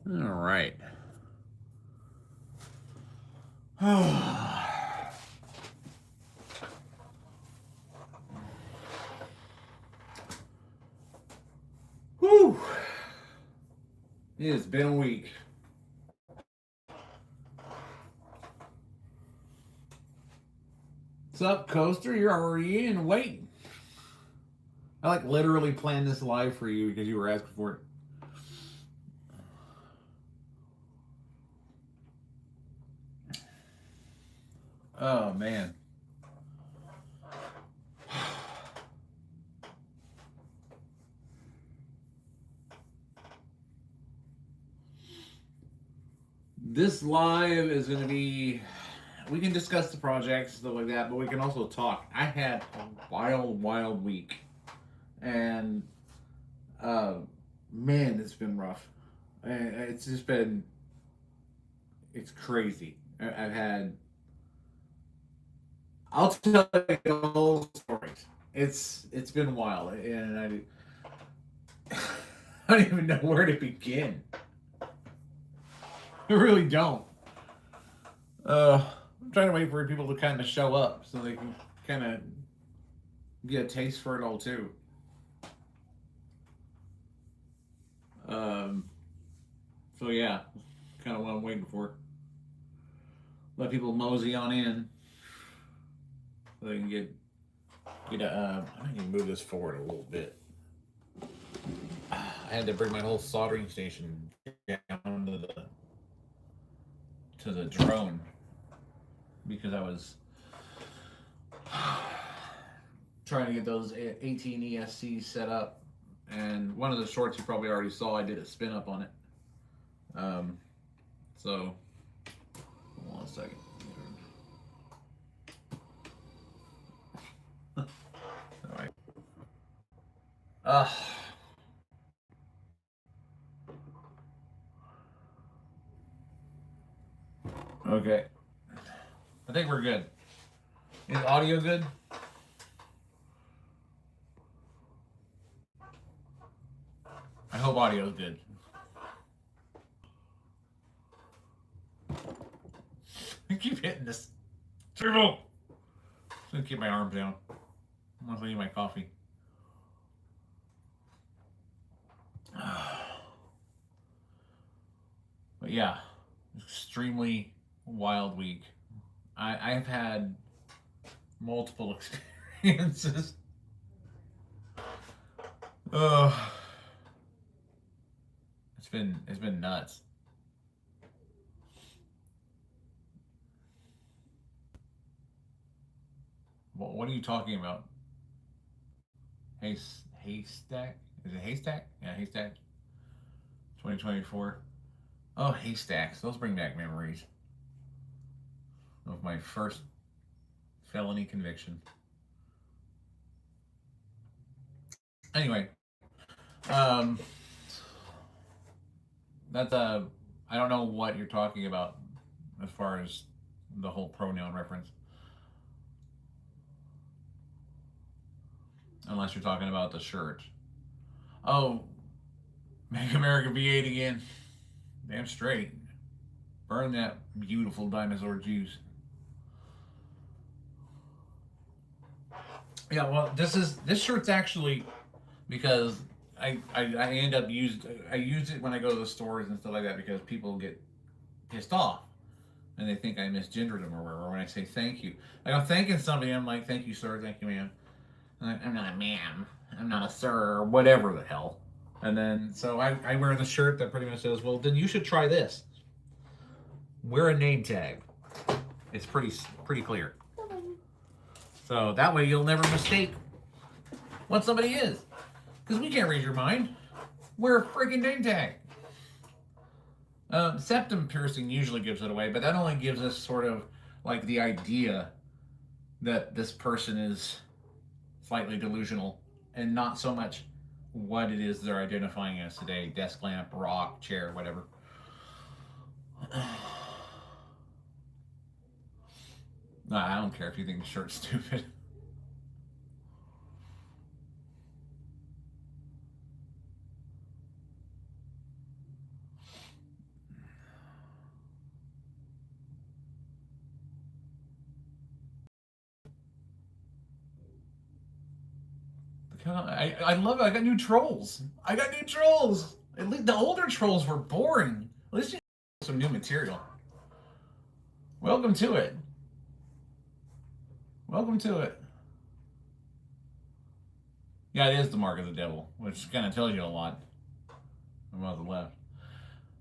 All right. Whew. It has been a week. What's up, Coaster? You're already in waiting. I like literally planned this live for you because you were asking for it. Oh man. This live is going to be. We can discuss the projects and stuff like that, but we can also talk. I had a wild week, and uh, man, it's been rough. It's just been. It's crazy. I've had. I'll tell you all stories. It's been wild, and I don't even know where to begin. I really don't. I'm trying to wait for people to kind of show up so they can kind of get a taste for it all too. Um, so yeah, kind of what I'm waiting for. Let people mosey on in so they can get a. I can move this forward a little bit. I had to bring my whole soldering station down to the drone because I was trying to get those 18 ESCs set up. And one of the shorts you probably already saw, I did a spin up on it. So, hold on a second. All right. Uh, okay. I think we're good. Is audio good? I hope audio is good. I keep hitting this table. I'm gonna keep my arm down. I'm gonna eat my coffee. But yeah, extremely wild week. I've had multiple experiences. Uh, it's been nuts. What are you talking about? Haystack? Is it Haystack? Yeah, Haystack. 2024. Oh, Haystacks. Those bring back memories of my first felony conviction. Anyway, um, that's I don't know what you're talking about as far as the whole pronoun reference, unless you're talking about the shirt. Oh, make America V8 again. Damn straight. Burn that beautiful dinosaur juice. Yeah, well, this shirt's actually because I end up I use it when I go to the stores and stuff like that because people get pissed off and they think I misgendered them or whatever when I say thank you. Like I'm thanking somebody, I'm like thank you sir, thank you ma'am. I'm not a ma'am, I'm not a sir, or whatever the hell. And then so I wear the shirt that pretty much says, well then you should try this. Wear a name tag. It's pretty clear. So that way you'll never mistake what somebody is. Because we can't read your mind. Wear a freaking name tag. Septum piercing usually gives it away, but that only gives us sort of like the idea that this person is slightly delusional and not so much what it is they're identifying as today: desk lamp, rock, chair, whatever. Nah, I don't care if you think the shirt's stupid. I love it. I got new trolls. I got new trolls. At least the older trolls were boring. At least you have some new material. Welcome to it. Welcome to it. Yeah, it is the mark of the devil, which kind of tells you a lot about the left.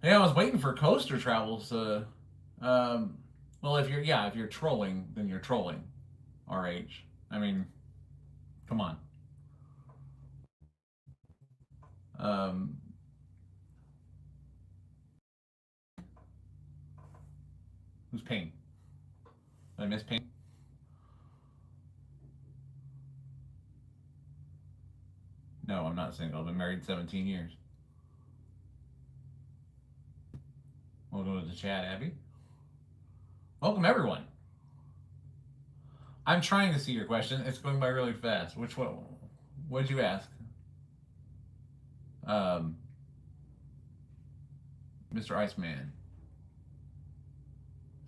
Yeah, I was waiting for Coaster Travels. Well, if you're trolling, then you're trolling. RH. I mean, come on. Um, who's Payne? Did I miss Payne? No, I'm not single. I've been married 17 years. Welcome to the chat, Abby. Welcome, everyone. I'm trying to see your question. It's going by really fast. Which one? What did you ask? Um, Mr. Iceman.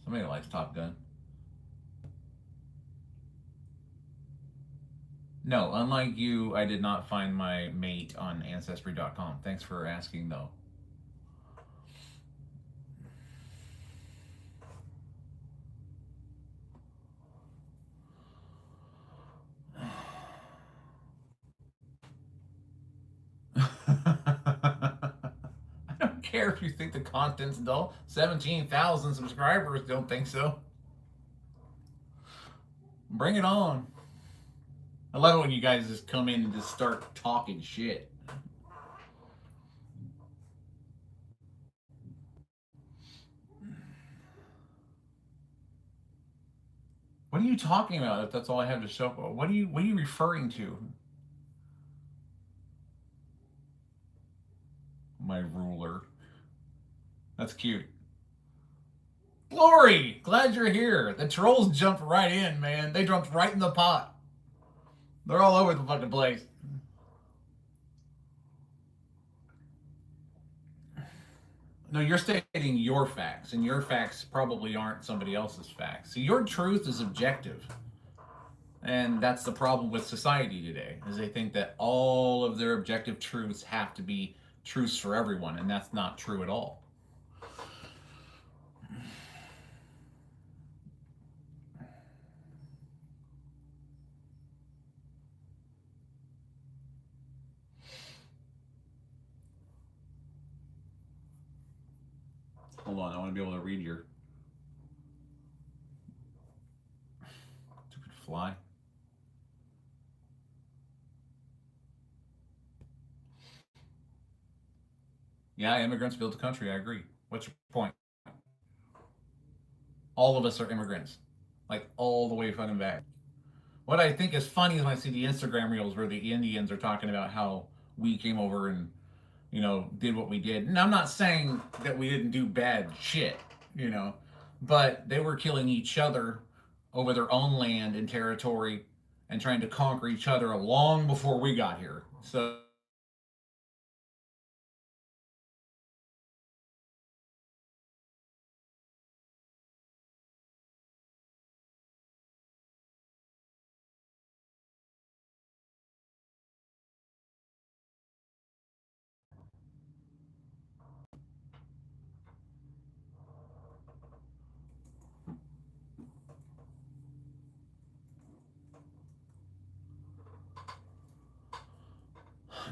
Somebody likes Top Gun. No, unlike you, I did not find my mate on Ancestry.com. Thanks for asking, though. I don't care if you think the content's dull. 17,000 subscribers don't think so. Bring it on. I love it when you guys just come in and just start talking shit. What are you talking about if that's all I have to show? What are you referring to? My ruler. That's cute. Glory! Glad you're here. The trolls jumped right in, man. They jumped right in the pot. They're all over the fucking place. No, you're stating your facts, and your facts probably aren't somebody else's facts. So your truth is objective. And that's the problem with society today, is they think that all of their objective truths have to be truths for everyone, and that's not true at all. Hold on, I want to be able to read your stupid fly. Yeah, immigrants built the country. I agree. What's your point? All of us are immigrants, like all the way front and back. What I think is funny is when I see the Instagram reels where the Indians are talking about how we came over and did what we did. And I'm not saying that we didn't do bad shit, but they were killing each other over their own land and territory and trying to conquer each other long before we got here. So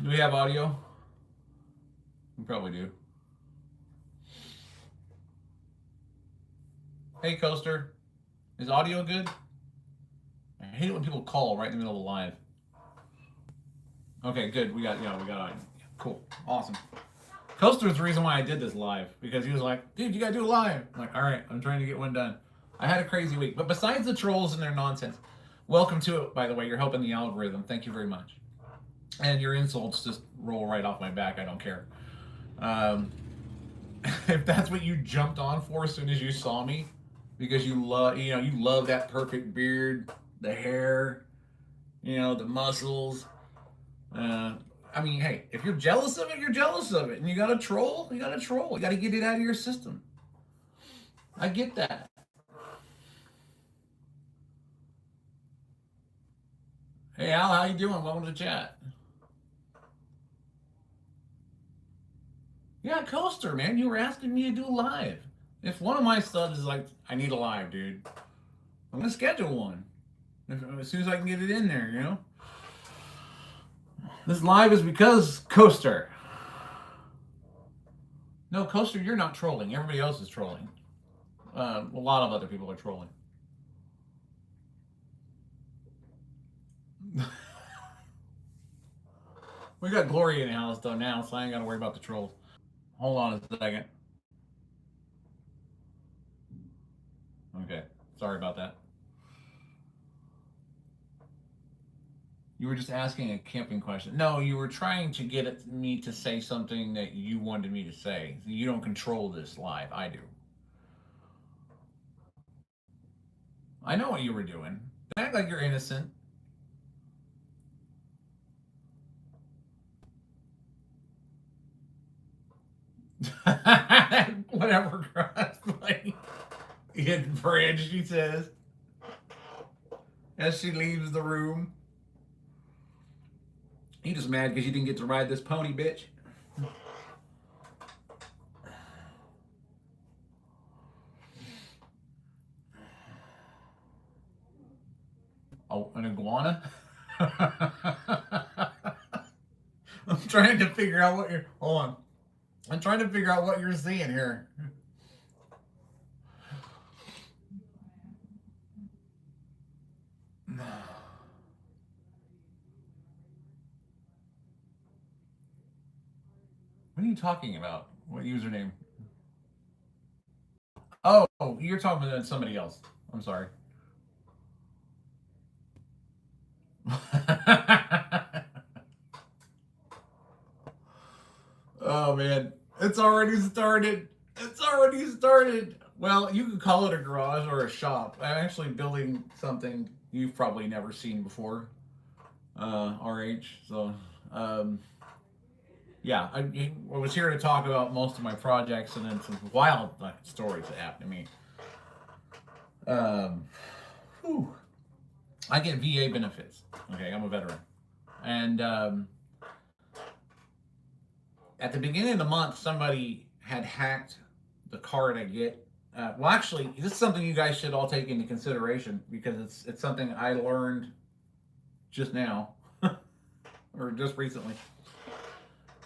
do we have audio? We probably do. Hey, Coaster. Is audio good? I hate it when people call right in the middle of the live. Okay, good. We got audio. Cool. Awesome. Coaster's the reason why I did this live, because he was like, dude, you gotta do it live. I'm like, all right, I'm trying to get one done. I had a crazy week. But besides the trolls and their nonsense, welcome to it, by the way. You're helping the algorithm. Thank you very much. And your insults just roll right off my back. I don't care. If that's what you jumped on for as soon as you saw me, because you love that perfect beard, the hair, the muscles. I mean, hey, if you're jealous of it, you're jealous of it. And you got to troll, you got to troll. You got to get it out of your system. I get that. Hey Al, how you doing? Welcome to the chat. Yeah, Coaster, man, you were asking me to do a live. If one of my subs is like, I need a live, dude, I'm gonna schedule one as soon as I can get it in there. You know, this live is because Coaster. No, Coaster, you're not trolling. Everybody else is trolling. A lot of other people are trolling. We got Glory in the house though now, so I ain't gotta worry about the trolls. Hold on a second. Okay, sorry about that. You were just asking a camping question. No, you were trying to get me to say something that you wanted me to say. You don't control this live. I do. I know what you were doing. Don't act like you're innocent. Whatever, Cross. Like, hidden bridge, she says, as she leaves the room. You just mad because you didn't get to ride this pony, bitch. Oh, an iguana? I'm trying to figure out what you're. Hold on. I'm trying to figure out what you're seeing here. What are you talking about? What username? Oh, you're talking about somebody else. I'm sorry. Oh man, it's already started. It's already started. Well, you could call it a garage or a shop. I'm actually building something you've probably never seen before, RH. So, um, yeah, I was here to talk about most of my projects and then some wild stories that happened to me. Um, whew. I get VA benefits. Okay, I'm a veteran, and at the beginning of the month, somebody had hacked the card I get. Well, actually, this is something you guys should all take into consideration because it's something I learned just now or just recently.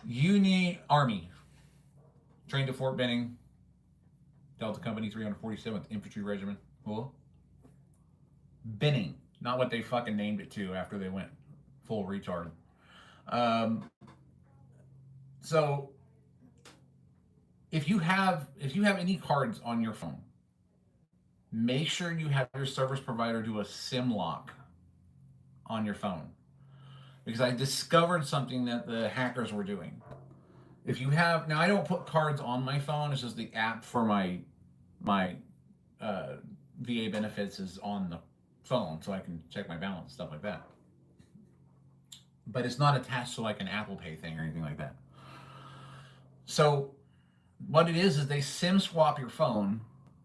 You need Army, trained at Fort Benning, Delta Company 347th Infantry Regiment. Cool. Benning, not what they fucking named it to after they went full retard. Um, so if you have any cards on your phone, make sure you have your service provider do a SIM lock on your phone because I discovered something that the hackers were doing. If you have now, I don't put cards on my phone. It's just the app for my uh, VA benefits is on the phone, so I can check my balance, stuff like that. But it's not attached to like an Apple Pay thing or anything like that. So what it is they SIM swap your phone,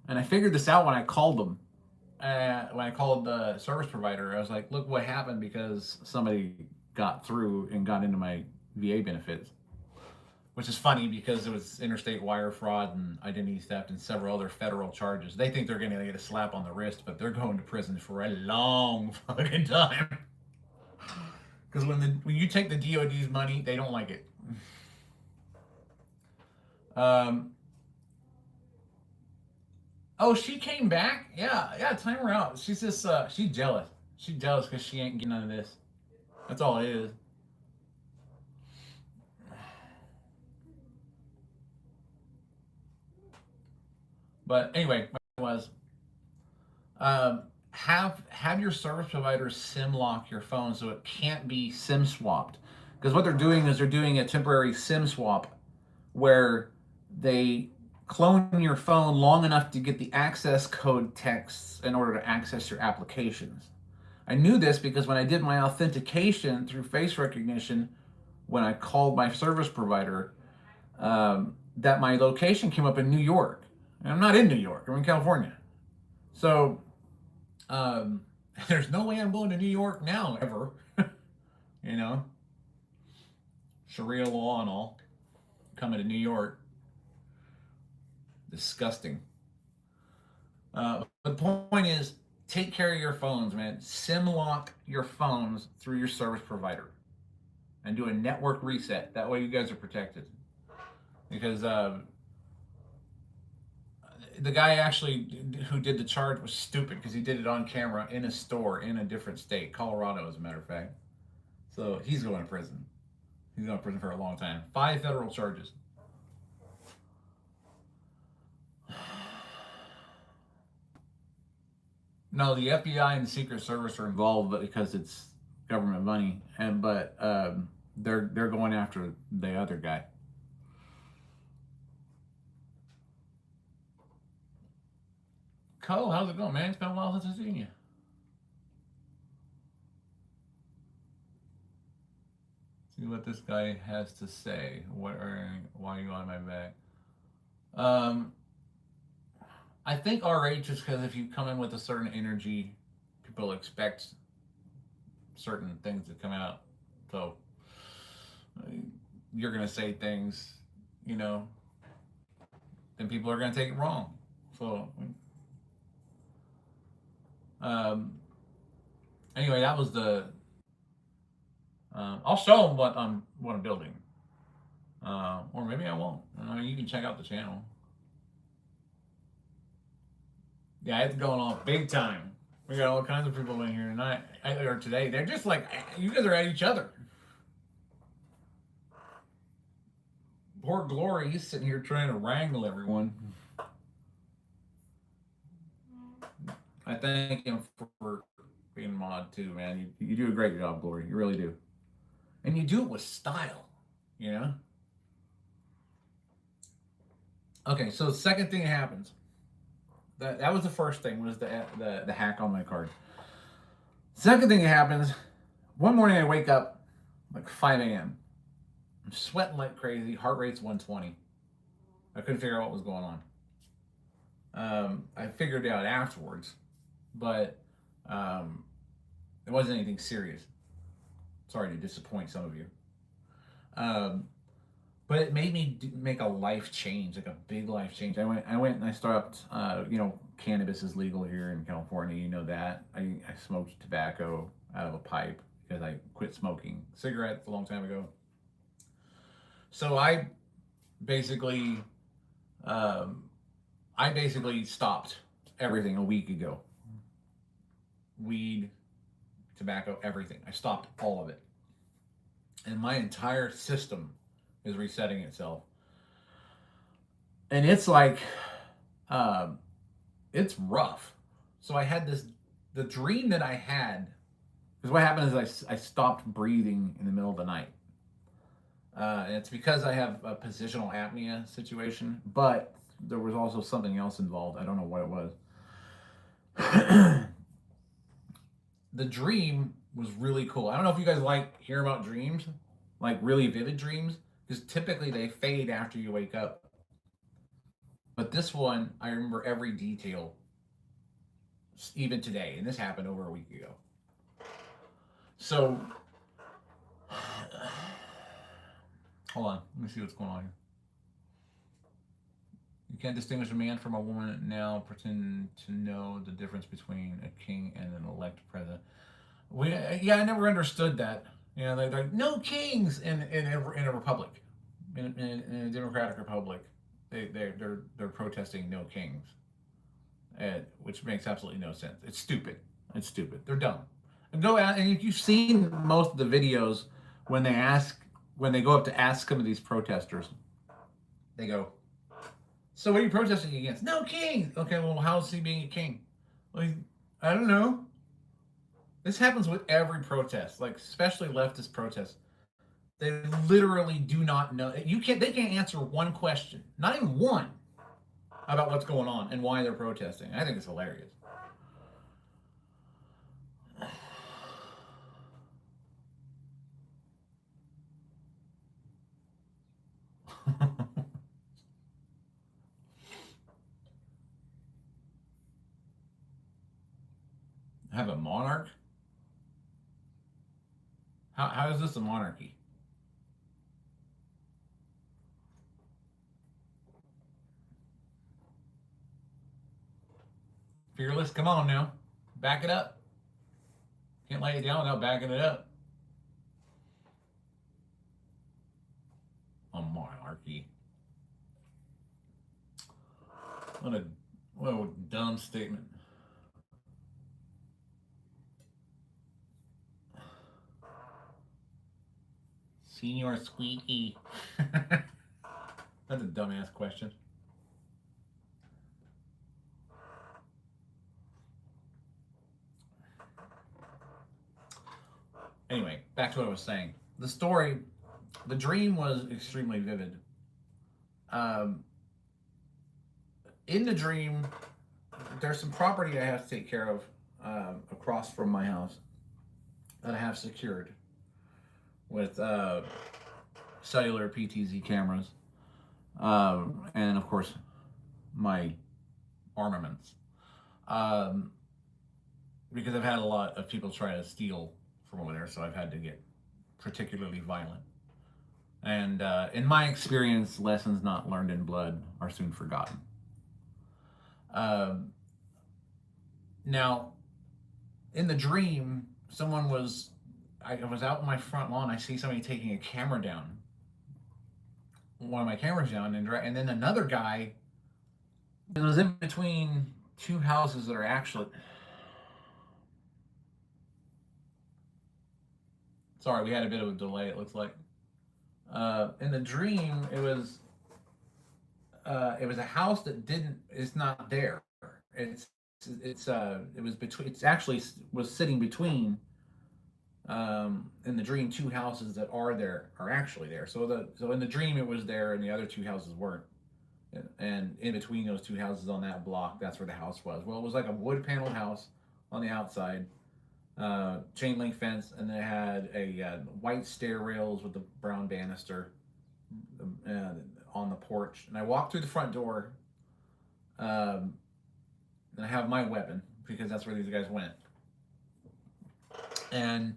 and I figured this out when I called them. When I called the service provider, I was like, "Look what happened because somebody got through and got into my VA benefits." Which is funny because it was interstate wire fraud and identity theft and several other federal charges. They think they're going to get a slap on the wrist, but they're going to prison for a long fucking time. Because when you take the DoD's money, they don't like it. Oh, she came back. Yeah. Time her out. She's just she's jealous. She's jealous because she ain't getting none of this. That's all it is. But anyway, my point was have your service provider SIM lock your phone so it can't be SIM swapped. Because what they're doing is they're doing a temporary SIM swap where they clone your phone long enough to get the access code texts in order to access your applications. I knew this because when I did my authentication through face recognition, when I called my service provider, that my location came up in New York. And I'm not in New York, I'm in California. So, There's no way I'm going to New York now, ever. You know, Sharia law and all. Coming to New York. Disgusting. But the point is, take care of your phones, man. SIM lock your phones through your service provider and do a network reset. That way you guys are protected. Because the guy actually who did the charge was stupid because he did it on camera in a store in a different state, Colorado, as a matter of fact. So he's going to prison. He's going to prison for a long time. 5 federal charges. No, the FBI and the Secret Service are involved, but because it's government money, but they're going after the other guy. Cole, how's it going, man? It's been a while since I've seen you. See what this guy has to say. Why are you on my back? I think RH is because if you come in with a certain energy, people expect certain things to come out. So you're gonna say things, you know, and people are gonna take it wrong. So anyway, that was the. I'll show them what I'm building, or maybe I won't. You can check out the channel. Yeah, it's going on big time. We got all kinds of people in here tonight or today. They're just like, you guys are at each other. Poor Glory, he's sitting here trying to wrangle everyone. I thank him for being mod too, man. You do a great job, Glory. You really do. And you do it with style, you know? Okay, so the second thing that happens. That was the first thing, was the hack on my card. Second thing that happens, one morning I wake up like 5 a.m. I'm sweating like crazy. Heart rate's 120. I couldn't figure out what was going on. I figured it out afterwards, but it wasn't anything serious. Sorry to disappoint some of you. But it made me make a life change, like a big life change. I went and I started, cannabis is legal here in California. You know that. I smoked tobacco out of a pipe because I quit smoking cigarettes a long time ago. So I basically stopped everything a week ago. Weed, tobacco, everything. I stopped all of it. And my entire system is resetting itself. And it's like, it's rough. So I had the dream that I had, because what happened is I stopped breathing in the middle of the night. And it's because I have a positional apnea situation, but there was also something else involved. I don't know what it was. The dream was really cool. I don't know if you guys like hear about dreams, like really vivid dreams, because typically they fade after you wake up. But this one, I remember every detail, even today, and this happened over a week ago. So, hold on, let me see what's going on here. You can't distinguish a man from a woman now. Pretend to know the difference between a king and an elect president. I never understood that. They're like, no kings in a republic, in a democratic republic. They're protesting no kings, which makes absolutely no sense. It's stupid. It's stupid. They're dumb. And if you've seen most of the videos when they go up to ask some of these protesters, they go, so what are you protesting against? No king. Okay, well, how's he being a king? Well, I don't know. This happens with every protest, like especially leftist protests. They literally do not know. They can't answer one question, not even one, about what's going on and why they're protesting. I think it's hilarious. Have a monarch? How is this a monarchy? Fearless, come on now. Back it up. Can't lay it down without backing it up. A monarchy. What a dumb statement. Senior Squeaky. That's a dumbass question. Anyway, back to what I was saying. The story, the dream was extremely vivid. In the dream, there's some property I have to take care of across from my house that I have secured with cellular PTZ cameras, and of course my armaments, because I've had a lot of people try to steal from over there, so I've had to get particularly violent. And in my experience, lessons not learned in blood are soon forgotten. Now, in the dream, I was out in my front lawn. I see somebody taking a camera down, one of my cameras down, and then another guy. It was in between two houses that are actually. Sorry, we had a bit of a delay. It looks like. In the dream, it was a house that is not there. It was between. It's actually was sitting between. In the dream, two houses that are actually there. So in the dream it was there, and the other two houses weren't. And in between those two houses on that block, that's where the house was. Well, it was like a wood paneled house on the outside, chain link fence, and it had a white stair rails with the brown banister on the porch. And I walked through the front door, and I have my weapon because that's where these guys went. And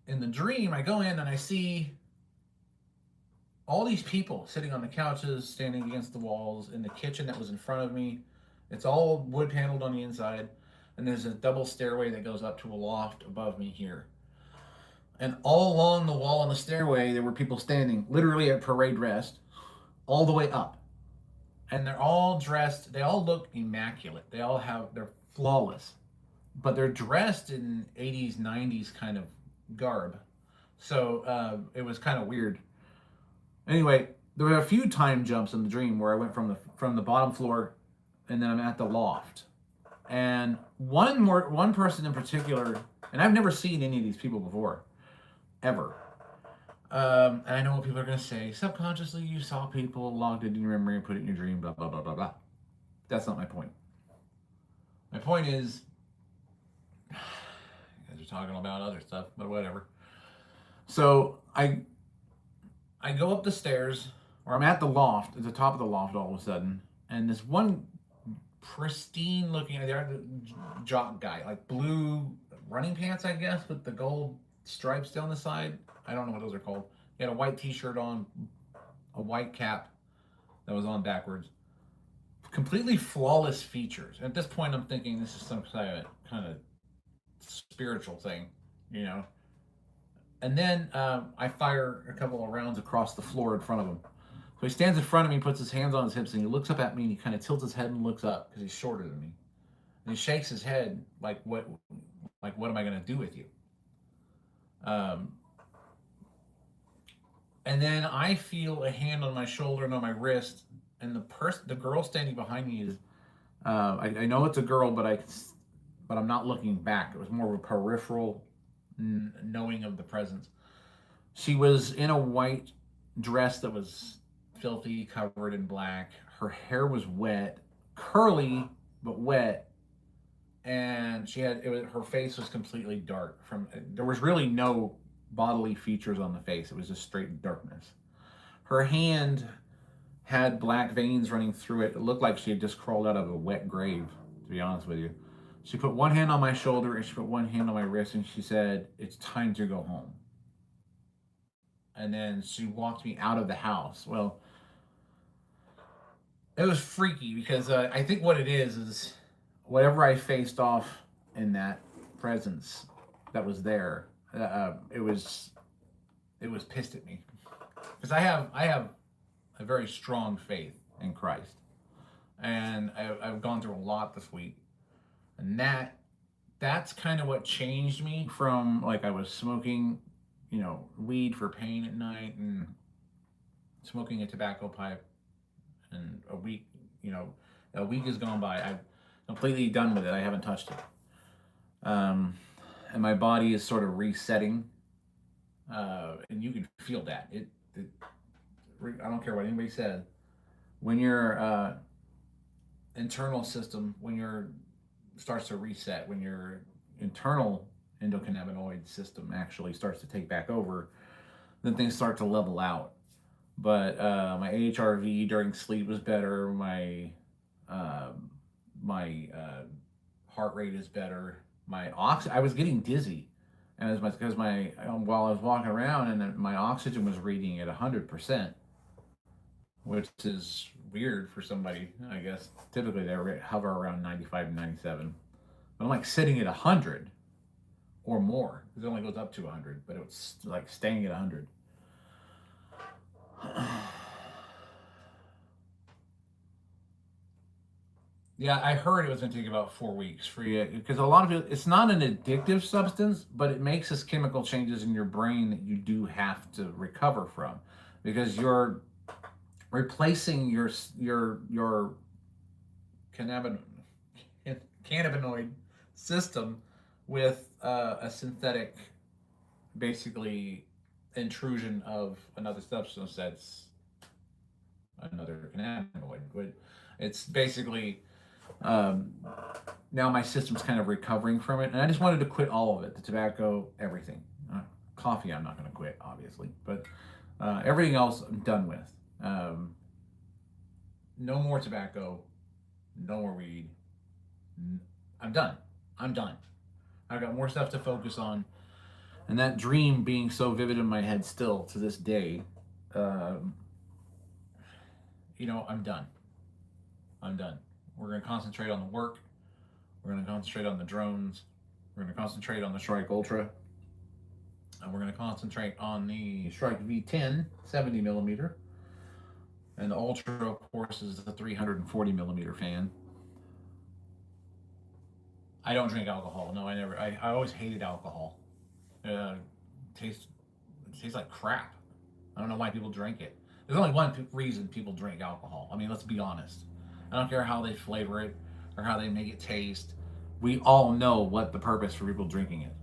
in the dream, I go in and I see all these people sitting on the couches, standing against the walls, in the kitchen that was in front of me. It's all wood paneled on the inside, and there's a double stairway that goes up to a loft above me here. And all along the wall on the stairway, there were people standing, literally at parade rest, all the way up. And they're all dressed, they all look immaculate. They're flawless. But they're dressed in 80s, 90s kind of garb. So it was kind of weird. Anyway, there were a few time jumps in the dream where I went from the bottom floor, and then I'm at the loft. And one person in particular, and I've never seen any of these people before, ever. And I know what people are going to say. Subconsciously, you saw people, logged it in your memory, and put it in your dream, blah, blah, blah, blah, blah. That's not my point. My point is, you guys are talking about other stuff, but whatever. So I go up the stairs, or I'm at the loft, at the top of the loft all of a sudden, and this one pristine looking jock guy, like blue running pants, I guess, with the gold stripes down the side. I don't know what those are called. He had a white t-shirt on, a white cap that was on backwards. Completely flawless features. And at this point, I'm thinking this is some kind of spiritual thing, you know. And then I fire a couple of rounds across the floor in front of him. So he stands in front of me, puts his hands on his hips, and he looks up at me, and he kind of tilts his head and looks up because he's shorter than me. And he shakes his head like, what am I going to do with you? And then I feel a hand on my shoulder and on my wrist, and the girl standing behind me is, I know it's a girl, but I'm not looking back. It was more of a peripheral knowing of the presence. She was in a white dress that was filthy, covered in black. Her hair was wet, curly but wet, and her face was completely dark. There was really no bodily features on the face. It was just straight darkness. Her hand had black veins running through it. It looked like she had just crawled out of a wet grave, to be honest with you. She put one hand on my shoulder and she put one hand on my wrist and she said, "It's time to go home." And then she walked me out of the house. Well, it was freaky because I think what it is whatever I faced off in that presence that was there, it was pissed at me because I have a very strong faith in Christ, and I've gone through a lot this week, and that's kind of what changed me from, like, I was smoking, weed for pain at night and smoking a tobacco pipe, and a week has gone by. I've completely done with it. I haven't touched it, and my body is sort of resetting, and you can feel that. I don't care what anybody says. When your internal system, when your starts to reset, when your internal endocannabinoid system actually starts to take back over, then things start to level out. But my HRV during sleep was better. My heart rate is better. I was getting dizzy, and as because while I was walking around, and my oxygen was reading at 100%, which is weird for somebody. I guess typically they hover around 95 and 97, but I'm like sitting at 100 or more because it only goes up to 100, but it was like staying at 100. Yeah, I heard it was going to take about 4 weeks for you because a lot of it's not an addictive substance, but it makes this chemical changes in your brain that you do have to recover from, because you're replacing your cannabinoid system with a synthetic, basically, intrusion of another substance that's another cannabinoid. But it's basically, now my system's kind of recovering from it, and I just wanted to quit all of it: the tobacco, everything. Coffee, I'm not going to quit, obviously, but everything else I'm done with. No more tobacco, no more weed. I'm done. I'm done. I've got more stuff to focus on, and that dream being so vivid in my head still to this day. I'm done. I'm done. We're going to concentrate on the work. We're going to concentrate on the drones. We're going to concentrate on the Shrike Ultra. And we're going to concentrate on the Shrike V10 70 millimeter. And the Ultra, of course, is the 340 millimeter fan. I don't drink alcohol. No, I never. I always hated alcohol. Tastes it tastes like crap. I don't know why people drink it. There's only one reason people drink alcohol. I mean, let's be honest. I don't care how they flavor it or how they make it taste. We all know what the purpose for people drinking it.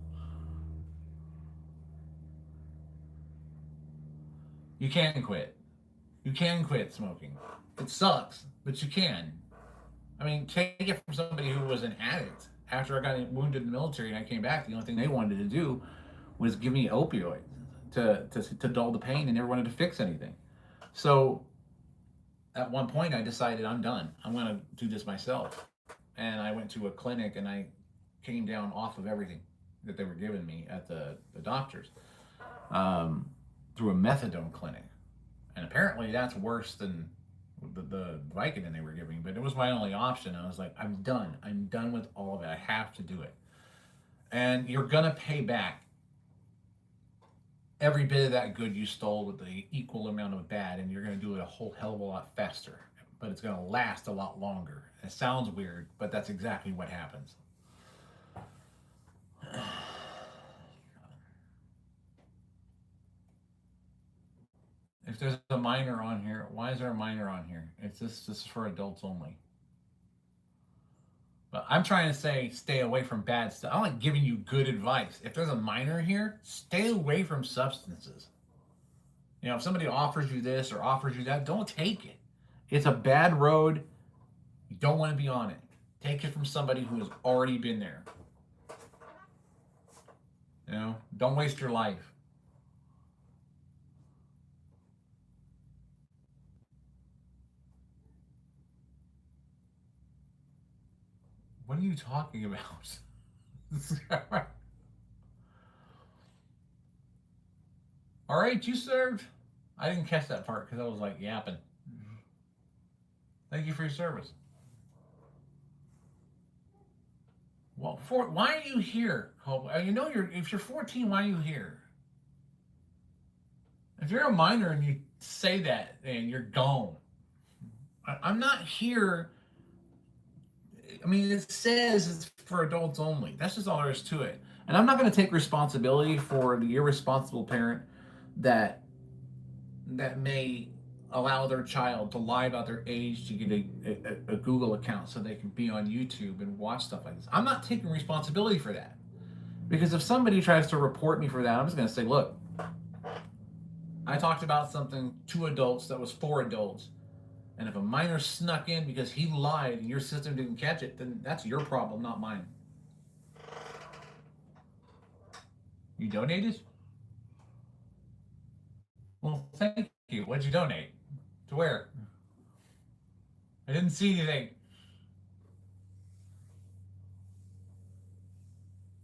You can quit. You can quit smoking. It sucks, but you can. I mean, take it from somebody who was an addict. After I got wounded in the military and I came back, the only thing they wanted to do was give me opioids to dull the pain, and never wanted to fix anything. So at one point, I decided I'm done. I'm going to do this myself. And I went to a clinic and I came down off of everything that they were giving me at the doctors, through a methadone clinic. And apparently that's worse than the Vicodin they were giving me, but it was my only option. I was like, I'm done. I'm done with all of it. I have to do it. And you're going to pay back every bit of that good you stole with the equal amount of bad, and you're going to do it a whole hell of a lot faster, but it's going to last a lot longer. It sounds weird, but that's exactly what happens. If there's a minor on here, why is there a minor on here? This is for adults only. But I'm trying to say, stay away from bad stuff. I'm like giving you good advice. If there's a minor here, stay away from substances. If somebody offers you this or offers you that, don't take it. It's a bad road. You don't want to be on it. Take it from somebody who has already been there. Don't waste your life. What are you talking about? All right, you served. I didn't catch that part because I was like yapping. Thank you for your service. Well, why are you here, Cole? You know, if you're 14, why are you here? If you're a minor and you say that, then you're gone. I'm not here. I mean, it says it's for adults only. That's just all there is to it. And I'm not going to take responsibility for the irresponsible parent that may allow their child to lie about their age to get a Google account so they can be on YouTube and watch stuff like this. I'm not taking responsibility for that. Because if somebody tries to report me for that, I'm just going to say, look, I talked about something to adults that was for adults. And if a minor snuck in because he lied and your system didn't catch it, then that's your problem, not mine. You donated? Well, thank you. What'd you donate? To where? I didn't see anything.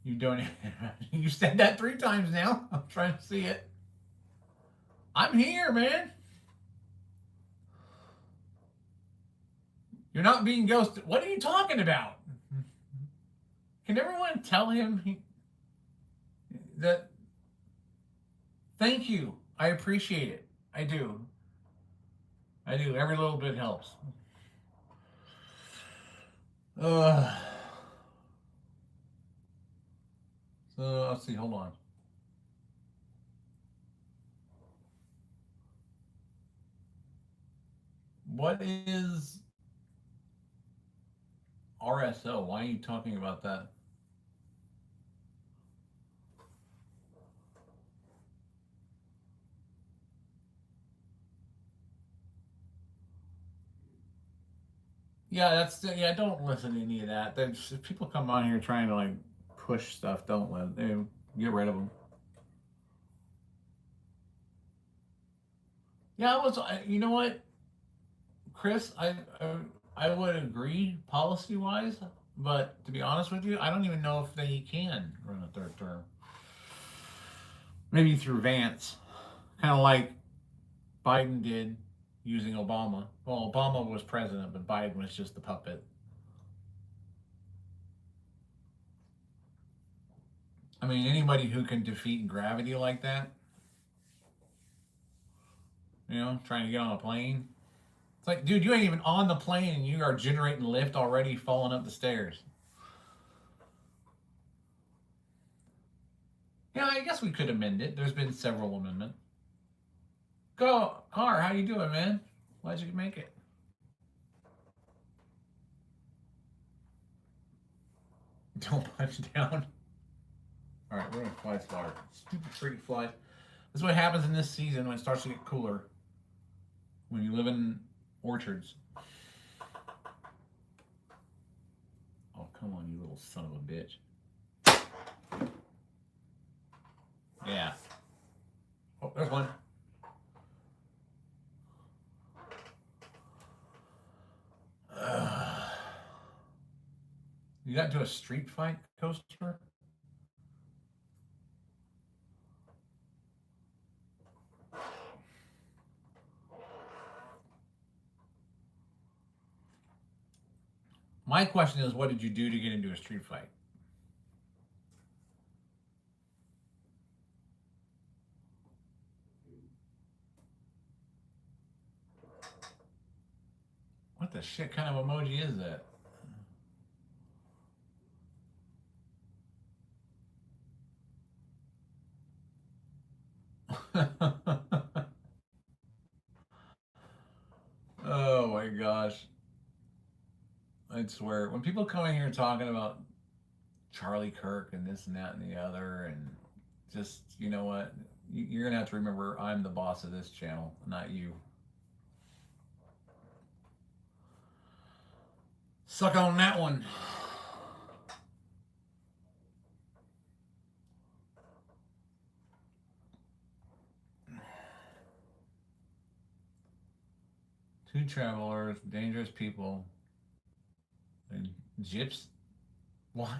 You donated. You said that 3 times now. I'm trying to see it. I'm here, man. You're not being ghosted. What are you talking about? Can everyone tell him that? Thank you. I appreciate it. I do. I do. Every little bit helps. So let's see. Hold on. What is RSO? Why are you talking about that? Yeah. Don't listen to any of that. If people come on here trying to like push stuff, don't let them. Get rid of them. Yeah, I was. You know what, Chris? I would agree policy wise, but to be honest with you, I don't even know if they can run a 3rd term. Maybe through Vance, kind of like Biden did using Obama. Well, Obama was president, but Biden was just the puppet. I mean, anybody who can defeat gravity like that, trying to get on a plane. It's like, dude, you ain't even on the plane and you are generating lift already falling up the stairs. Yeah, I guess we could amend it. There's been several amendments. Go, Car, how you doing, man? Why'd you make it? Don't punch down. All right, we're gonna fly slower. Stupid freaking fly. This is what happens in this season when it starts to get cooler. When you live in orchards. Oh, come on, you little son of a bitch. Yeah. Oh, there's one. You got into a street fight, Coaster? My question is, what did you do to get into a street fight? What the shit kind of emoji is that? Oh my gosh. I swear, when people come in here talking about Charlie Kirk and this and that and the other, and just, you know what? You're going to have to remember I'm the boss of this channel, not you. Suck on that one. Two travelers, dangerous people, and gyps. What?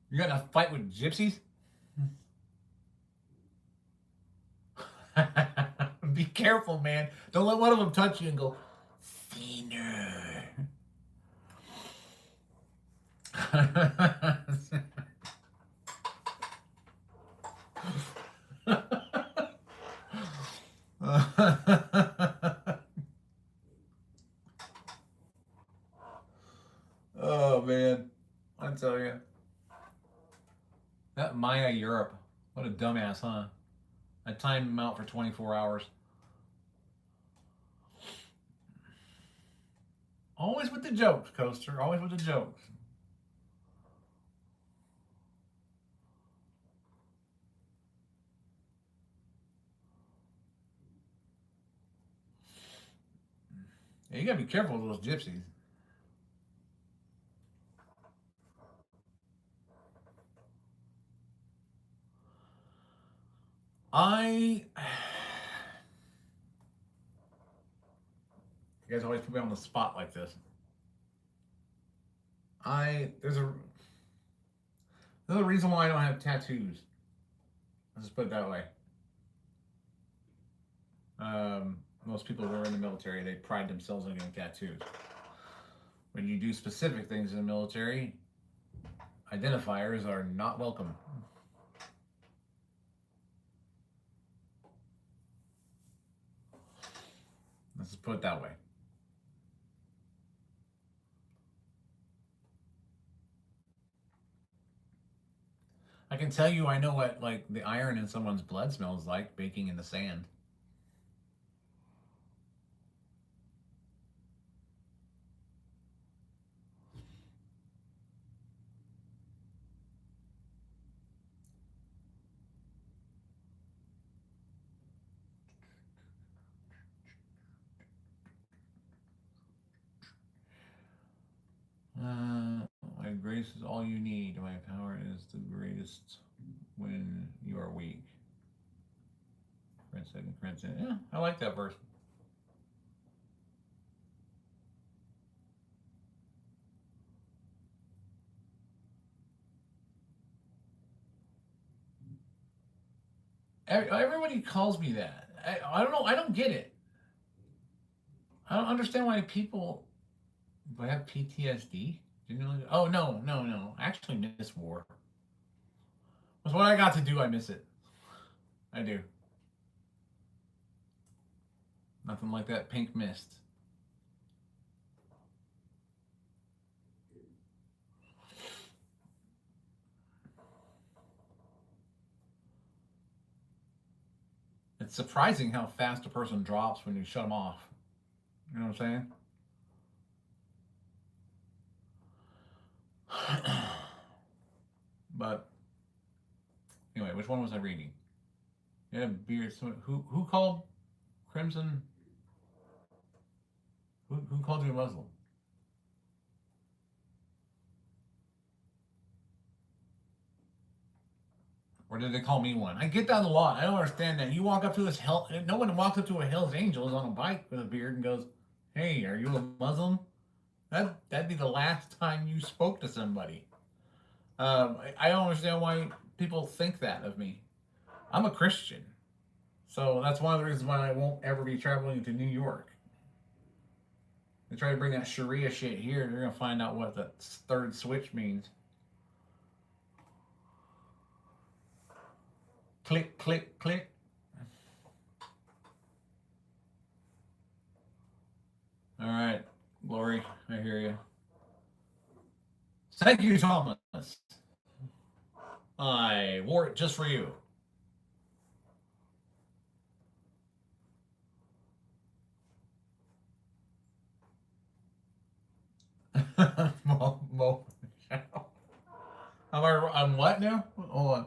You got in a fight with gypsies? Be careful, man. Don't let one of them touch you and go, thinner. Oh, man. I tell you. That Maya Europe. What a dumbass, huh? I timed him out for 24 hours. Always with the jokes, Coaster. Always with the jokes. Yeah, you gotta be careful with those gypsies. You guys always put me on the spot like this. There's a reason why I don't have tattoos. Let's just put it that way. Most people who are in the military, they pride themselves on getting tattoos. When you do specific things in the military, identifiers are not welcome. Let's just put it that way. I can tell you I know what like the iron in someone's blood smells like baking in the sand. My grace is all you need. My power is the greatest when you are weak. Yeah, I like that verse. Everybody calls me that. I don't know. I don't get it. I don't understand why people have PTSD. Oh no. I actually miss war. With what I got to do, I miss it. I do. Nothing like that pink mist. It's surprising how fast a person drops when you shut them off. You know what I'm saying? But anyway, which one was I reading? Yeah, beard. Who called Crimson? Who called you a Muslim? Or did they call me one? I get that a lot. I don't understand that. You walk up to this hell. No one walks up to a Hell's Angels on a bike with a beard and goes, "Hey, are you a Muslim?" That'd be the last time you spoke to somebody. I don't understand why people think that of me. I'm a Christian, so that's one of the reasons why I won't ever be traveling to New York. They try to bring that Sharia shit here, they're gonna find out what the third switch means. Click, click, click. All right, Glory, I hear you. Thank you, Thomas. I wore it just for you. Mo, I'm what now? Hold on.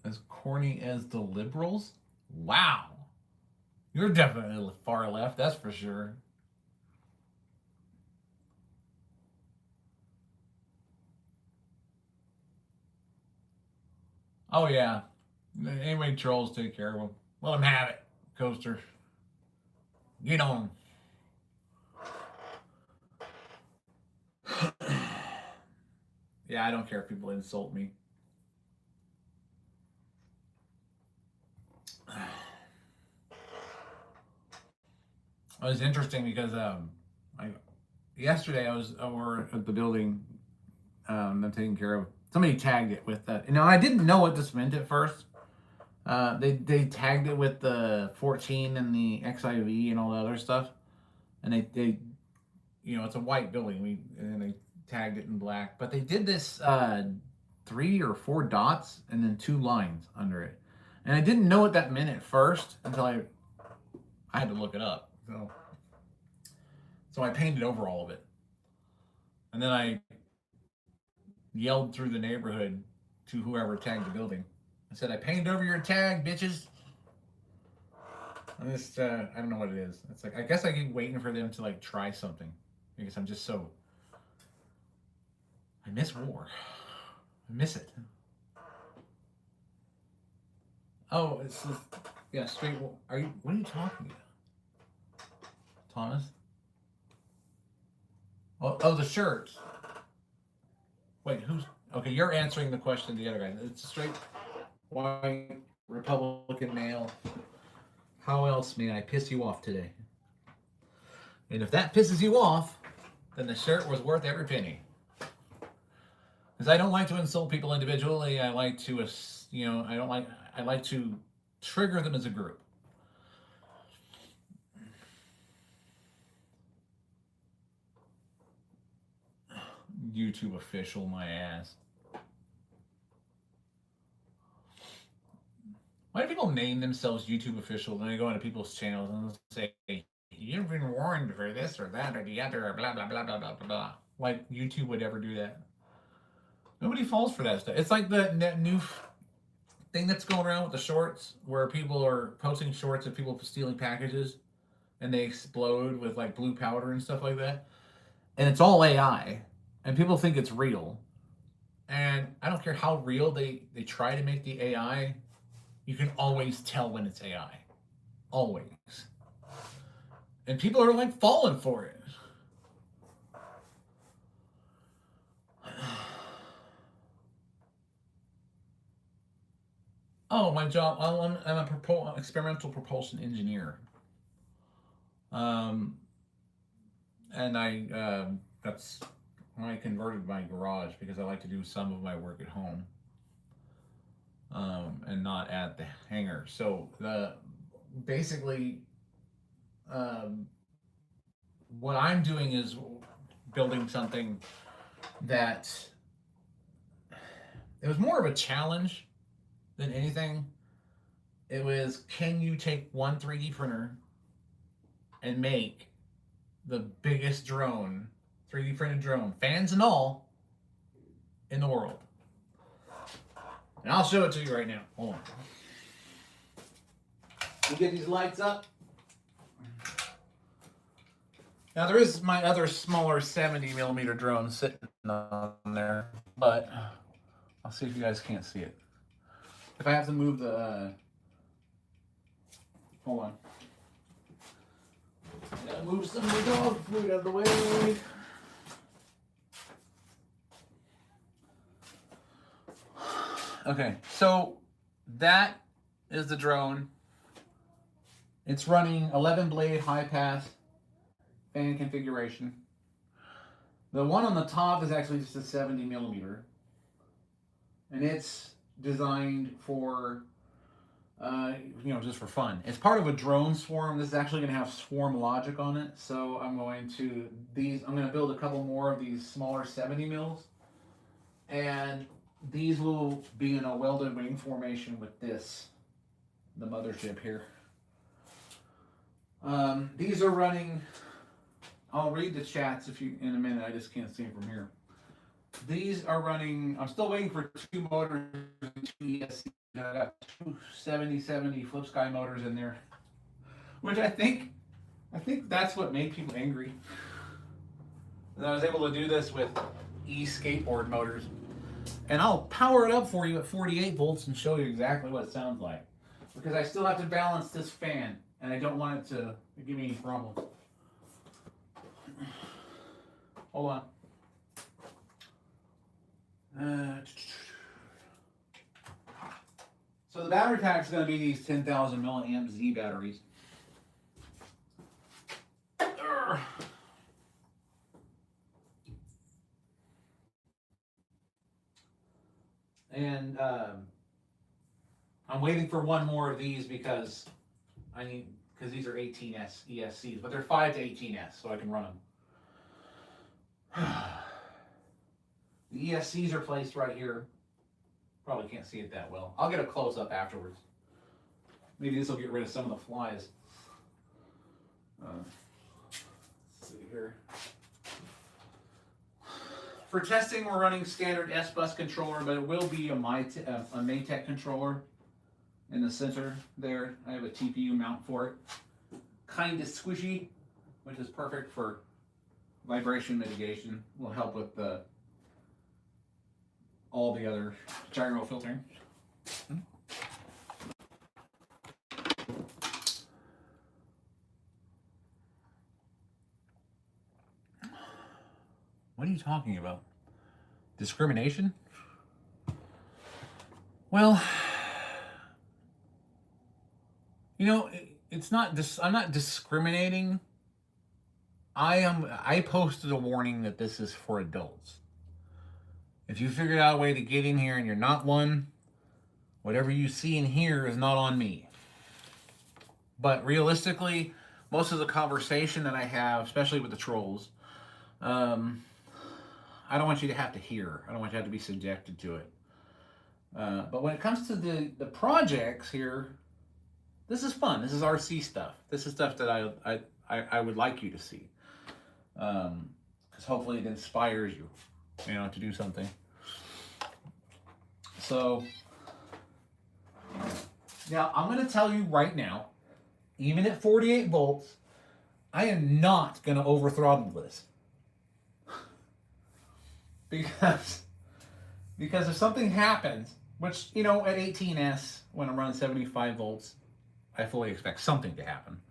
As corny as the liberals? Wow. You're definitely far left, that's for sure. Oh, yeah. Anyway, trolls, take care of them. Let them have it, Coaster. Get on. Yeah, I don't care if people insult me. It was interesting because yesterday I was over at the building I'm taking care of. Somebody tagged it with that. You know, I didn't know what this meant at first. They tagged it with the 14 and the XIV and all the other stuff, and they you know, it's a white building. And they tagged it in black, but they did this 3 or 4 dots and then 2 lines under it, and I didn't know what that meant at first until I had to look it up. So I painted over all of it, and then I yelled through the neighborhood to whoever tagged the building. I said, "I painted over your tag, bitches." And this, I don't know what it is. It's like, I guess I keep waiting for them to like try something because I'm just so. I miss war. I miss it. Oh, it's yeah, straight. Are you? What are you talking about, Thomas? Oh, the shirts. Wait, who's? Okay, you're answering the question of the other guy. It's a straight white Republican male. How else may I piss you off today? And if that pisses you off, then the shirt was worth every penny. Because I don't like to insult people individually. I like to, you know, I like to trigger them as a group. YouTube official, my ass. Why do people name themselves YouTube official and they go into people's channels and say, "You've been warned for this or that or the other," or blah, blah, blah, blah, blah, blah, blah. Like YouTube would ever do that. Nobody falls for that stuff. It's like the new thing that's going around with the shorts where people are posting shorts of people stealing packages and they explode with like blue powder and stuff like that. And it's all AI. And people think it's real. And I don't care how real they try to make the AI, you can always tell when it's AI. Always. And people are like falling for it. Oh, my job. I'm a experimental propulsion engineer. And that's when I converted my garage because I like to do some of my work at home. And not at the hangar. So basically, what I'm doing is building something that it was more of a challenge than anything. It was, can you take one 3D printer and make the biggest drone, 3D printed drone, fans and all, in the world? And I'll show it to you right now. Hold on. We'll get these lights up. Now there is my other smaller 70mm drone sitting on there, but I'll see if you guys can't see it. If I have to move the, hold on. Gotta move some of the dog food out of the way. Okay, so that is the drone. It's running 11 blade high pass fan configuration. The one on the top is actually just a 70mm. And it's designed for, you know, just for fun. It's part of a drone swarm. This is actually going to have swarm logic on it. So I'm going to build a couple more of these smaller 70mm. And these will be in a welded wing formation with this, the mothership here. These are running, I'll read the chats in a minute, I just can't see them from here. These are running, I'm still waiting for 2 motors and 2 ESC. I got 2 7070 Flip Sky motors in there, which I think that's what made people angry. And I was able to do this with e-skateboard motors. And I'll power it up for you at 48 volts and show you exactly what it sounds like. Because I still have to balance this fan. and I don't want it to give me any problems. Hold on. So the battery pack is going to be these 10,000 milliamp Z batteries. And I'm waiting for one more of these because these are 18S ESCs, but they're 5 to 18S, so I can run them. The ESCs are placed right here. Probably can't see it that well. I'll get a close up afterwards. Maybe this will get rid of some of the flies. Let's see here. For testing, we're running standard S-Bus controller, but it will be a Maytech controller in the center there. I have a TPU mount for it. Kind of squishy, which is perfect for vibration mitigation. Will help with all the other gyro filtering. What are you talking about? Discrimination? Well, you know, it's not. I'm not discriminating. I posted a warning that this is for adults. If you figured out a way to get in here and you're not one, whatever you see and hear is not on me. But realistically, most of the conversation that I have, especially with the trolls, I don't want you to have to hear. I don't want you to have to be subjected to it. But when it comes to the projects here, this is fun. This is RC stuff. This is stuff that I would like you to see. Because hopefully it inspires you, to do something. So, now I'm going to tell you right now, even at 48 volts, I am not going to over throttle this. Because if something happens, which, at 18S, when I'm running 75 volts, I fully expect something to happen.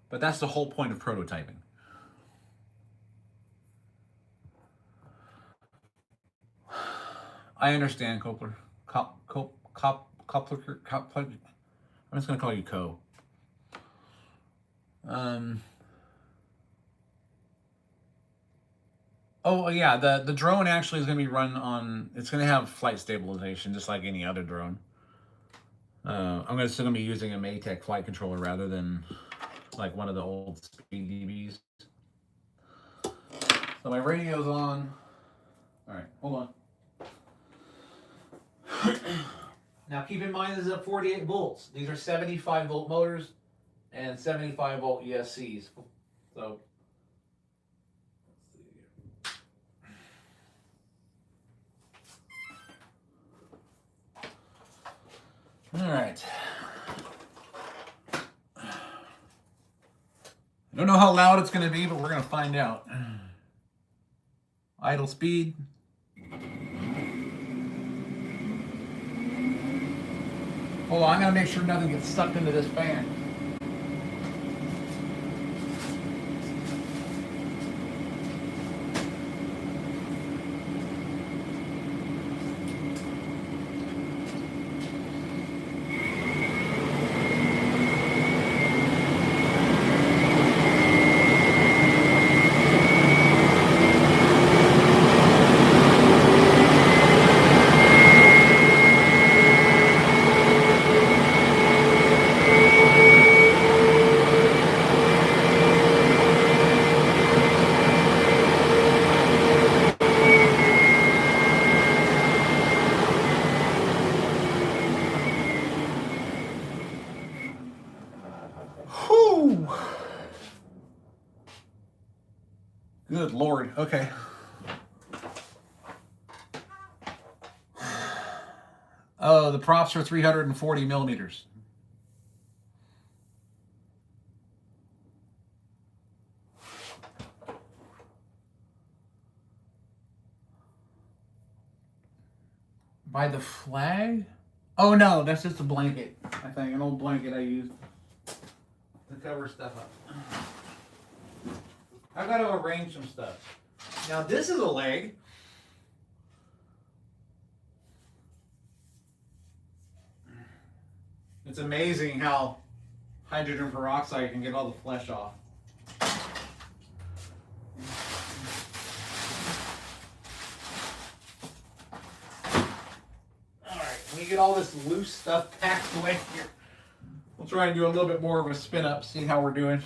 But that's the whole point of prototyping. I understand, Coupler. Coupler. I'm just going to call you Co. Oh, yeah, the drone actually is going to be run on, it's going to have flight stabilization, just like any other drone. I'm still going to be using a Maytech flight controller rather than like one of the old Speed DBs. So my radio's on. All right, hold on. Now keep in mind this is at 48 volts. These are 75 volt motors and 75 volt ESCs. So all right. I don't know how loud it's going to be, but we're going to find out. Idle speed. Hold on, I'm going to make sure nothing gets sucked into this fan. Good Lord. Okay. Oh, the props are 340 millimeters. By the flag? Oh no, that's just a blanket. I think an old blanket I used. to cover stuff up. I've got to arrange some stuff. Now this is a leg. It's amazing how hydrogen peroxide can get all the flesh off. Alright, when you get all this loose stuff packed away here, we'll try and do a little bit more of a spin up, see how we're doing.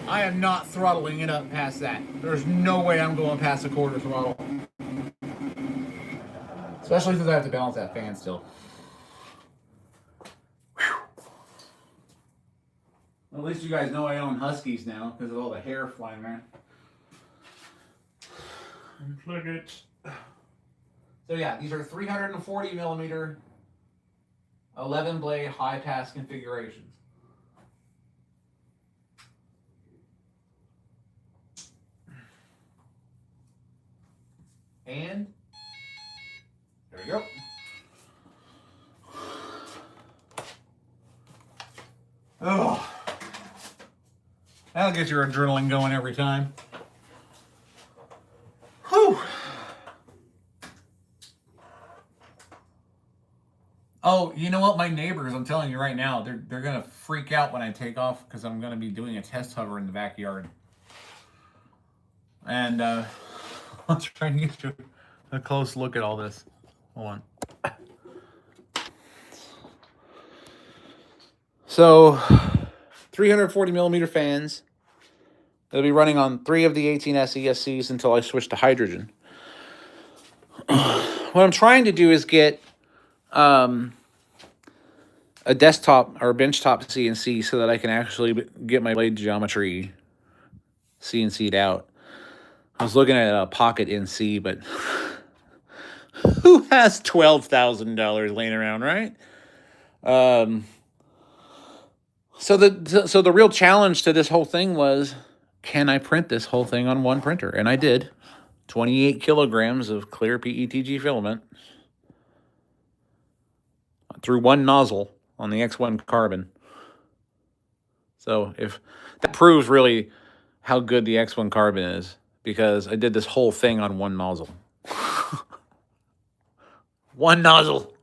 I am not throttling it up past that. There's no way I'm going past a quarter throttle. Especially since I have to balance that fan still. Whew. At least you guys know I own Huskies now because of all the hair flying around. Unplug it. So yeah, these are 340 millimeter 11 blade high pass configurations. And there we go. Oh, that'll get your adrenaline going every time. Whew. Oh, you know what? My neighbors, I'm telling you right now, they're gonna freak out when I take off because I'm gonna be doing a test hover in the backyard. And I'll try and get you a close look at all this. Hold on. So, 340 millimeter fans. They'll be running on 3 of the 18S ESCs until I switch to hydrogen. What I'm trying to do is get a desktop or benchtop CNC so that I can actually get my blade geometry CNC'd out. I was looking at a Pocket NC, but who has $12,000 laying around, right? So the real challenge to this whole thing was, can I print this whole thing on one printer? And I did. 28 kilograms of clear PETG filament through one nozzle on the X1 carbon. So if that proves really how good the X1 carbon is, because I did this whole thing on one nozzle. One nozzle.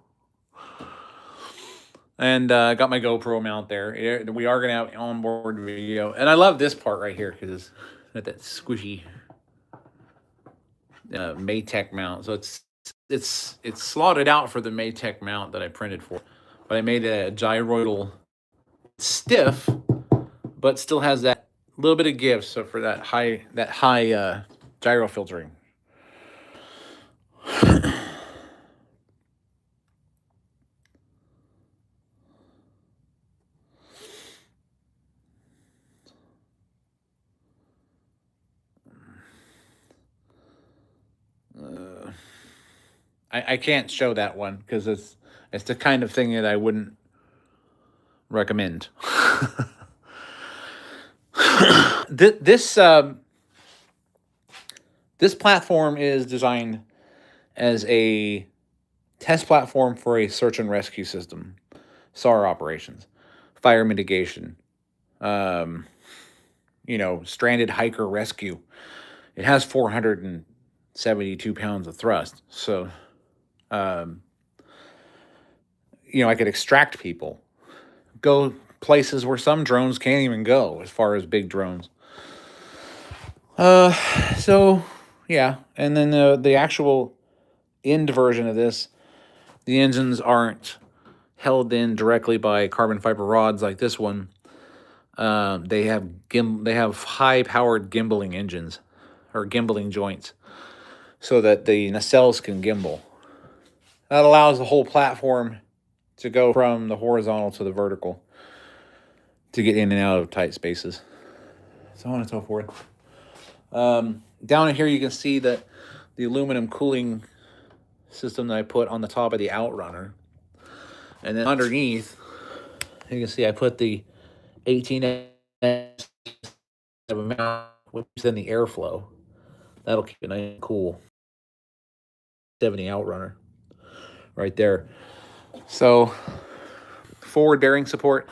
And I got my GoPro mount there. We are going to have onboard video. And I love this part right here because it's got that squishy Maytech mount. So it's slotted out for the Maytech mount that I printed for. But I made a gyroidal stiff, but still has that little bit of give, so for that high gyro filtering. I can't show that one because it's the kind of thing that I wouldn't recommend. This platform is designed as a test platform for a search and rescue system, SAR operations, fire mitigation, stranded hiker rescue. It has 472 pounds of thrust, so I could extract people, go places where some drones can't even go, as far as big drones. So yeah, and then the actual end version of this, the engines aren't held in directly by carbon fiber rods like this one. They have high-powered gimbaling engines, or gimbaling joints, so that the nacelles can gimbal. That allows the whole platform to go from the horizontal to the vertical to get in and out of tight spaces, so on and so forth. Down in here you can see that the aluminum cooling system that I put on the top of the Outrunner. And then underneath, you can see I put the 18 amount, which is in the airflow. That'll keep it nice and cool. 70 Outrunner right there. So forward bearing support.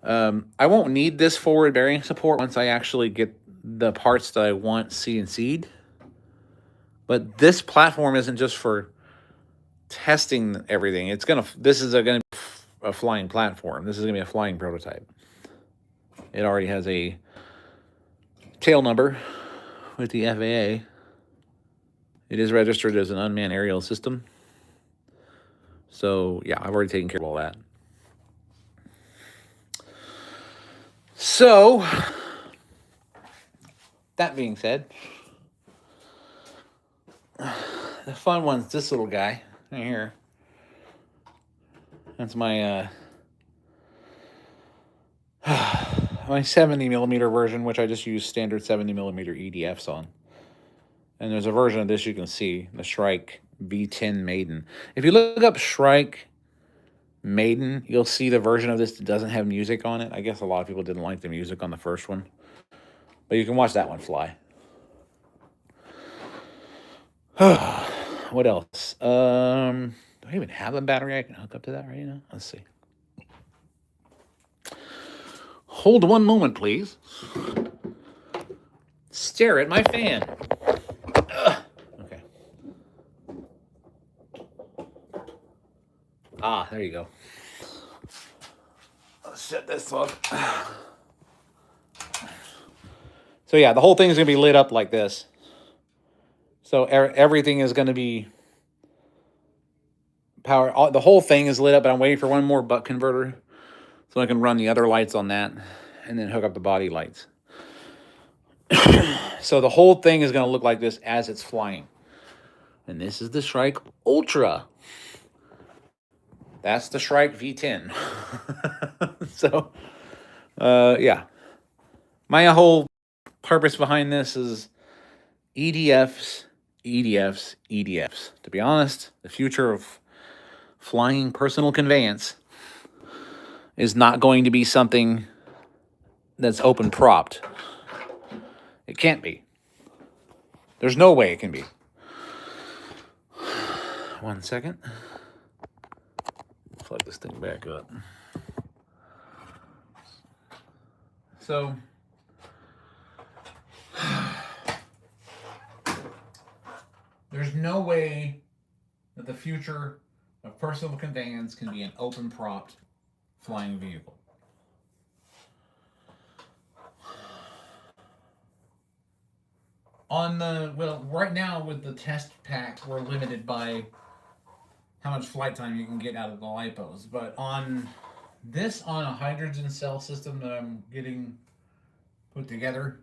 I won't need this forward bearing support once I actually get the parts that I want CNC'd. But this platform isn't just for testing everything. This is gonna be a flying platform. This is gonna be a flying prototype. It already has a tail number with the FAA. It is registered as an unmanned aerial system. So yeah, I've already taken care of all that. So that being said, the fun one's this little guy right here. That's my my 70mm version, which I just use standard 70mm EDFs on. And there's a version of this you can see, the Shrike V10 Maiden. If you look up Shrike Maiden, you'll see the version of this that doesn't have music on it. I guess a lot of people didn't like the music on the first one. But you can watch that one fly. What else? Do I even have a battery I can hook up to that right now? Let's see. Hold one moment, please. Stare at my fan. Okay. Ah, there you go. Let's shut this off. So yeah, the whole thing is going to be lit up like this. So everything is going to be power. The whole thing is lit up, but I'm waiting for one more buck converter so I can run the other lights on that and then hook up the body lights. So the whole thing is going to look like this as it's flying. And this is the Shrike Ultra. That's the Shrike V10. So, yeah. My whole purpose behind this is EDFs, EDFs, EDFs. To be honest, the future of flying personal conveyance is not going to be something that's open propped. It can't be. There's no way it can be. 1 second. Plug this thing back up. So, there's no way that the future of personal conveyance can be an open propped flying vehicle. Right now with the test pack, we're limited by how much flight time you can get out of the lipos. But on a hydrogen cell system that I'm getting put together,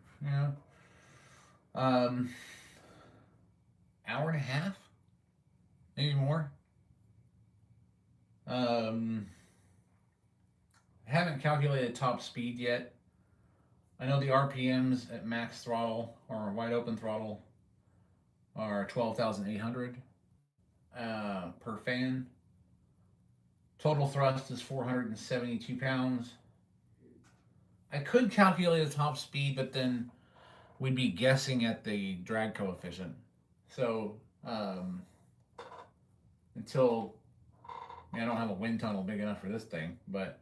hour and a half, maybe more. Haven't calculated top speed yet. I know the RPMs at max throttle or wide open throttle are 12,800 per fan. Total thrust is 472 pounds. I could calculate the top speed, but then we'd be guessing at the drag coefficient. So until I don't have a wind tunnel big enough for this thing, but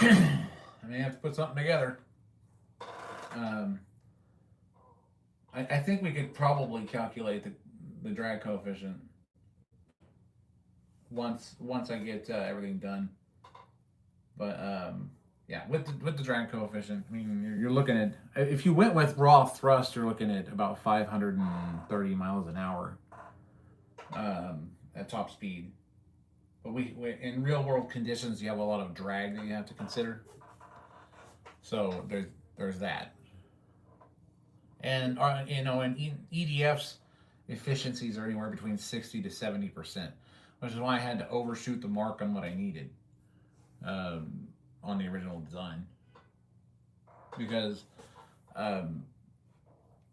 I may have to put something together. I think we could probably calculate the drag coefficient once I get everything done. But yeah, with the drag coefficient, I mean, you're looking at, if you went with raw thrust, you're looking at about 530 miles an hour at top speed. But we in real world conditions, you have a lot of drag that you have to consider. So there's that. And in EDFs, efficiencies are anywhere between 60 to 70%, which is why I had to overshoot the mark on what I needed on the original design, because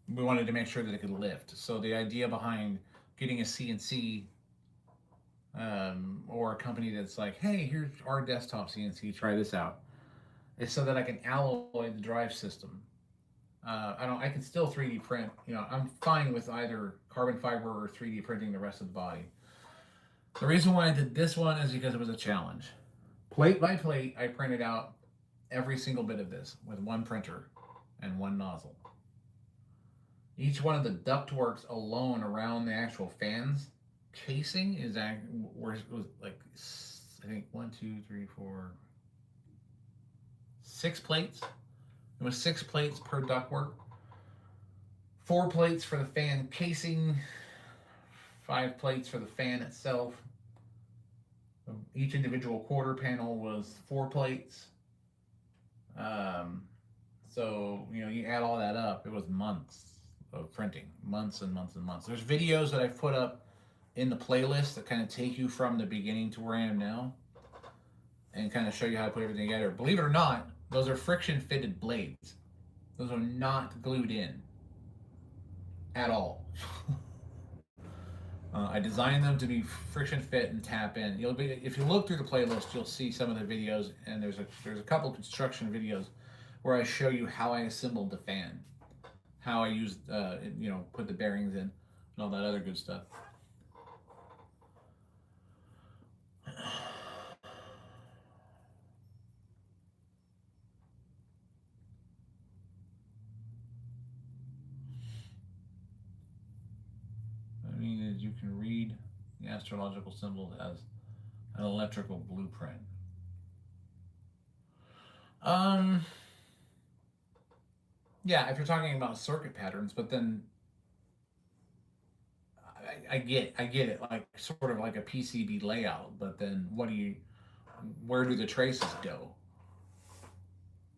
we wanted to make sure that it could lift. So the idea behind getting a CNC, or a company that's like, hey, here's our desktop CNC, try this out, is so that I can alloy the drive system. I can still 3D print. I'm fine with either carbon fiber or 3D printing the rest of the body. The reason why I did this one is because it was a challenge. Plate by plate, I printed out every single bit of this with one printer and one nozzle. Each one of the ductworks alone around the actual fans casing was like, I think 1, 2, 3, 4, 6 plates. It was 6 plates per ductwork, 4 plates for the fan casing, 5 plates for the fan itself. Each individual quarter panel was 4 plates. So you add all that up, it was months of printing, months and months and months. There's videos that I've put up in the playlist that kind of take you from the beginning to where I am now, and kind of show you how to put everything together. Believe it or not, those are friction fitted blades. Those are not glued in at all. I designed them to be friction fit and tap in. If you look through the playlist, you'll see some of the videos, and there's a couple construction videos where I show you how I assembled the fan, how I used put the bearings in, and all that other good stuff. I mean, you can read the astrological symbols as an electrical blueprint. Yeah, if you're talking about circuit patterns, but then I get it, like sort of like a PCB layout, but then where do the traces go?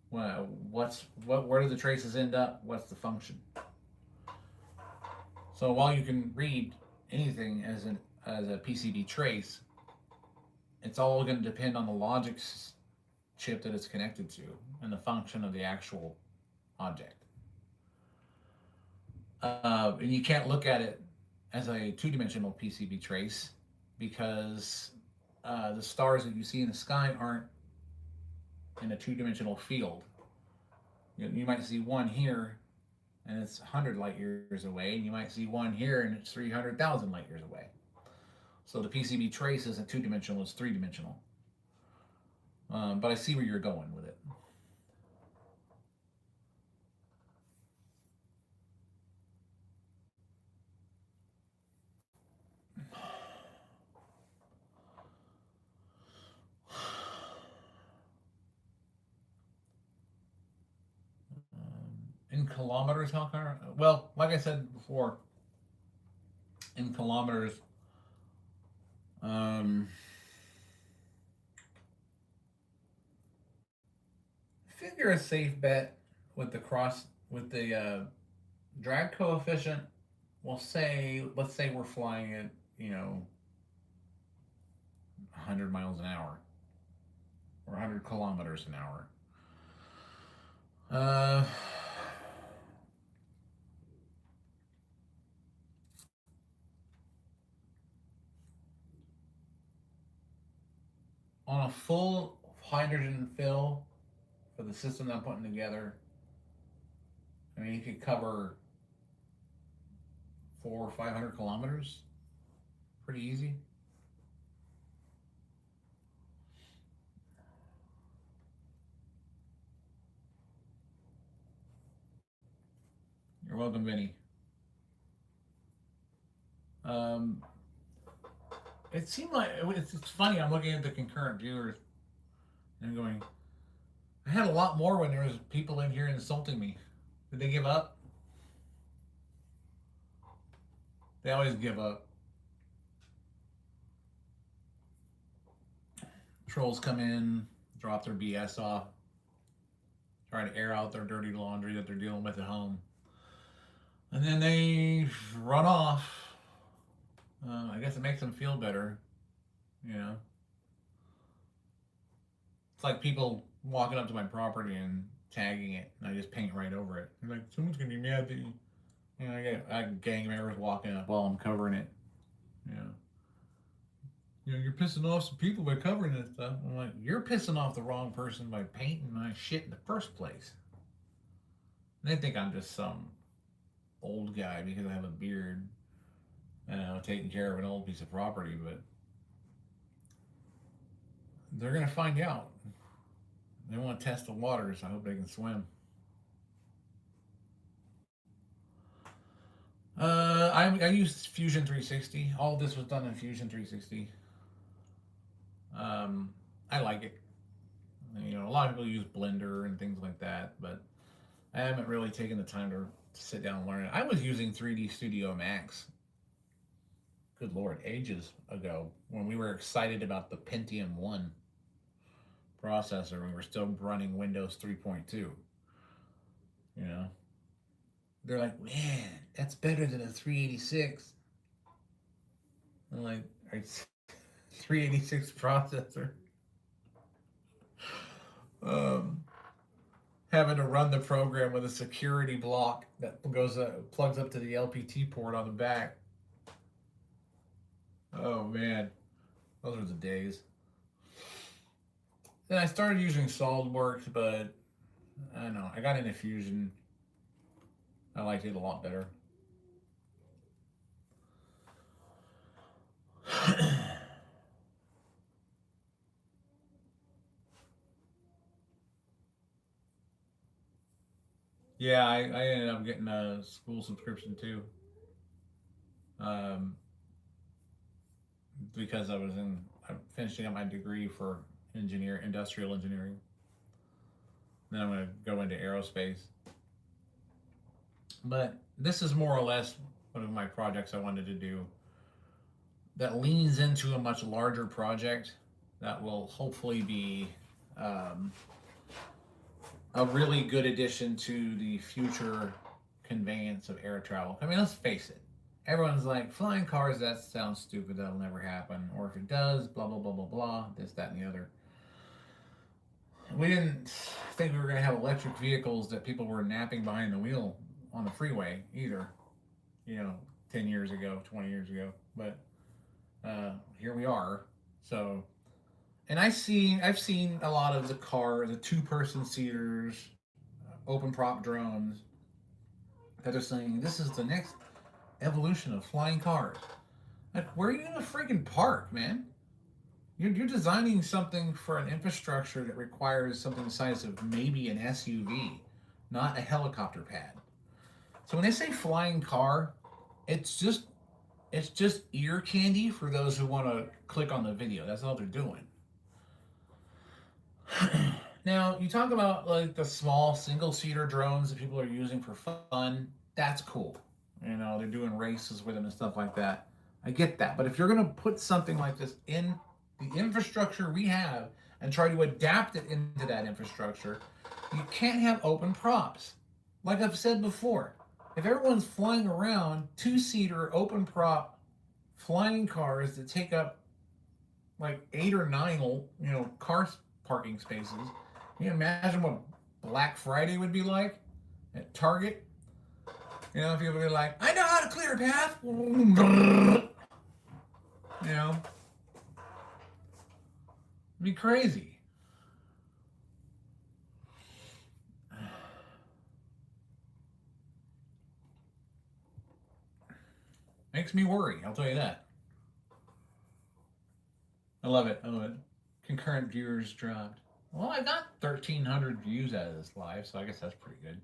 Well, where do the traces end up? What's the function? So while you can read anything as a PCB trace, it's all going to depend on the logic chip that it's connected to and the function of the actual object. And you can't look at it as a two-dimensional PCB trace because the stars that you see in the sky aren't in a two-dimensional field. You might see one here and it's 100 light years away, and you might see one here and it's 300,000 light years away. So the PCB trace isn't two-dimensional, it's three-dimensional. But I see where you're going with it. In kilometers, how far? Well, like I said before, in kilometers, figure a safe bet with the drag coefficient. Let's say we're flying at 100 miles an hour or 100 kilometers an hour. On a full hydrogen fill for the system that I'm putting together, I mean, you could cover 400 or 500 kilometers pretty easy. You're welcome, Vinny. It seemed like it's funny. I'm looking at the concurrent viewers and I'm going, I had a lot more when there was people in here insulting me. Did they give up? They always give up. Trolls come in, drop their BS off, try to air out their dirty laundry that they're dealing with at home, and then they run off. I guess it makes them feel better, It's like people walking up to my property and tagging it, and I just paint right over it. They're like, someone's gonna be mad that you You know, I get gang members walking up while I'm covering it. You know, you're pissing off some people by covering this stuff. I'm like, you're pissing off the wrong person by painting my shit in the first place. And they think I'm just some old guy because I have a beard, taking care of an old piece of property, but they're gonna find out. They want to test the waters. I hope they can swim. I used Fusion 360. All of this was done in Fusion 360. Um, I like it. You know, a lot of people use Blender and things like that, but I haven't really taken the time to sit down and learn it. I was using 3D Studio Max, good lord, ages ago when we were excited about the Pentium 1 processor. We were still running Windows 3.2. You know, they're like, man, that's better than a 386. I'm like, 386 processor. Um, Having to run the program with a security block that plugs up to the LPT port on the back. Oh man, those are the days. Then I started using SolidWorks, but I don't know. I got into Fusion. I liked it a lot better. Yeah, I ended up getting a school subscription too. Um, because I'm finishing up my degree for industrial engineering. Then I'm going to go into aerospace. But this is more or less one of my projects I wanted to do that leans into a much larger project that will hopefully be um, a really good addition to the future conveyance of air travel. I mean, let's face it. Everyone's like, flying cars, that sounds stupid, that'll never happen. Or if it does, blah, blah, blah, blah, blah, this, that, and the other. We didn't think we were going to have electric vehicles that people were napping behind the wheel on the freeway either, 10 years ago, 20 years ago. But here we are. So, and I've seen a lot of the two-person seaters, open prop drones that are saying this is the next evolution of flying cars. Like, where are you gonna freaking park, man? You're designing something for an infrastructure that requires something the size of maybe an SUV, not a helicopter pad. So when they say flying car, it's just ear candy for those who want to click on the video. That's all they're doing. Now, you talk about like the small single-seater drones that people are using for fun. That's cool. They're doing races with them and stuff like that. I get that. But if you're going to put something like this in the infrastructure we have and try to adapt it into that infrastructure, you can't have open props. Like I've said before, if everyone's flying around two-seater open prop flying cars that take up like 8 or 9 car parking spaces, can you imagine what Black Friday would be like at Target? People would be like, I know how to clear a path. It'd be crazy. Makes me worry, I'll tell you that. I love it. Concurrent viewers dropped. Well, I got 1,300 views out of this live, so I guess that's pretty good.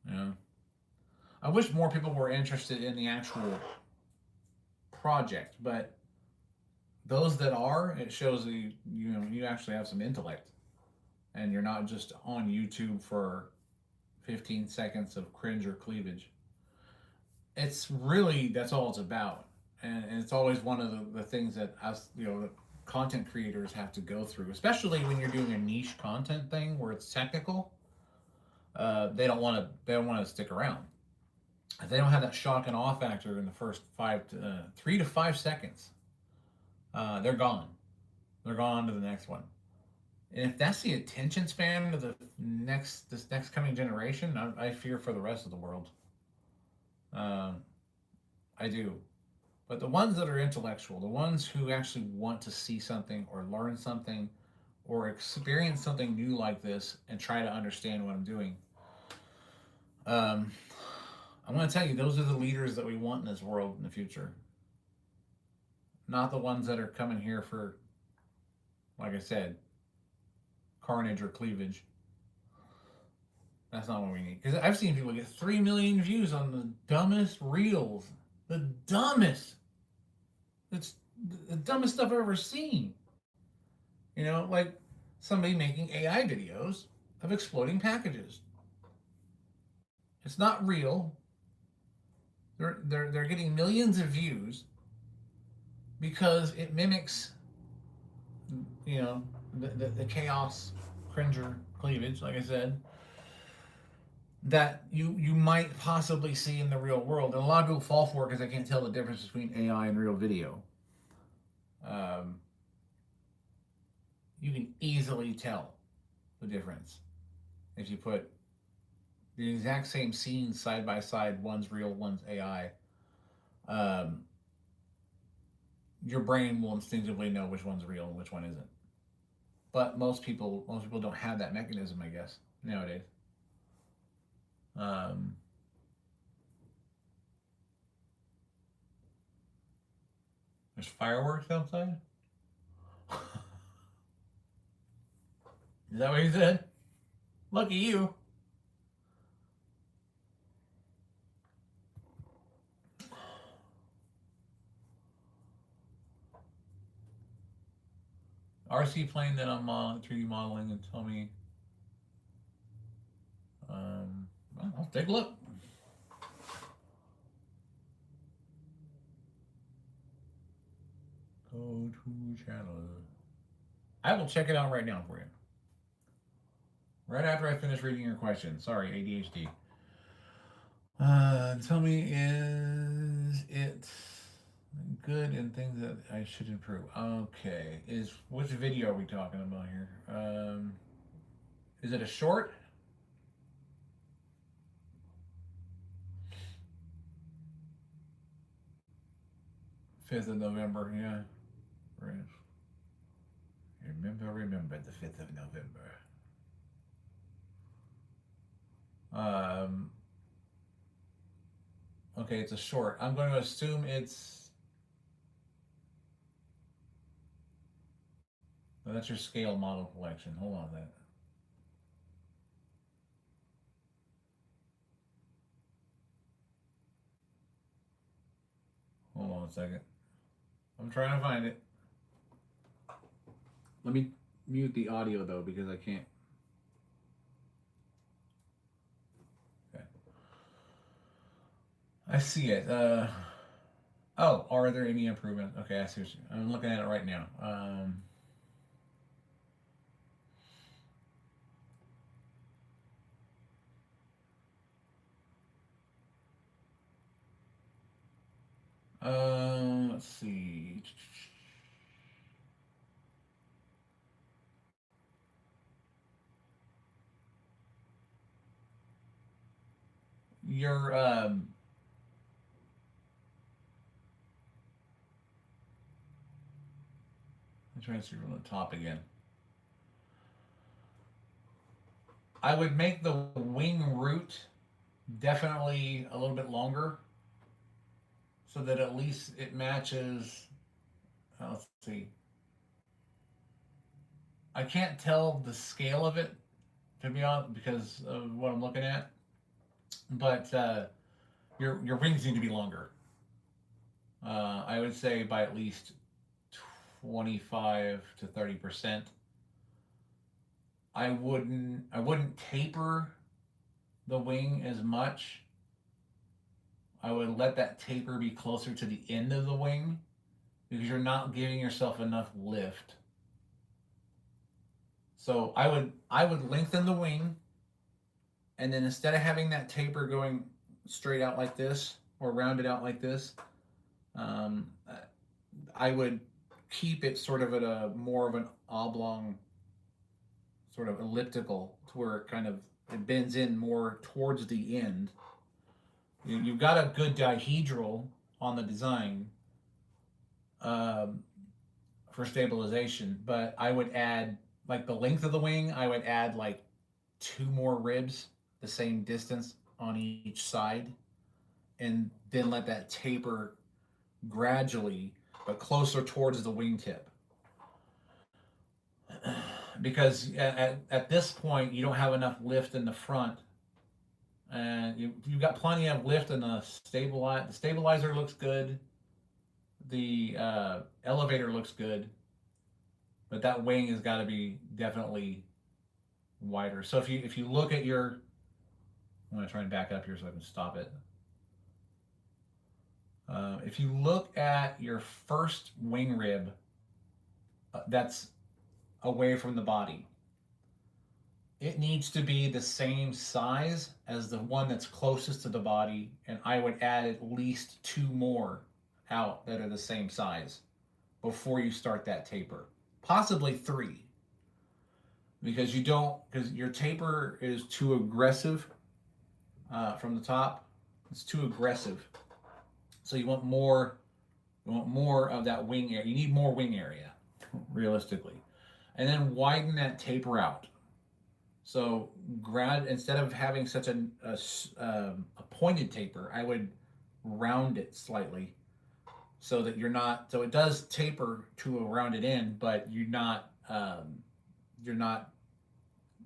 Yeah. I wish more people were interested in the actual project, but those that are, it shows that you actually have some intellect, and you're not just on YouTube for 15 seconds of cringe or cleavage. It's really, that's all it's about, and it's always one of the things that us, the content creators have to go through, especially when you're doing a niche content thing where it's technical. They don't want to stick around. If they don't have that shock and awe factor in the first 3 to 5 seconds, they're gone. They're gone on to the next one. And if that's the attention span of this next coming generation, I fear for the rest of the world. Um, I do. But the ones that are intellectual, the ones who actually want to see something or learn something or experience something new like this and try to understand what I'm doing, um, I'm going to tell you, those are the leaders that we want in this world in the future. Not the ones that are coming here for, like I said, carnage or cleavage. That's not what we need. Because I've seen people get 3 million views on the dumbest reels. The dumbest. It's the dumbest stuff I've ever seen. You know, like somebody making AI videos of exploding packages. It's not real. They're getting millions of views because it mimics, you know, the chaos, cringer, cleavage, like I said, that you might possibly see in the real world. And a lot of people fall for it because they can't tell the difference between AI and real video. Um, you can easily tell the difference if you put the exact same scenes side by side. One's real, one's AI. Um, your brain will instinctively know which one's real and which one isn't. But most people don't have that mechanism, I guess, nowadays. Um, there's fireworks outside. Is that what you said? Lucky you. RC plane that I'm 3D modeling and tell me. Well, I'll take a look. Go to channel. I will check it out right now for you. Right after I finish reading your question. Sorry, ADHD. Tell me, is it good and things that I should improve? Okay. Which video are we talking about here? Is it a short? 5th of November, yeah. Right. Remember the 5th of November. Um, okay, it's a short. I'm going to assume it's. Oh, that's your scale model collection. Hold on a minute. Hold on a second. I'm trying to find it. Let me mute the audio though because I can't. Okay. I see it. Oh, are there any improvements? Okay, I see. I'm looking at it right now. Let's see. Your I'm trying to see from the top again. I would make the wing root definitely a little bit longer so that at least it matches. Let's see. I can't tell the scale of it, to be honest, because of what I'm looking at. But your wings need to be longer. I would say by at least 25 to 30%. I wouldn't taper the wing as much. I would let that taper be closer to the end of the wing because you're not giving yourself enough lift. So I would lengthen the wing, and then instead of having that taper going straight out like this or rounded out like this, um, I would keep it sort of at a more of an oblong sort of elliptical to where it bends in more towards the end. You've got a good dihedral on the design um, for stabilization, but I would add, like, the length of the wing, I would add like 2 more ribs the same distance on each side, and then let that taper gradually, but closer towards the wingtip. Because at this point, you don't have enough lift in the front, and you've got plenty of lift in the stabilizer. The stabilizer looks good. The elevator looks good, but that wing has got to be definitely wider. So if you look at your, I'm going to try and back up here so I can stop it. If you look at your first wing rib, that's away from the body, it needs to be the same size as the one that's closest to the body, and I would add at least 2 more out that are the same size before you start that taper. Possibly 3, because your taper is too aggressive from the top. It's too aggressive. So you want more of that wing area. You need more wing area, realistically. And then widen that taper out. So instead of having such a pointed taper, I would round it slightly so that so it does taper to a rounded end, but you're not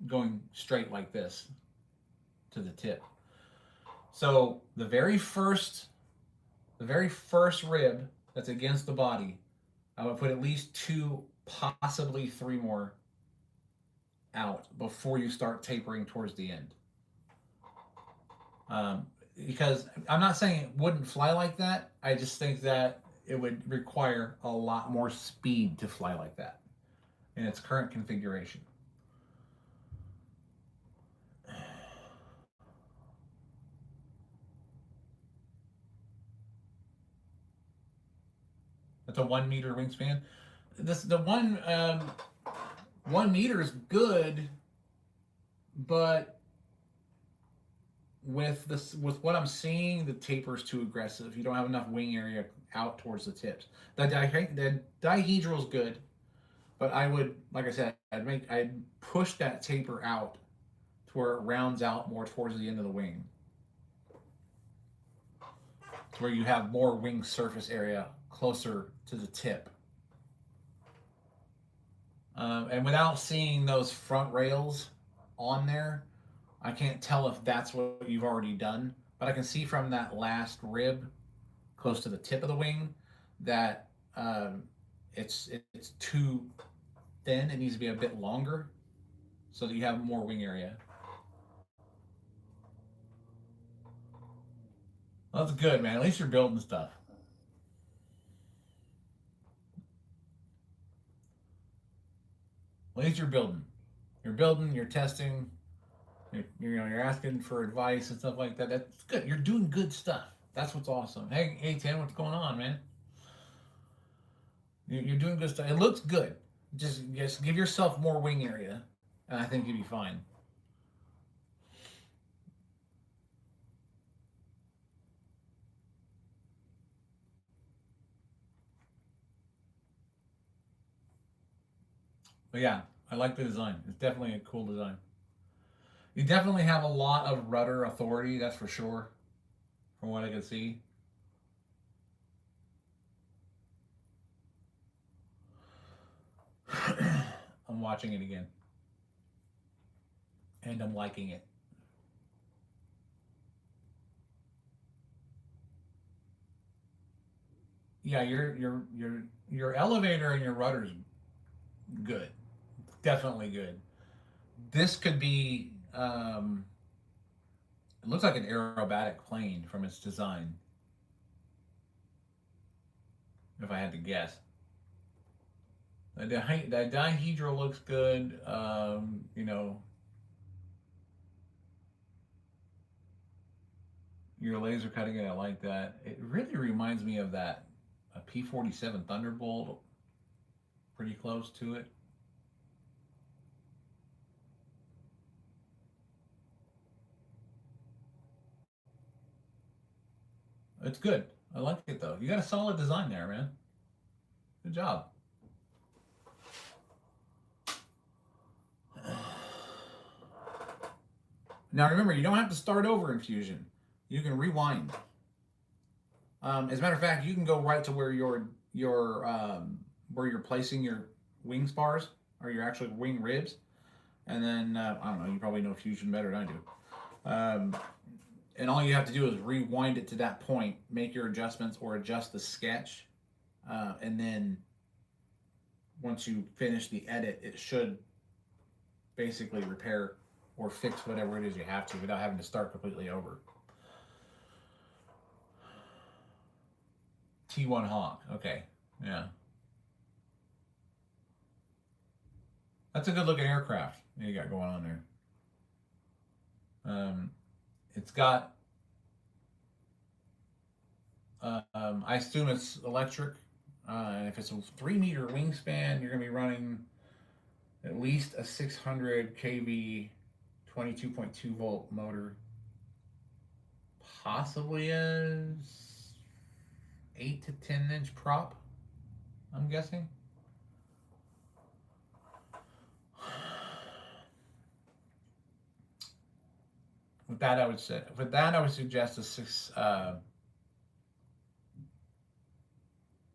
going straight like this to the tip. So the very first rib that's against the body, I would put at least 2, possibly 3 more out before you start tapering towards the end. Because I'm not saying it wouldn't fly like that. I just think that it would require a lot more speed to fly like that in its current configuration. That's a 1 meter wingspan. The 1 meter is good, but with what I'm seeing, the taper is too aggressive. You don't have enough wing area out towards the tips. The dihedral is good, but I would, like I said, I'd push that taper out to where it rounds out more towards the end of the wing, to where you have more wing surface area closer to the tip. And without seeing those front rails on there, I can't tell if that's what you've already done, but I can see from that last rib close to the tip of the wing that it's too thin. It needs to be a bit longer so that you have more wing area. Well, that's good, man. At least you're building stuff. At least you're building. You're building, you're testing, you're asking for advice and stuff like that. That's good. You're doing good stuff. That's what's awesome. Hey, Tim, what's going on, man? You're doing good stuff. It looks good. Just give yourself more wing area, and I think you'll be fine. But yeah, I like the design. It's definitely a cool design. You definitely have a lot of rudder authority, that's for sure, from what I can see. I'm watching it again, and I'm liking it. Yeah, your elevator and your rudder's good, definitely good. This could be. It looks like an aerobatic plane from its design, if I had to guess. The dihedral looks good. Your laser cutting it, I like that. It really reminds me of that a P-47 Thunderbolt, pretty close to it. It's good. I like it though. You got a solid design there, man. Good job. Now remember, you don't have to start over in Fusion. You can rewind. As a matter of fact, you can go right to where where you're placing your wing spars or your actual wing ribs, and then I don't know. You probably know Fusion better than I do. And all you have to do is rewind it to that point, make your adjustments or adjust the sketch, and then once you finish the edit, it should basically repair or fix whatever it is you have to without having to start completely over. T1 Hawk, okay, yeah. That's a good looking aircraft you got going on there. It's got, I assume it's electric. And if it's a 3-meter wingspan, you're going to be running at least a 600 kV 22.2 volt motor, possibly a 8 to 10 inch prop, I'm guessing. With that, I would suggest a 6.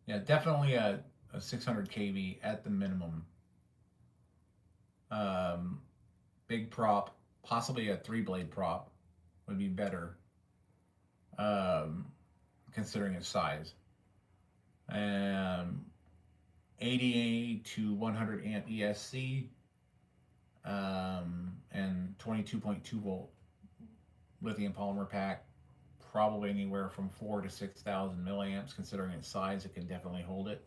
Yeah, definitely a 600 kV at the minimum. Big prop, possibly a 3-blade prop would be better, considering its size. 80 to 100 amp ESC, and 22.2 volt lithium polymer pack, probably anywhere from 4,000 to 6,000 milliamps. Considering its size, it can definitely hold it.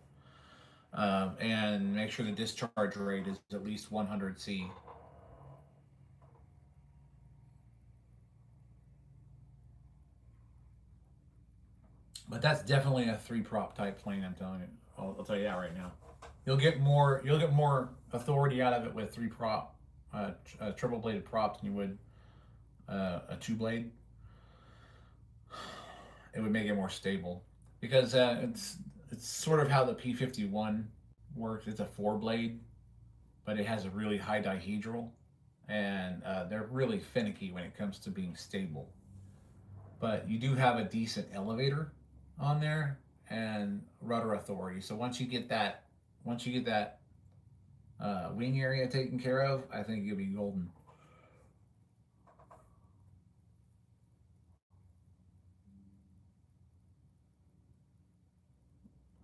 And make sure the discharge rate is at least 100 C. But that's definitely a 3-prop type plane, I'm telling you. I'll tell you that right now. You'll get more authority out of it with 3-prop, triple bladed props than you would a 2-blade. It would make it more stable because it's sort of how the P51 works. It's a 4-blade, but it has a really high dihedral, and they're really finicky when it comes to being stable. But you do have a decent elevator on there and rudder authority. So once you get that wing area taken care of, I think you'll be golden.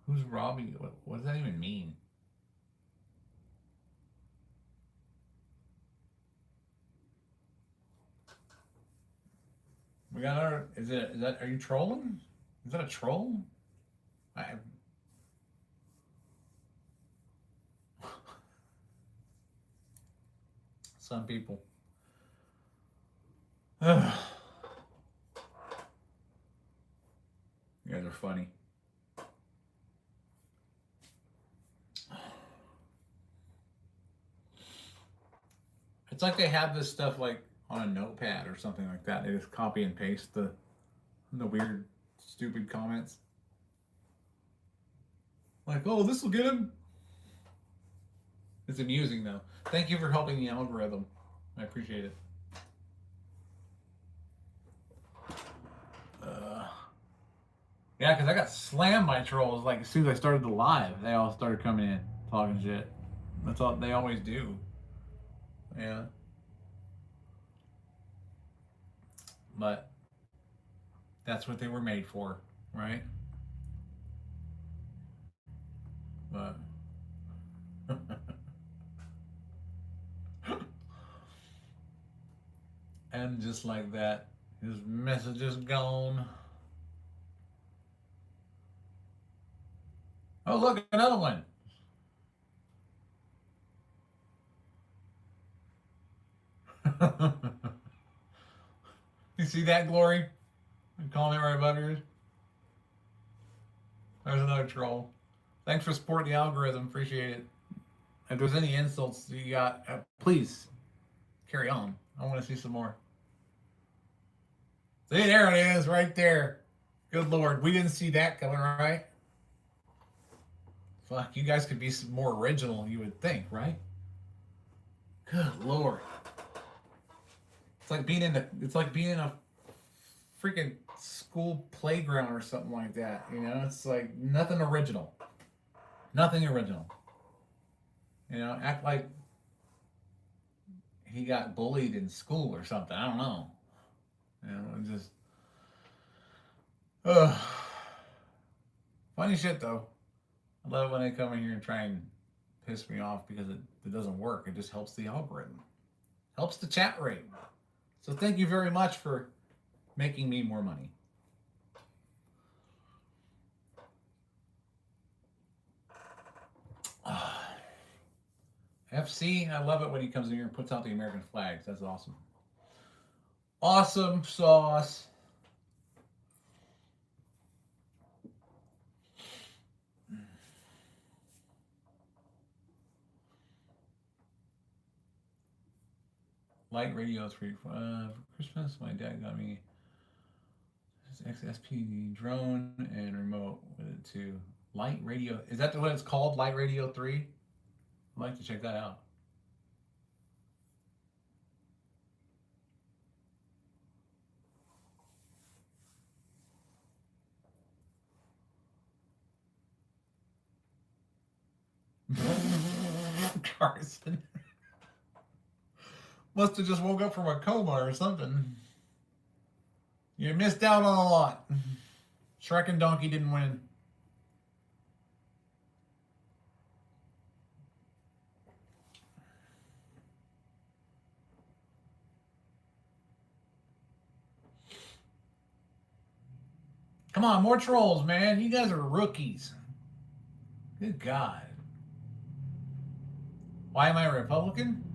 Who's Robbie? What does that even mean? We got our. Is that? Are you trolling? Is that a troll? Some people. You guys are funny. It's like they have this stuff like on a notepad or something like that. They just copy and paste the weird, stupid comments. Like, oh, this will get him. It's amusing though. Thank you for helping the algorithm. I appreciate it. Yeah, because I got slammed by trolls like as soon as I started the live. They all started coming in talking shit. That's all they always do. Yeah. But that's what they were made for, right? But and just like that, his message is gone. Oh, look, another one. You see that, Glory? Comment right above yours. There's another troll. Thanks for supporting the algorithm. Appreciate it. If there's any insults you got, please carry on. I want to see some more. See, there it is, right there. Good Lord. We didn't see that coming, right? Fuck, you guys could be some more original, you would think, right? Good Lord. It's like being in a freaking school playground or something like that. You know, it's like nothing original. Nothing original. You know, act like he got bullied in school or something. I don't know. You know, just ugh. Funny shit though. I love it when they come in here and try and piss me off because it doesn't work. It just helps the algorithm. Helps the chat rate. So thank you very much for making me more money. FC, I love it when he comes in here and puts out the American flags. That's awesome. Awesome sauce. Light radio 3 for Christmas. My dad got me this XSP drone and remote with it too. Light radio. Is that what it's called? Light radio 3? I'd like to check that out. Carson. Must have just woke up from a coma or something. You missed out on a lot. Shrek and Donkey didn't win. Come on, more trolls, man. You guys are rookies. Good God. Why am I a Republican?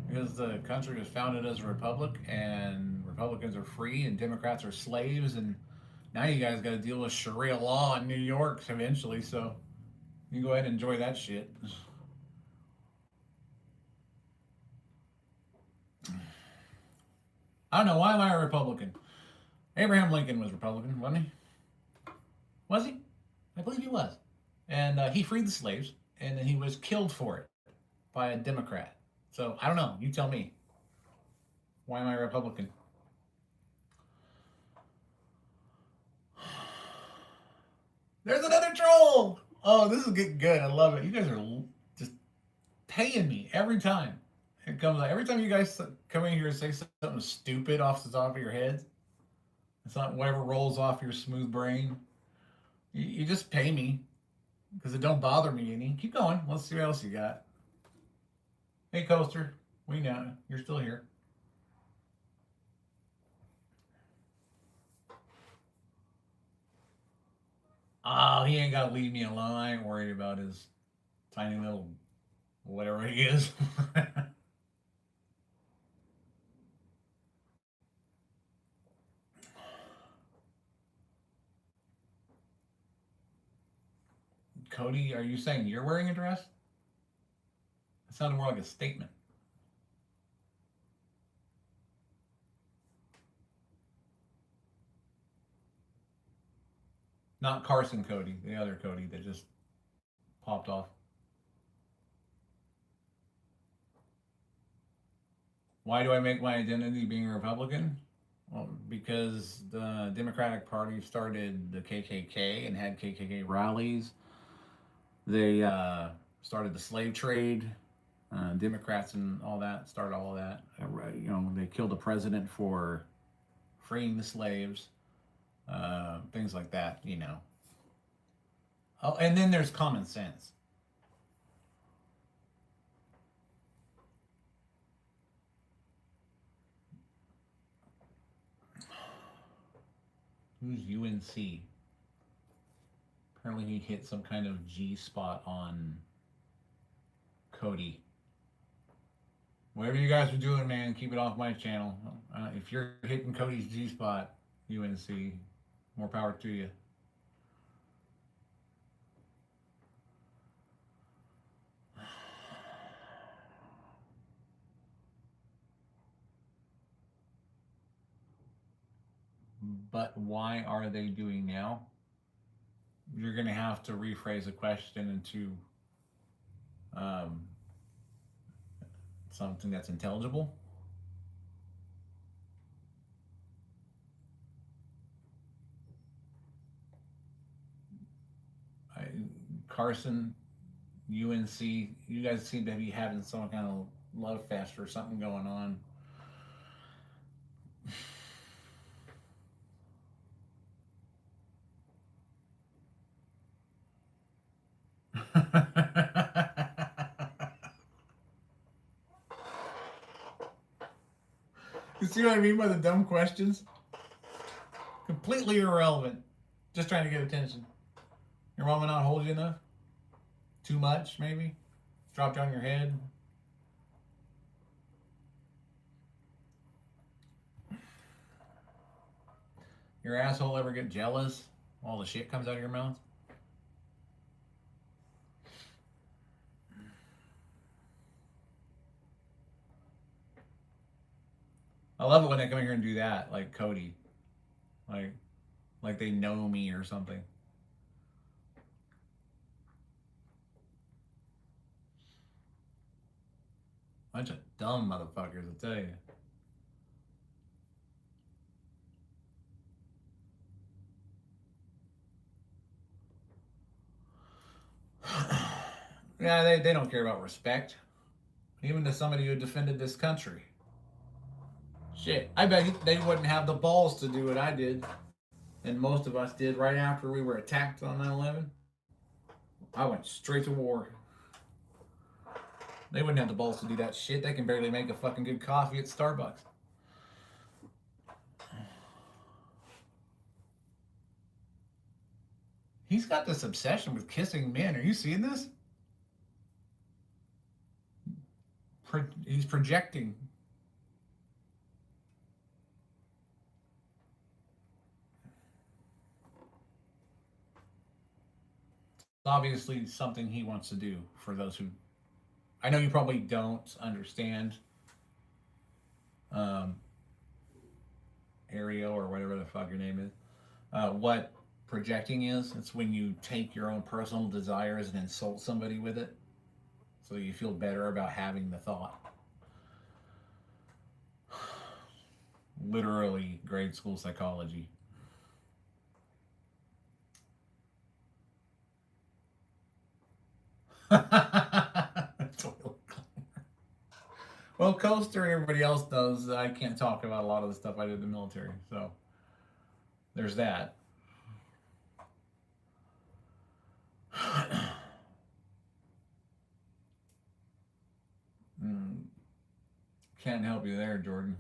Because the country was founded as a republic and Republicans are free and Democrats are slaves, and now you guys got to deal with Sharia law in New York eventually, so you go ahead and enjoy that shit. I don't know, why am I a Republican? Abraham Lincoln was Republican, wasn't he? Was he? I believe he was. And he freed the slaves, and then he was killed for it by a Democrat. So I don't know. You tell me. Why am I a Republican? There's another troll. Oh, this is getting good. I love it. You guys are just paying me every time. It comes out. Every time you guys come in here and say something stupid off the top of your heads, it's not whatever rolls off your smooth brain. You just pay me because it don't bother me any. Keep going. Let's see what else you got. Hey, Coaster. We know you're still here. Oh, he ain't got to leave me alone. I ain't worried about his tiny little whatever he is. Cody, are you saying you're wearing a dress? It sounded more like a statement. Not Carson Cody, the other Cody that just popped off. Why do I make my identity being a Republican? Well, because the Democratic Party started the KKK and had KKK rallies. They started the slave trade. Democrats and all that started all of that. You know, they killed the president for freeing the slaves. Things like that, you know. Oh, and then there's common sense. Who's UNC? Apparently he hit some kind of G spot on Cody. Whatever you guys are doing, man, keep it off my channel. If you're hitting Cody's G spot, UNC, more power to you. but why are they doing now? You're going to have to rephrase the question into um, something that's intelligible. I, Carson, UNC, you guys seem to be having some kind of love fest or something going on. You see what I mean by the dumb questions? Completely irrelevant. Just trying to get attention. Your mama not hold you enough? Too much, maybe? Dropped on your head? Your asshole ever get jealous? All the shit comes out of your mouth? I love it when they come in here and do that, like Cody. Like like they know me or something. Bunch of dumb motherfuckers, I tell you. Yeah, they don't care about respect. Even to somebody who defended this country. Shit, I bet they wouldn't have the balls to do what I did, and most of us did right after we were attacked on 9/11. I went straight to war. They wouldn't have the balls to do that shit. They can barely make a fucking good coffee at Starbucks. He's got this obsession with kissing men. Are you seeing this? He's projecting. It's obviously something he wants to do for those who. I know you probably don't understand um, Ario or whatever the fuck your name is. What projecting is? It's when you take your own personal desires and insult somebody with it so you feel better about having the thought. Literally grade school psychology. Well, Coaster and everybody else knows that I can't talk about a lot of the stuff I did in the military. So there's that. Can't help you there, Jordan.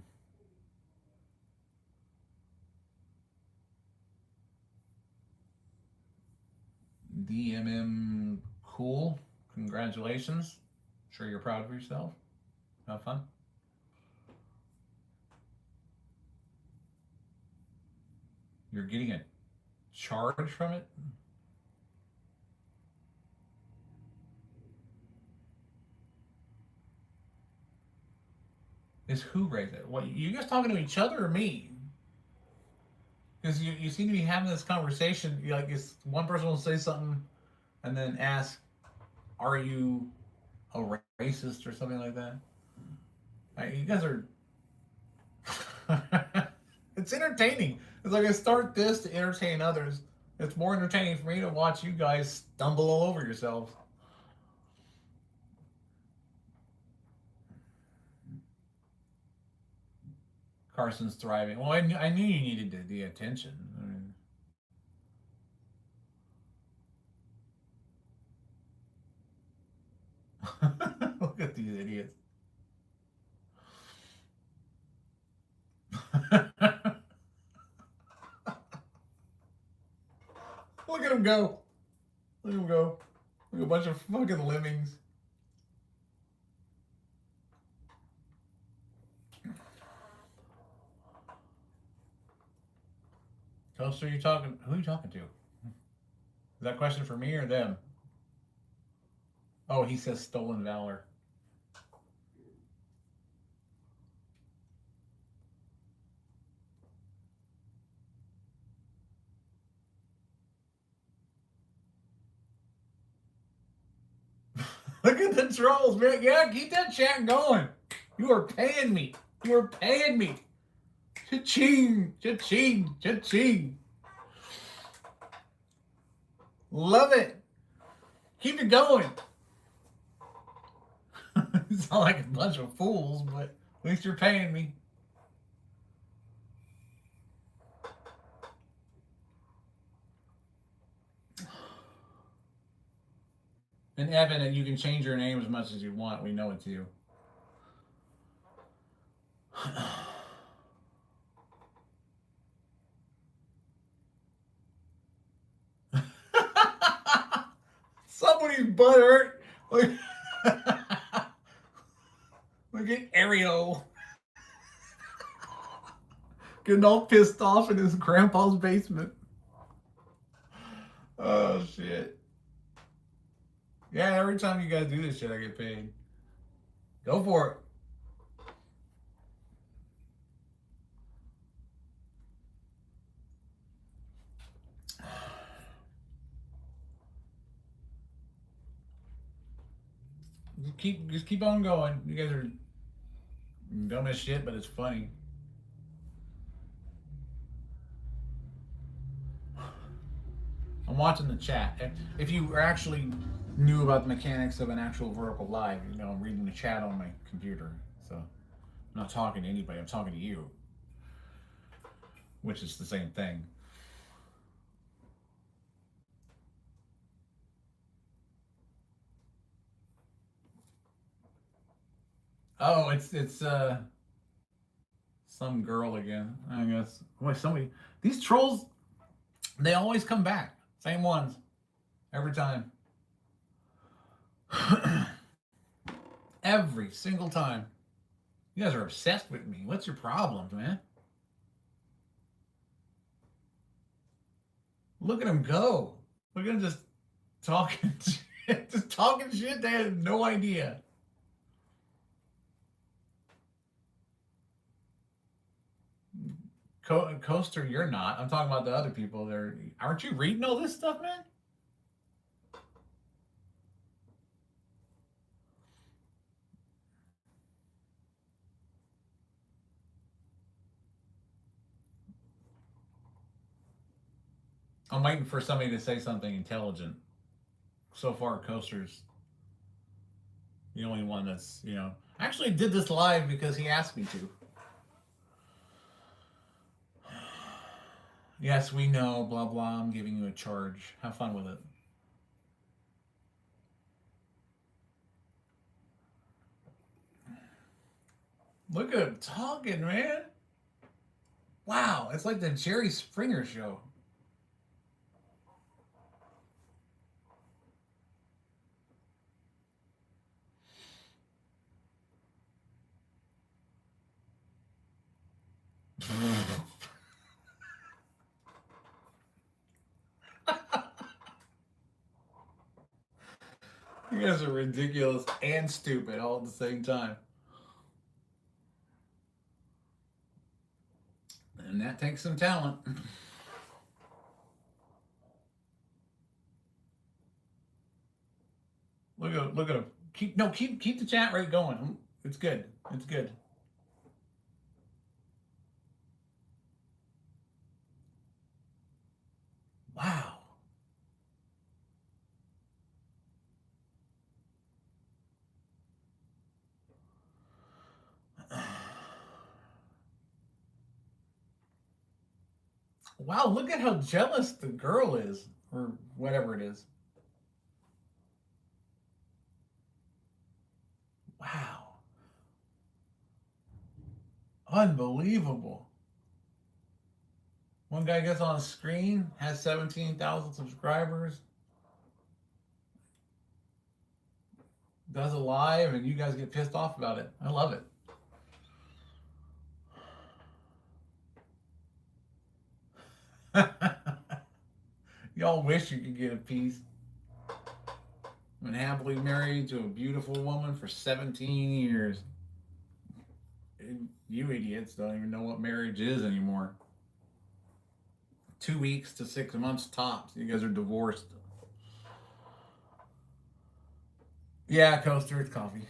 DMM cool. Congratulations. I'm sure you're proud of yourself. Have fun. You're getting a charge from it? Is who raised it? What, you guys talking to each other or me? Because you seem to be having this conversation. Like, it's one person will say something and then ask, "Are you a racist or something like that?" You guys are. It's entertaining. It's like I start this to entertain others. It's more entertaining for me to watch you guys stumble all over yourselves. Carson's thriving. Well, I knew you needed the attention. I mean, look at these idiots. Look at him go. Look at him go. Look at a bunch of fucking lemmings. Toaster, you talking? Who are you talking to? Is that question for me or them? Oh, he says stolen valor. Look at the trolls, man. Yeah, keep that chat going. You are paying me. You are paying me. Cha-ching, cha-ching, cha-ching. Love it. Keep it going. It's not like a bunch of fools, but at least you're paying me. And Evan, you can change your name as much as you want. We know it's you. Somebody's butt hurt. Look, look at Ariel. Getting all pissed off in his grandpa's basement. Oh, shit. Yeah, every time you guys do this shit, I get paid. Go for it. Just keep on going. You guys are dumb as shit, but it's funny. I'm watching the chat. If you actually knew about the mechanics of an actual vertical live, you know, I'm reading the chat on my computer. So I'm not talking to anybody. I'm talking to you, which is the same thing. Oh, it's some girl again, I guess. Boy, somebody. These trolls, they always come back. Same ones every time. Every single time. You guys are obsessed with me. What's your problem, man? Look at him go. Look at him just talking shit. Just talking shit. They have no idea. Coaster, you're not. I'm talking about the other people. Aren't you reading all this stuff, man? I'm waiting for somebody to say something intelligent. So far, Coaster's the only one that's, you know. I actually did this live because he asked me to. Yes, we know, blah, blah. I'm giving you a charge. Have fun with it. Look at him talking, man. Wow, it's like the Jerry Springer show. You guys are ridiculous and stupid all at the same time. And that takes some talent. Look at him. Keep the chat rate going. It's good. It's good. Wow. Wow, look at how jealous the girl is, or whatever it is. Wow. Unbelievable. One guy gets on the screen, has 17,000 subscribers, does a live, and you guys get pissed off about it. I love it. Y'all wish you could get a piece. Been happily married to a beautiful woman for 17 years. You idiots don't even know what marriage is anymore. 2 weeks to 6 months tops. You guys are divorced. Yeah, Coaster, it's coffee.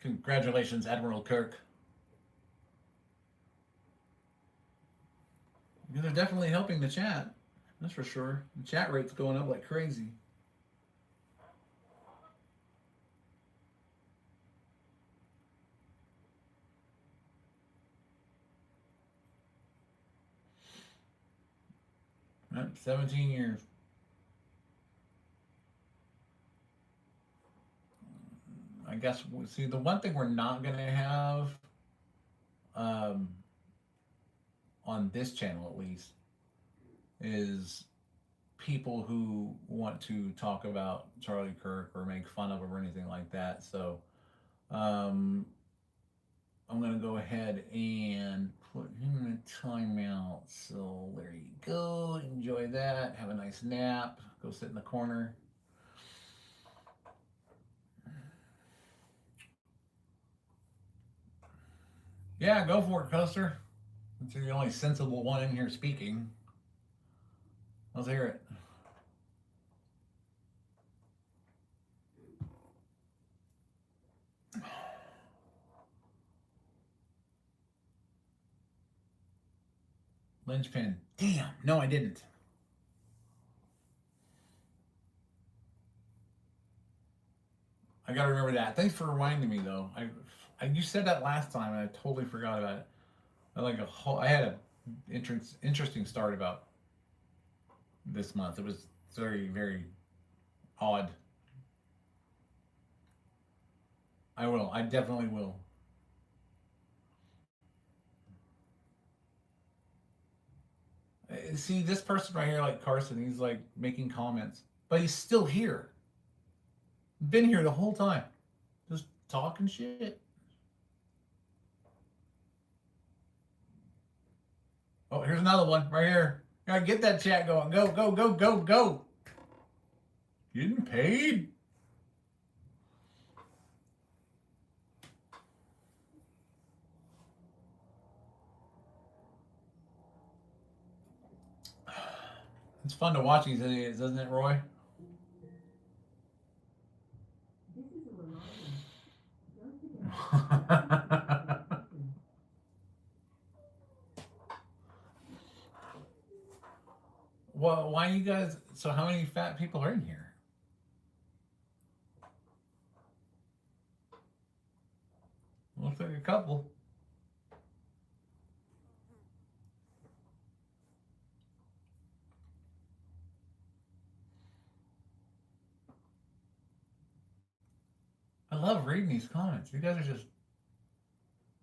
Congratulations, Admiral Kirk. They're definitely helping the chat. That's for sure. The chat rate's going up like crazy. Yep, 17 years. I guess, see, the one thing we're not going to have um, on this channel, at least, is people who want to talk about Charlie Kirk or make fun of him or anything like that. So um, I'm going to go ahead and put him in a timeout. So there you go. Enjoy that. Have a nice nap. Go sit in the corner. Yeah, go for it, Coaster. Since you're the only sensible one in here speaking. Let's hear it. Linchpin. Damn. No, I didn't. I gotta remember that. Thanks for reminding me, though. You said that last time, and I totally forgot about it. I had a interesting start about this month. It was very, very odd. I will. I definitely will. See, this person right here, like Carson, he's like making comments, but he's still here. Been here the whole time, just talking shit. Oh, here's another one right here. Gotta get that chat going. Go, go, go, go, go. Getting paid? It's fun to watch these idiots, isn't it, Roy? Well, why you guys? So, how many fat people are in here? Looks like a couple. I love reading these comments. You guys are just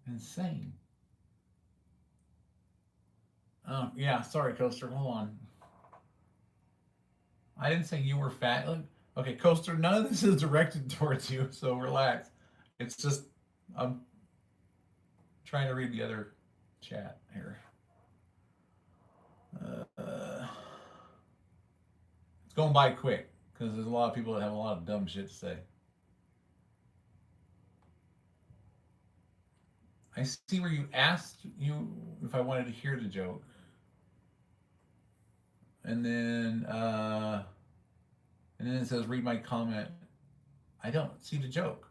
insane. Oh, yeah, sorry, Coaster. Hold on. I didn't say you were fat. Look, okay, Coaster, none of this is directed towards you, so relax. It's just, I'm trying to read the other chat here. It's going by quick because there's a lot of people that have a lot of dumb shit to say. I see where you asked you if I wanted to hear the joke. And then it says read my comment. I don't see the joke.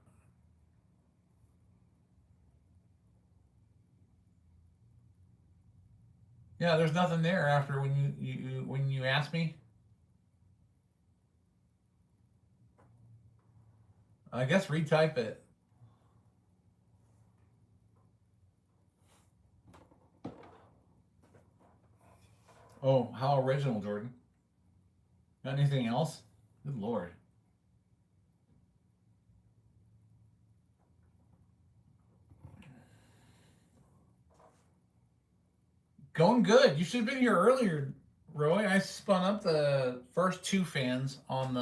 Yeah, there's nothing there after when you asked me. I guess retype it. Oh, how original, Jordan. Got anything else? Good Lord. Going good. You should have been here earlier, Roy. I spun up the first two fans on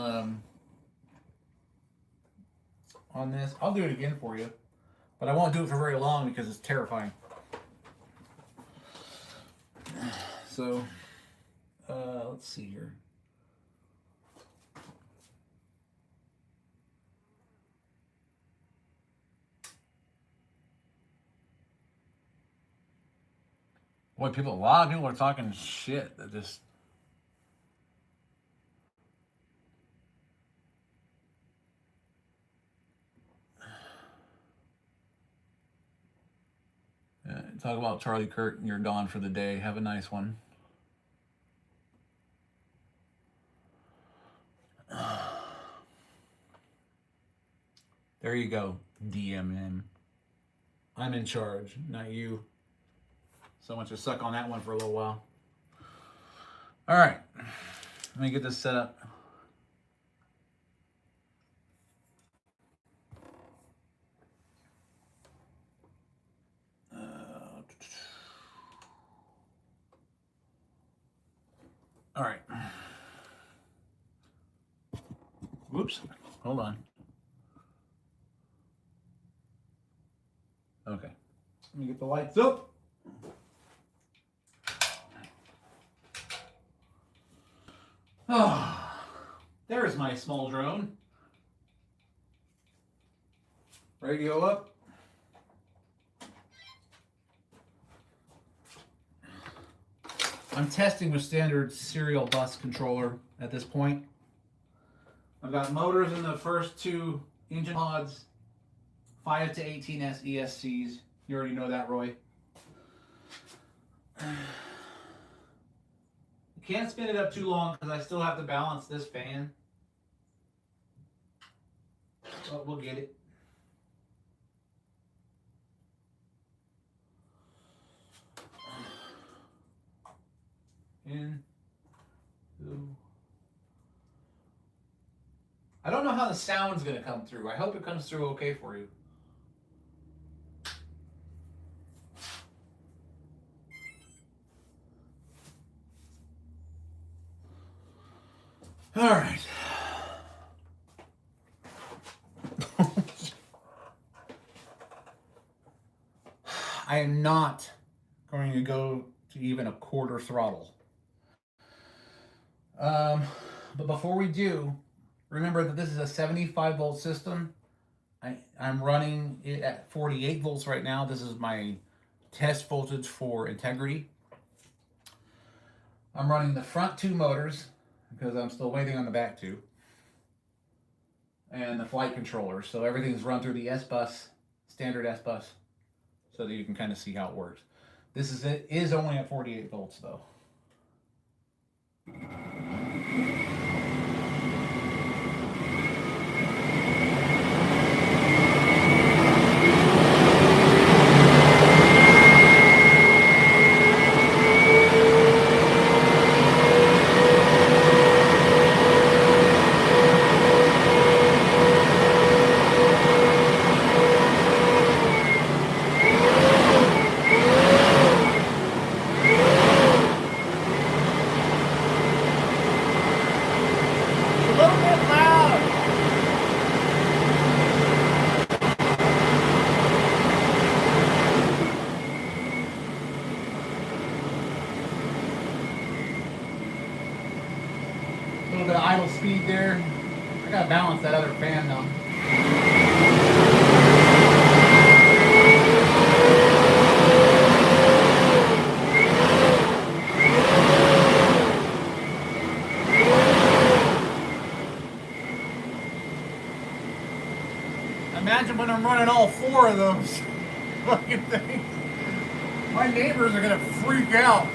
this. I'll do it again for you, but I won't do it for very long because it's terrifying. So, let's see here. Boy, a lot of people are talking shit that just. Talk about Charlie Kirk and you're gone for the day. Have a nice one. There you go, DMM. I'm in charge, not you. Someone should suck on that one for a little while. All right, let me get this set up. All right. Whoops, hold on. Okay, let me get the lights up. Oh, there's my small drone. Radio up. I'm testing with standard serial bus controller at this point. I've got motors in the first two engine pods, 5 to 18S ESCs. You already know that, Roy. Can't spin it up too long because I still have to balance this fan. But we'll get it. In. Two. I don't know how the sound's going to come through. I hope it comes through okay for you. All right. I am not going to go to even a quarter throttle. But before we do, remember that this is a 75 volt system. I'm running it at 48 volts right now. This is my test voltage for integrity. I'm running the front two motors because I'm still waiting on the back two. And the flight controller. So everything's run through the S-Bus, standard S-Bus, so that you can kind of see how it works. This is only at 48 volts though. A little bit of idle speed there. I gotta balance that other fan though. Imagine when I'm running all four of those fucking things. My neighbors are gonna freak out.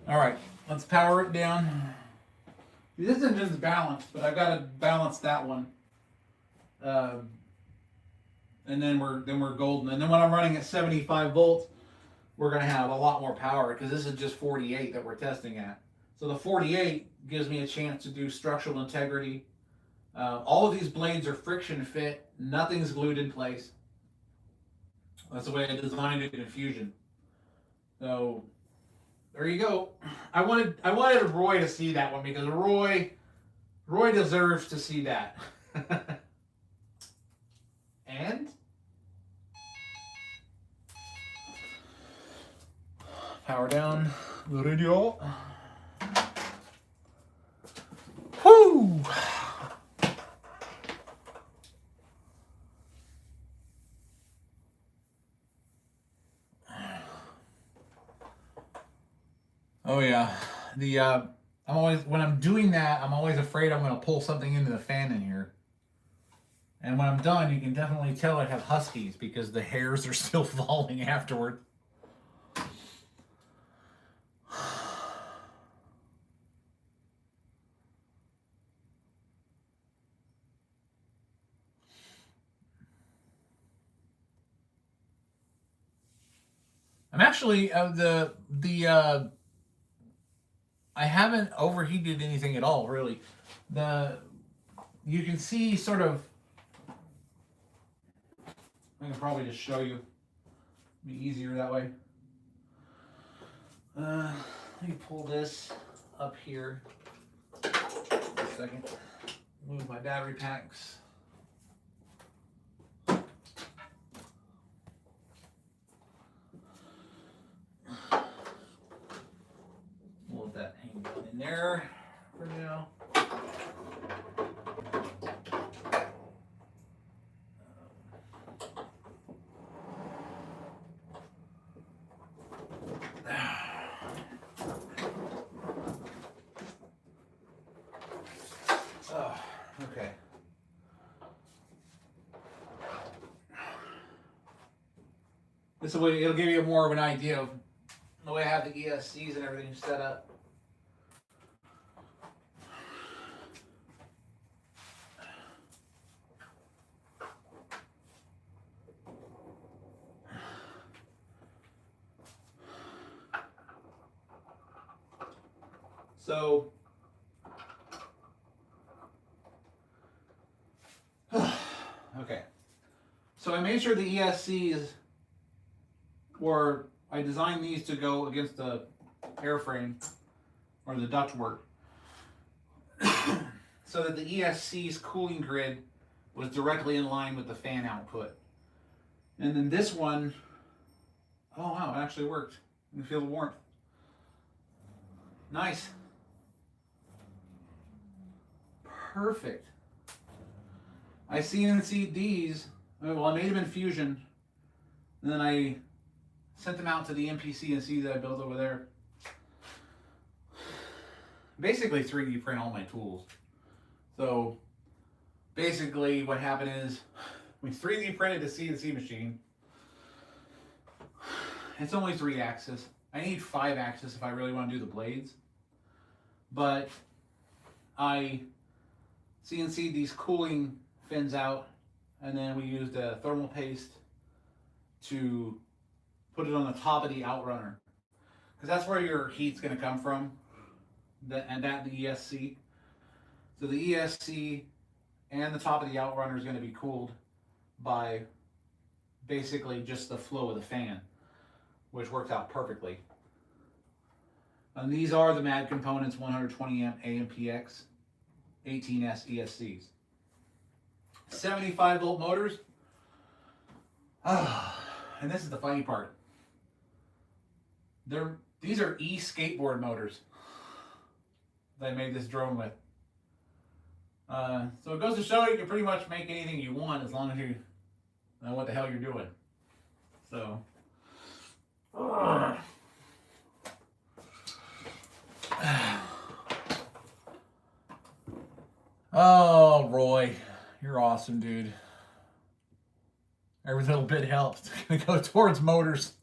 All right, let's power it down. This engine's balanced, but I've got to balance that one. And then we're golden. And then when I'm running at 75 volts, we're going to have a lot more power because this is just 48 that we're testing at. So the 48 gives me a chance to do structural integrity. All of these blades are friction fit. Nothing's glued in place. That's the way I designed it in Fusion. So there you go. I wanted Roy to see that one because Roy deserves to see that. And power down the radio. Whoo! Oh yeah, the I'm always, when I'm doing that, I'm always afraid I'm going to pull something into the fan in here. And when I'm done, you can definitely tell I have huskies because the hairs are still falling afterward. I'm actually I haven't overheated anything at all, really. You can see sort of. I can probably just show you. It'd be easier that way. Let me pull this up here. Just a second. Move my battery packs. We'll let that hang down in there for now. Okay. This way, it'll give you more of an idea of the way I have the ESCs and everything set up. So, okay. So I made sure the ESCs were, I designed these to go against the airframe or the ductwork so that the ESC's cooling grid was directly in line with the fan output. And then this one, oh wow, it actually worked. You can feel the warmth. Nice. Perfect. I CNC'd these. Well, I made them in Fusion, and then I sent them out to the MPC that I built over there. Basically 3D print all my tools. So basically what happened is we 3D printed the CNC machine. It's only 3-axis. I need 5-axis if I really want to do the blades. But I CNC'd these cooling fins out, and then we used a thermal paste to put it on the top of the outrunner, because that's where your heat's going to come from, the ESC. So the ESC and the top of the outrunner is going to be cooled by basically just the flow of the fan, which worked out perfectly. And these are the MAD components 120 amp AMPX 18S ESCs. 75 volt motors. And this is the funny part. These are e-skateboard motors that I made this drone with. So it goes to show you can pretty much make anything you want as long as you know what the hell you're doing. So. Oh, Roy, you're awesome, dude. Every little bit helps. It's going to go towards motors.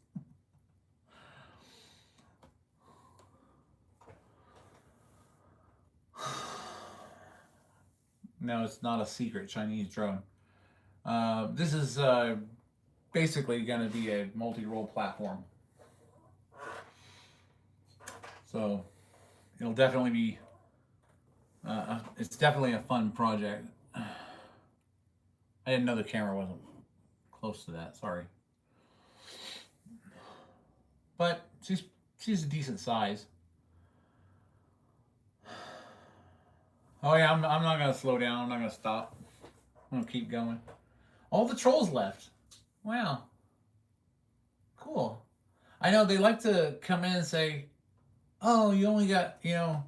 No, it's not a secret Chinese drone. This is basically going to be a multi-role platform. So it'll definitely be, it's definitely a fun project. I didn't know the camera wasn't close to that, sorry. But she's a decent size. Oh yeah, I'm not gonna slow down, I'm not gonna stop. I'm gonna keep going. All the trolls left. Wow. Cool. I know they like to come in and say, oh, you only got, you know,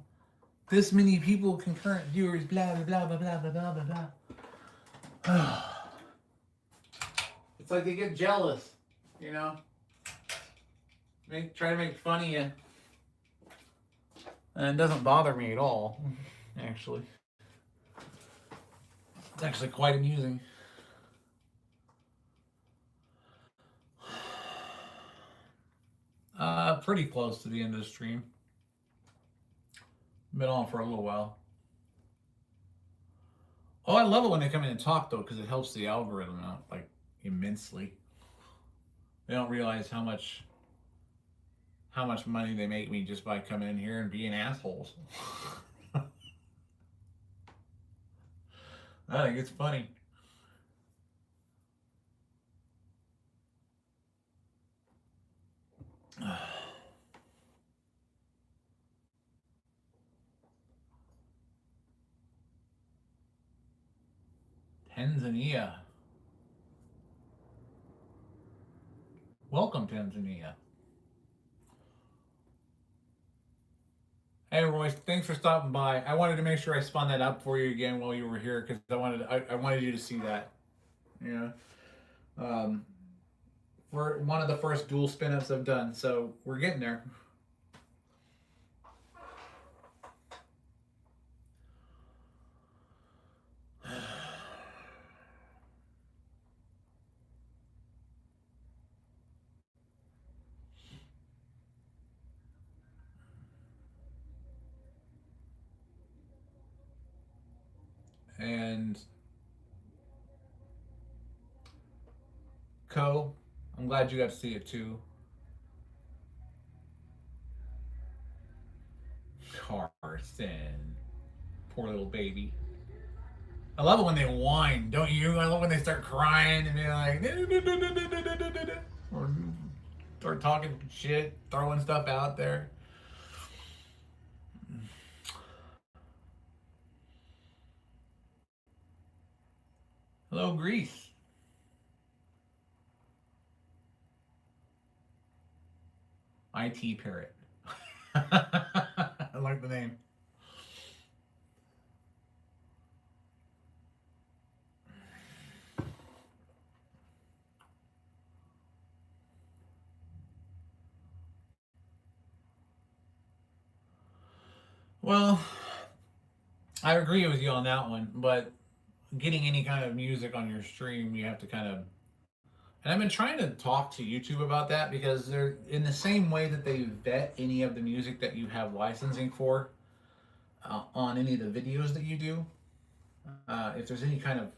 this many people, concurrent viewers, blah, blah, blah, blah, blah, blah, blah, blah, blah. It's like they get jealous, you know? Try to make fun of you. And it doesn't bother me at all, actually. It's actually quite amusing. Pretty close to the end of the stream. Been on for a little while. Oh, I love it when they come in and talk though, because it helps the algorithm out like immensely. They don't realize how much money they make me just by coming in here and being assholes. I think it's funny. Tanzania. Welcome, Tanzania. Hey, Royce, thanks for stopping by. I wanted to make sure I spun that up for you again while you were here because I wanted you to see that. Yeah. We're one of the first dual spin ups I've done, so we're getting there. And Co, I'm glad you got to see it too. Carson, poor little baby. I love it when they whine, don't you? I love when they start crying and they're like, or start talking shit, throwing stuff out there. Hello, Greece. IT Parrot. I like the name. Well, I agree with you on that one, but getting any kind of music on your stream, you have to kind of. And I've been trying to talk to YouTube about that because they're in the same way that they vet any of the music that you have licensing for on any of the videos that you do. If there's any kind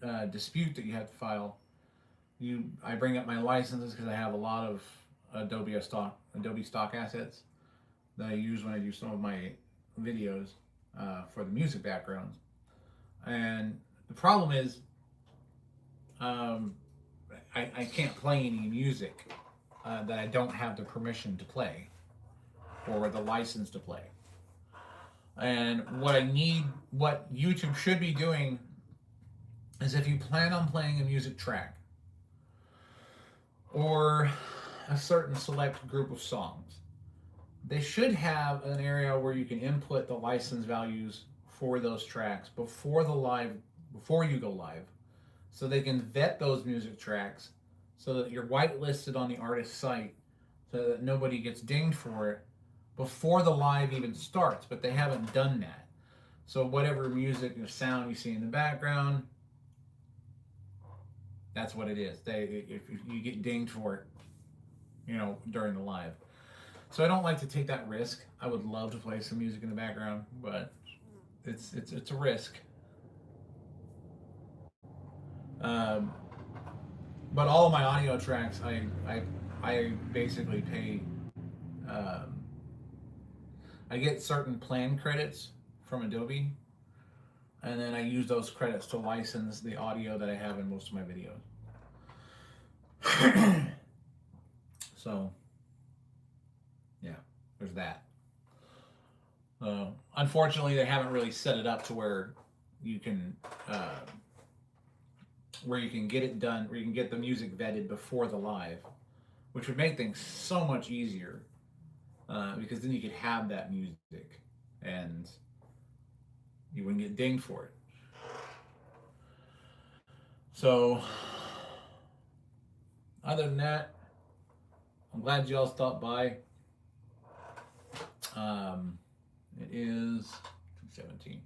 of dispute that you have to file, I bring up my licenses because I have a lot of Adobe stock assets that I use when I do some of my videos for the music backgrounds. And the problem is, I can't play any music that I don't have the permission to play or the license to play. And what YouTube should be doing is if you plan on playing a music track or a certain select group of songs, they should have an area where you can input the license values for those tracks before you go live, so they can vet those music tracks so that you're whitelisted on the artist's site so that nobody gets dinged for it before the live even starts, but they haven't done that. So whatever music or sound you see in the background, that's what it is. If you get dinged for it, during the live. So I don't like to take that risk. I would love to play some music in the background, but it's a risk. But all of my audio tracks, I basically pay. I get certain plan credits from Adobe, and then I use those credits to license the audio that I have in most of my videos. So, yeah, there's that. Unfortunately, they haven't really set it up to where you can get it done, where you can get the music vetted before the live, which would make things so much easier. Because then you could have that music and you wouldn't get dinged for it. So, other than that, I'm glad you all stopped by. It is 217.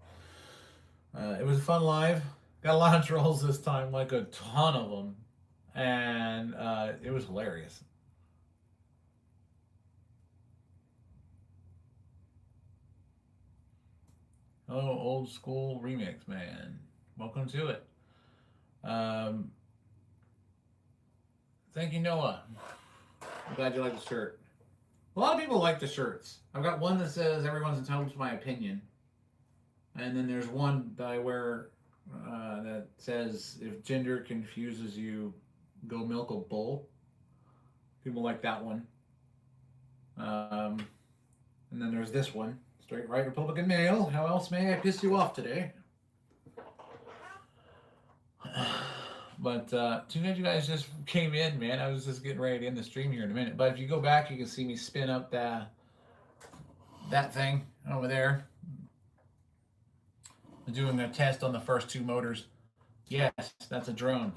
It was a fun live. Got a lot of trolls this time, like a ton of them, and it was hilarious. Oh, old school remix, man. Welcome to it. Um, Thank you, Noah. I'm glad you like the shirt. A lot of people like the shirts. I've got one that says everyone's entitled to my opinion. And then there's one that I wear that says if gender confuses you, go milk a bull. People like that one. Um, and then there's this one, straight right Republican male. How else may I piss you off today? But too bad you guys just came in, man. I was just getting ready to end the stream here in a minute. But if you go back, you can see me spin up that thing over there. I'm doing a test on the first two motors. Yes, that's a drone.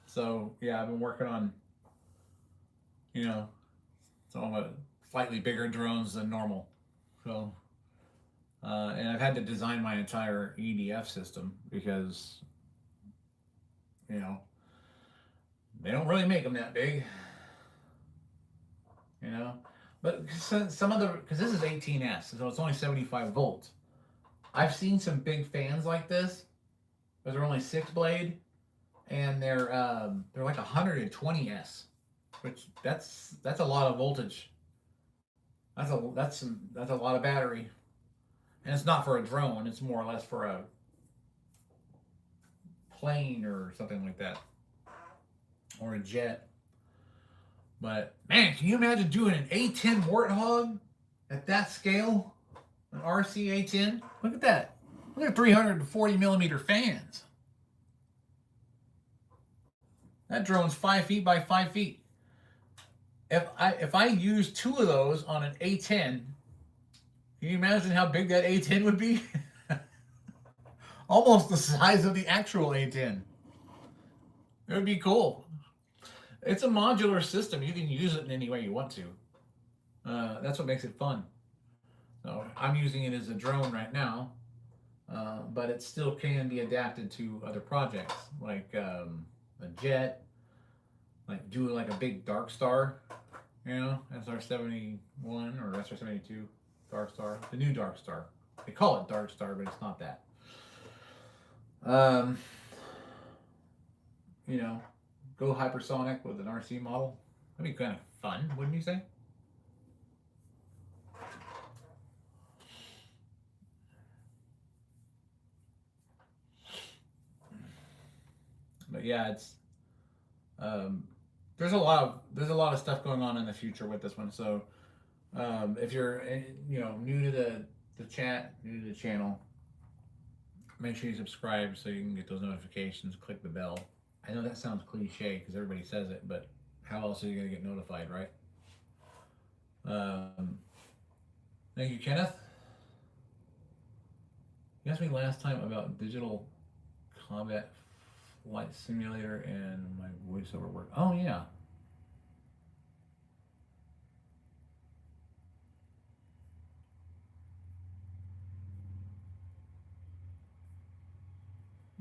So yeah, I've been working on, some slightly bigger drones than normal. So, and I've had to design my entire EDF system because, they don't really make them that big. But some of the, because this is 18S, so it's only 75 volts. I've seen some big fans like this, but they're only 6-blade, and they're like 120S, which that's a lot of voltage. That's a lot of battery, and it's not for a drone. It's more or less for a plane or something like that, or a jet. But man, can you imagine doing an A10 Warthog at that scale? An RC A10? Look at that. Look at 340 millimeter fans. That drone's 5 feet by 5 feet. If I use 2 of those on an A10, can you imagine how big that A10 would be? Almost the size of the actual A10. It would be cool. It's a modular system. You can use it in any way you want to. That's what makes it fun. So I'm using it as a drone right now, but it still can be adapted to other projects, like a jet, like do like a big Dark Star, SR-71 or SR-72 Dark Star, the new Dark Star. They call it Dark Star, but it's not that. Go hypersonic with an RC model. That'd be kind of fun, wouldn't you say? But yeah, it's there's a lot of stuff going on in the future with this one. So if you're new to the chat, new to the channel, make sure you subscribe so you can get those notifications. Click the bell. I know that sounds cliche because everybody says it, but how else are you going to get notified, right? Thank you, Kenneth. You asked me last time about digital combat flight simulator and my voiceover work. Oh, yeah.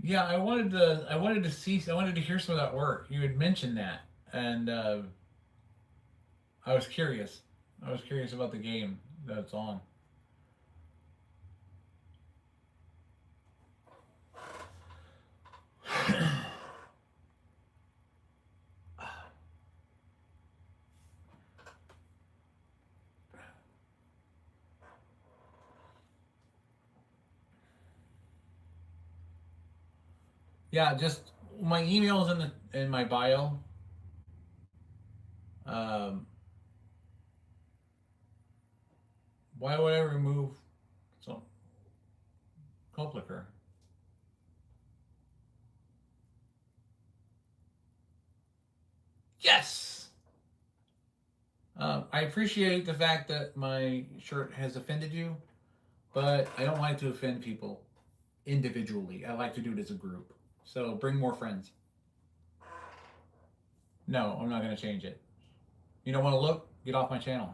Yeah, I wanted to hear some of that work. You had mentioned that, and I was curious. I was curious about the game that it's on. Yeah, just my email's in my bio. Why would I remove some Complicker? Yes. I appreciate the fact that my shirt has offended you, but I don't like to offend people individually. I like to do it as a group. So bring more friends. No, I'm not going to change it. You don't want to look? Get off my channel.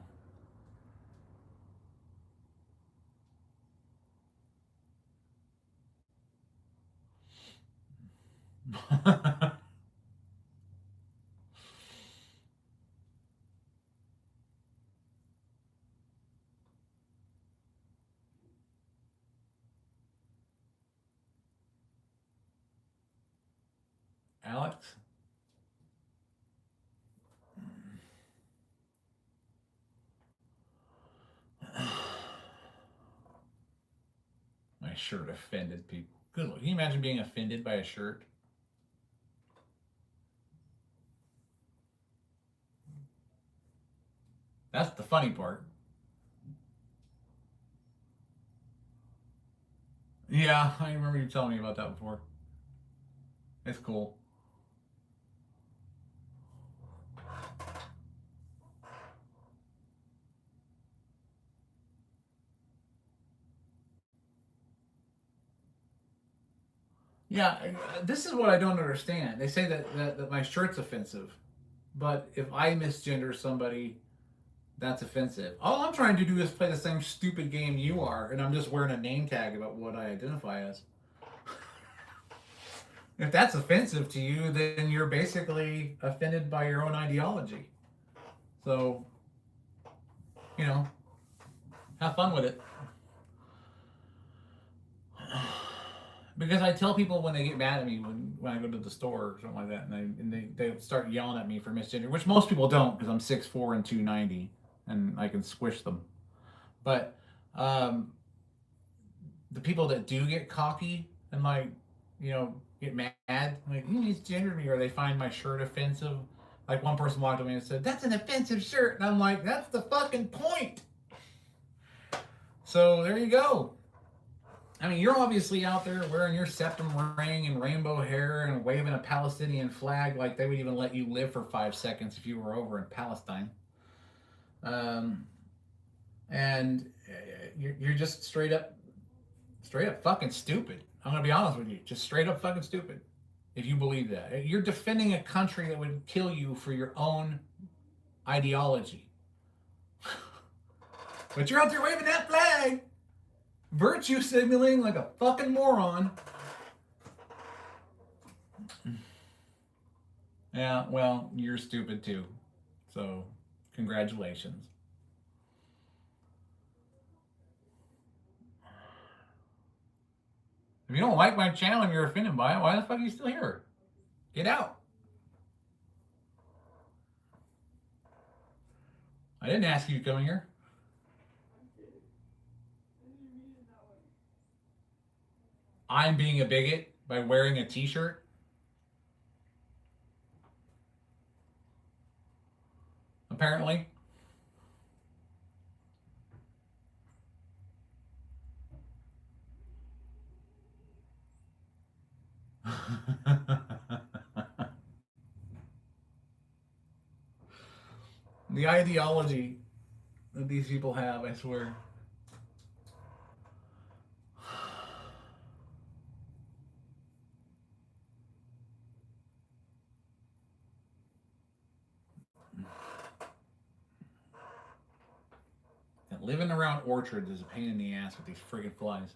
Alex? My shirt offended people. Good Lord. Can you imagine being offended by a shirt? That's the funny part. Yeah, I remember you telling me about that before. It's cool. Yeah, this is what I don't understand. They say that my shirt's offensive, but if I misgender somebody, that's offensive. All I'm trying to do is play the same stupid game you are, and I'm just wearing a name tag about what I identify as. If that's offensive to you, then you're basically offended by your own ideology. So, you know, have fun with it. Because I tell people when they get mad at me when I go to the store or something like that, and they start yelling at me for misgender, which most people don't because I'm 6'4" and 290, and I can squish them. But the people that do get cocky and like, get mad, like, he's gendered me, or they find my shirt offensive. Like one person walked up to me and said, "That's an offensive shirt," and I'm like, "That's the fucking point." So there you go. I mean, you're obviously out there wearing your septum ring and rainbow hair and waving a Palestinian flag like they would even let you live for 5 seconds if you were over in Palestine. And you're just straight up fucking stupid. I'm gonna be honest with you, just straight up fucking stupid. If you believe that, you're defending a country that would kill you for your own ideology, but you're out there waving that flag, virtue signaling like a fucking moron. Yeah, well, you're stupid too. So, congratulations. If you don't like my channel and you're offended by it, why the fuck are you still here? Get out. I didn't ask you to come here. I'm being a bigot by wearing a t-shirt. Apparently. The ideology that these people have, I swear. And living around orchards is a pain in the ass with these friggin' flies.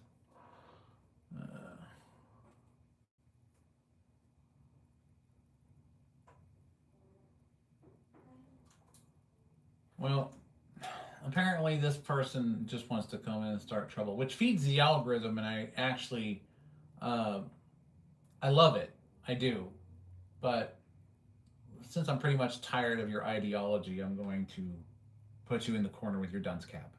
Well, apparently this person just wants to come in and start trouble, which feeds the algorithm, and I actually, I love it. I do. But since I'm pretty much tired of your ideology, I'm going to put you in the corner with your dunce cap.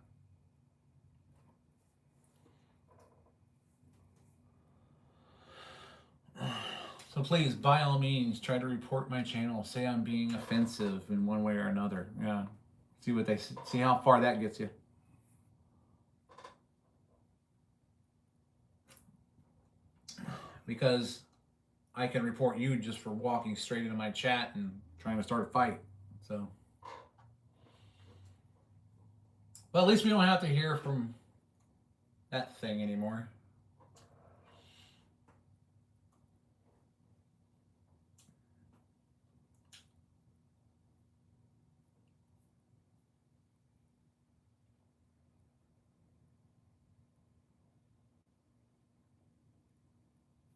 So please, by all means, try to report my channel. Say I'm being offensive in one way or another. Yeah. See how far that gets you. Because I can report you just for walking straight into my chat and trying to start a fight. So, well, at least we don't have to hear from that thing anymore.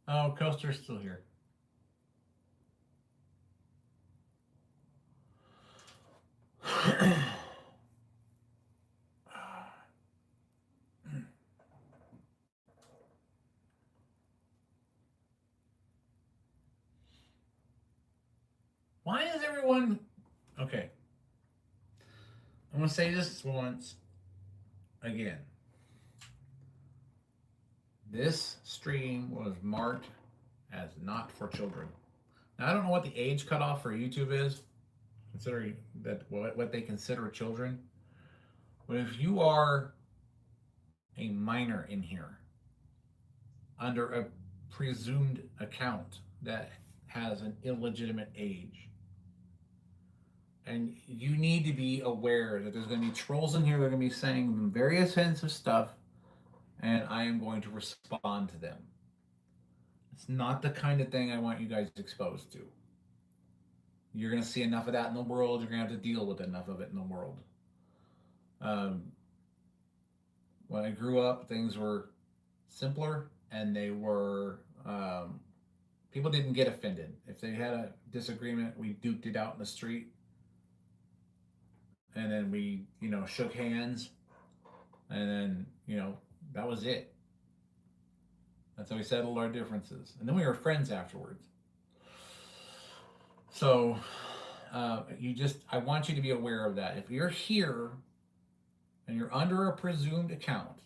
Oh, Coaster's still here. Why is everyone okay? I'm gonna say this once again. This stream was marked as not for children. Now I don't know what the age cutoff for YouTube is, considering that what they consider children. But if you are a minor in here under a presumed account that has an illegitimate age, and you need to be aware that there's going to be trolls in here that are going to be saying various offensive stuff, and I am going to respond to them. It's not the kind of thing I want you guys exposed to. You're going to see enough of that in the world. You're going to have to deal with enough of it in the world. When I grew up, things were simpler, and they were people didn't get offended. If they had a disagreement, we duked it out in the street, and then we, shook hands, and then, that was it. That's how we settled our differences, and then we were friends afterwards. So, I want you to be aware of that. If you're here and you're under a presumed account,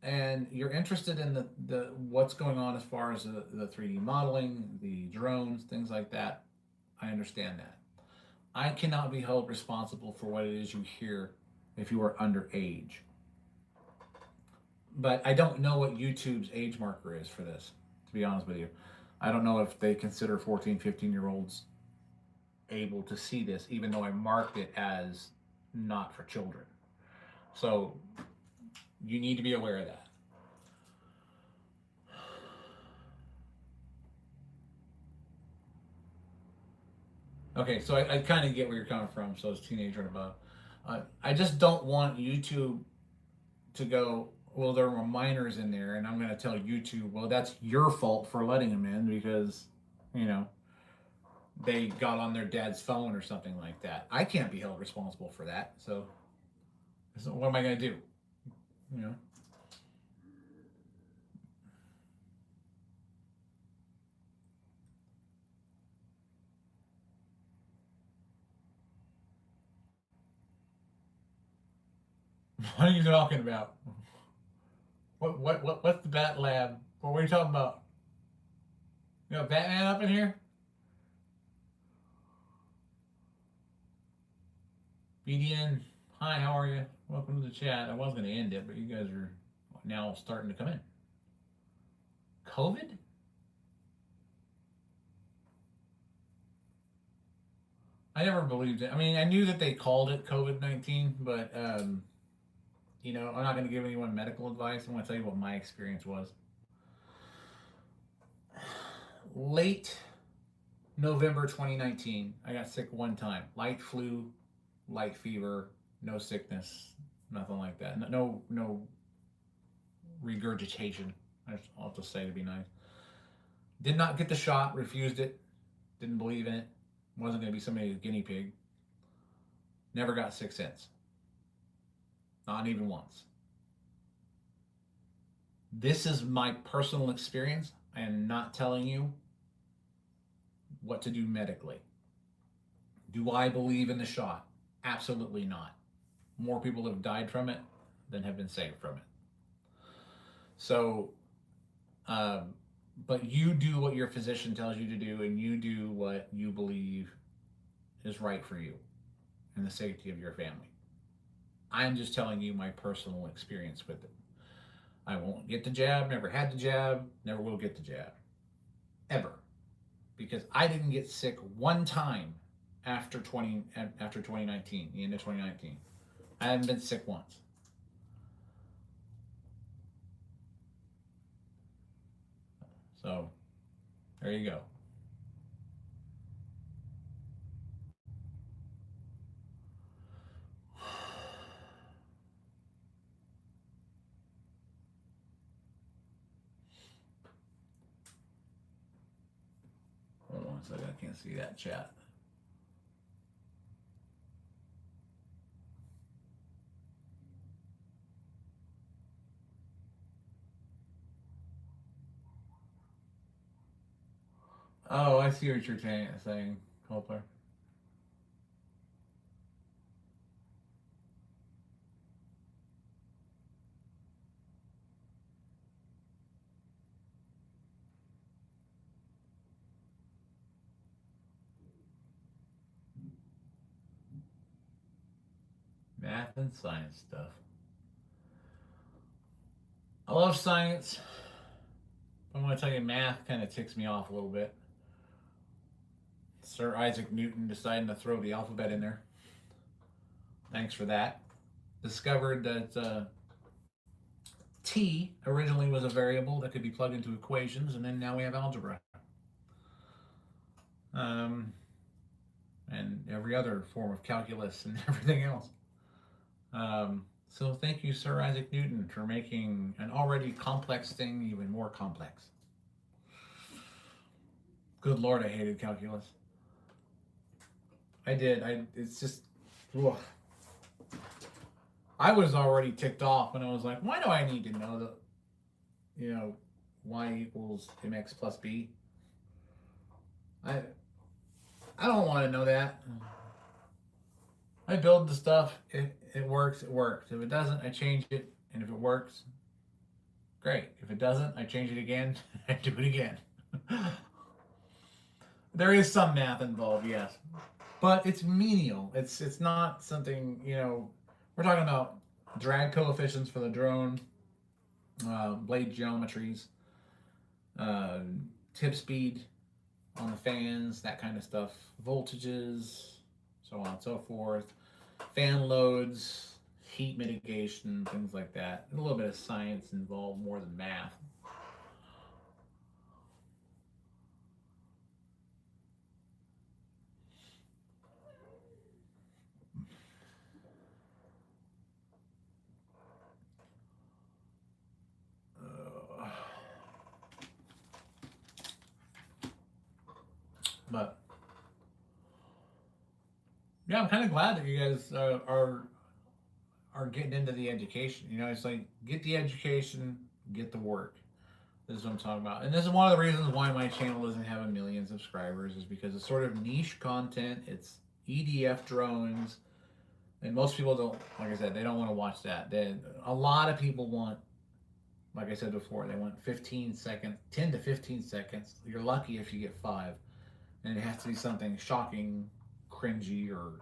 and you're interested in the what's going on as far as the 3D modeling, the drones, things like that, I understand that. I cannot be held responsible for what it is you hear if you are underage. But I don't know what YouTube's age marker is for this, to be honest with you. I don't know if they consider 14, 15-year-olds able to see this, even though I marked it as not for children. So you need to be aware of that. Okay, so I kind of get where you're coming from. So it's teenager and above. I just don't want YouTube to go, well, there were minors in there, and I'm going to tell YouTube, well, that's your fault for letting them in because, they got on their dad's phone or something like that. I can't be held responsible for that. So what am I going to do? What are you talking about? What's the Bat Lab? What are you talking about? You got Batman up in here? BDN, hi, how are you? Welcome to the chat. I was going to end it, but you guys are now starting to come in. COVID? I never believed it. I mean, I knew that they called it COVID-19, but, I'm not going to give anyone medical advice. I'm going to tell you what my experience was. Late November 2019, I got sick one time. Light flu, light fever, no sickness, nothing like that. No regurgitation. I'll just say to be nice. Did not get the shot, refused it, didn't believe in it, wasn't going to be somebody's guinea pig. Never got sick since. Not even once. This is my personal experience. I am not telling you what to do medically. Do I believe in the shot? Absolutely not. More people have died from it than have been saved from it. So, but you do what your physician tells you to do, and you do what you believe is right for you and the safety of your family. I'm just telling you my personal experience with it. I won't get the jab, never had the jab, never will get the jab. Ever. Because I didn't get sick one time after 2019, the end of 2019. I haven't been sick once. So, there you go. 1 second, I can't see that chat. Oh, I see what you're saying, Coulter. Math and science stuff. I love science. I want to tell you, math kind of ticks me off a little bit. Sir Isaac Newton deciding to throw the alphabet in there. Thanks for that. Discovered that T originally was a variable that could be plugged into equations, and then now we have algebra. And every other form of calculus and everything else. So thank you, Sir Isaac Newton, for making an already complex thing even more complex. Good Lord, I hated calculus. I did. It's just, ugh. I was already ticked off when I was like, why do I need to know that, y equals mx plus b? I don't want to know that. I build the stuff. If it works, it works. If it doesn't, I change it. And if it works, great. If it doesn't, I change it again. I do it again. There is some math involved, yes. But it's menial. It's not something, we're talking about drag coefficients for the drone, blade geometries, tip speed on the fans, that kind of stuff, voltages, so on and so forth, fan loads, heat mitigation, things like that. A little bit of science involved more than math. But yeah, I'm kind of glad that you guys are getting into the education. It's like, get the education, get the work. This is what I'm talking about. And this is one of the reasons why my channel doesn't have 1 million subscribers, is because it's sort of niche content. It's EDF drones. And most people don't, like I said, they don't want to watch that. A lot of people want, like I said before, they want 15 seconds, 10 to 15 seconds. You're lucky if you get 5. And it has to be something shocking, cringy, or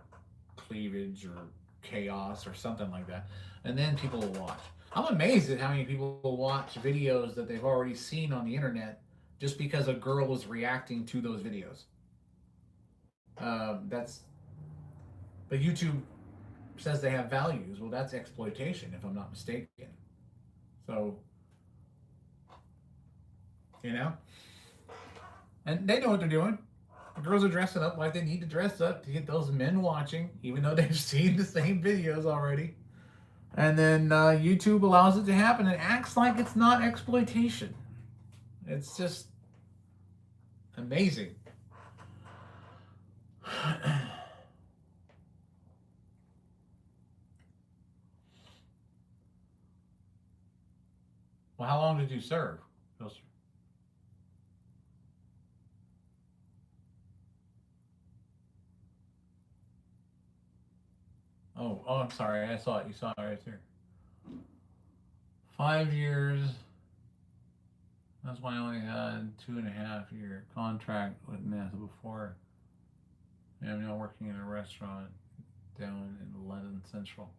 cleavage, or chaos, or something like that. And then people will watch. I'm amazed at how many people will watch videos that they've already seen on the internet just because a girl was reacting to those videos. But YouTube says they have values. Well, that's exploitation, if I'm not mistaken. So, and they know what they're doing. The girls are dressing up like they need to dress up to get those men watching, even though they've seen the same videos already. And then YouTube allows it to happen and acts like it's not exploitation. It's just amazing. Well, how long did you serve? Oh, I'm sorry. I saw it. You saw it right there. 5 years. That's why I only had 2.5-year contract with NASA before. And I'm now working in a restaurant down in London Central.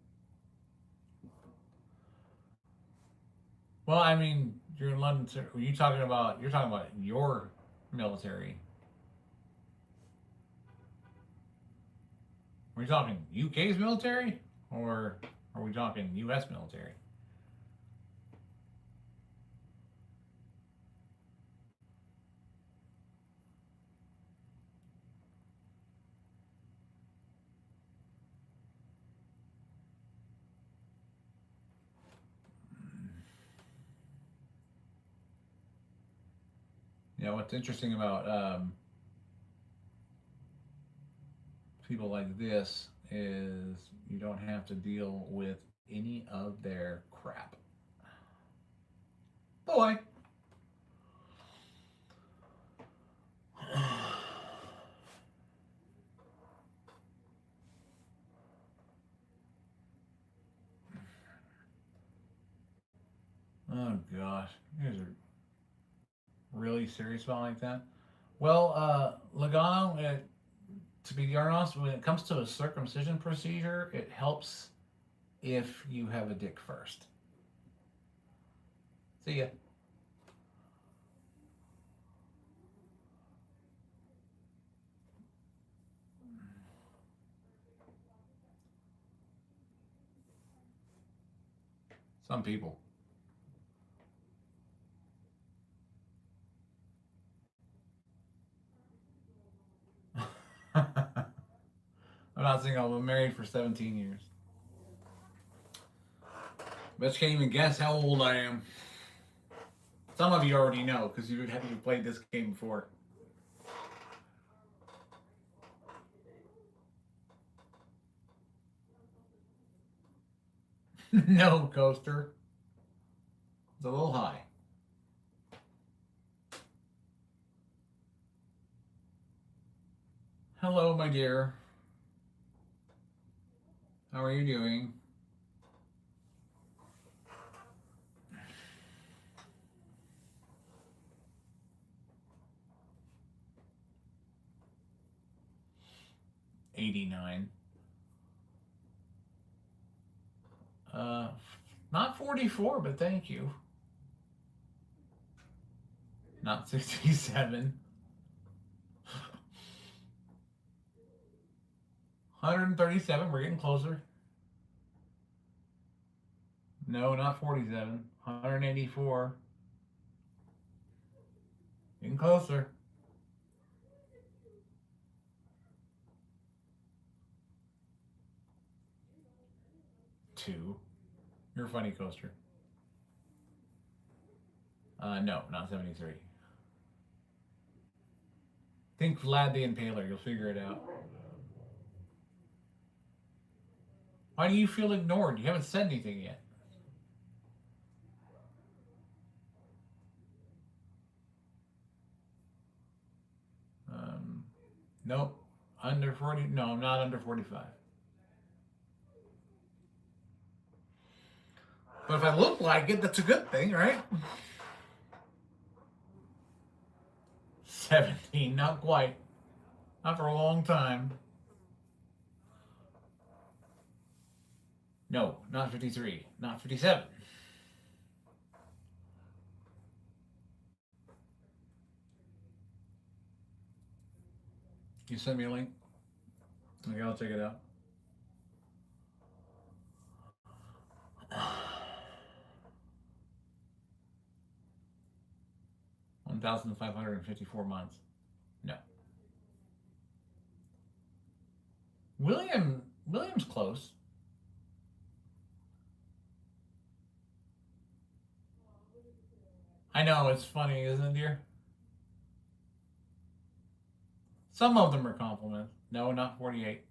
Well, I mean, you're in London Central. You're talking about your military. Are we talking UK's military, or are we talking US military? Yeah, what's interesting about people like this is you don't have to deal with any of their crap. Boy. Oh gosh, you guys are really serious about like that. Well, Logano, to be honest, when it comes to a circumcision procedure, it helps if you have a dick first. See ya. Some people. I'm not single. I've been married for 17 years. Bet you can't even guess how old I am. Some of you already know because you've played this game before. No, Coaster. It's a little high. Hello, my dear. How are you doing? $89. Not 44, but thank you. Not 67. 137, we're getting closer. No, not 47. 184. Getting closer. 2. You're a funny, Coaster. No, not 73. Think Vlad the Impaler, you'll figure it out. Why do you feel ignored? You haven't said anything yet. Nope. Under 40? No, I'm not under 45. But if I look like it, that's a good thing, right? 17, not quite. Not for a long time. No, not 53. Not 57. You send me a link? Okay, I'll check it out. $1,554 months. No. William's close. I know, it's funny, isn't it, dear? Some of them are compliments. No, not 48.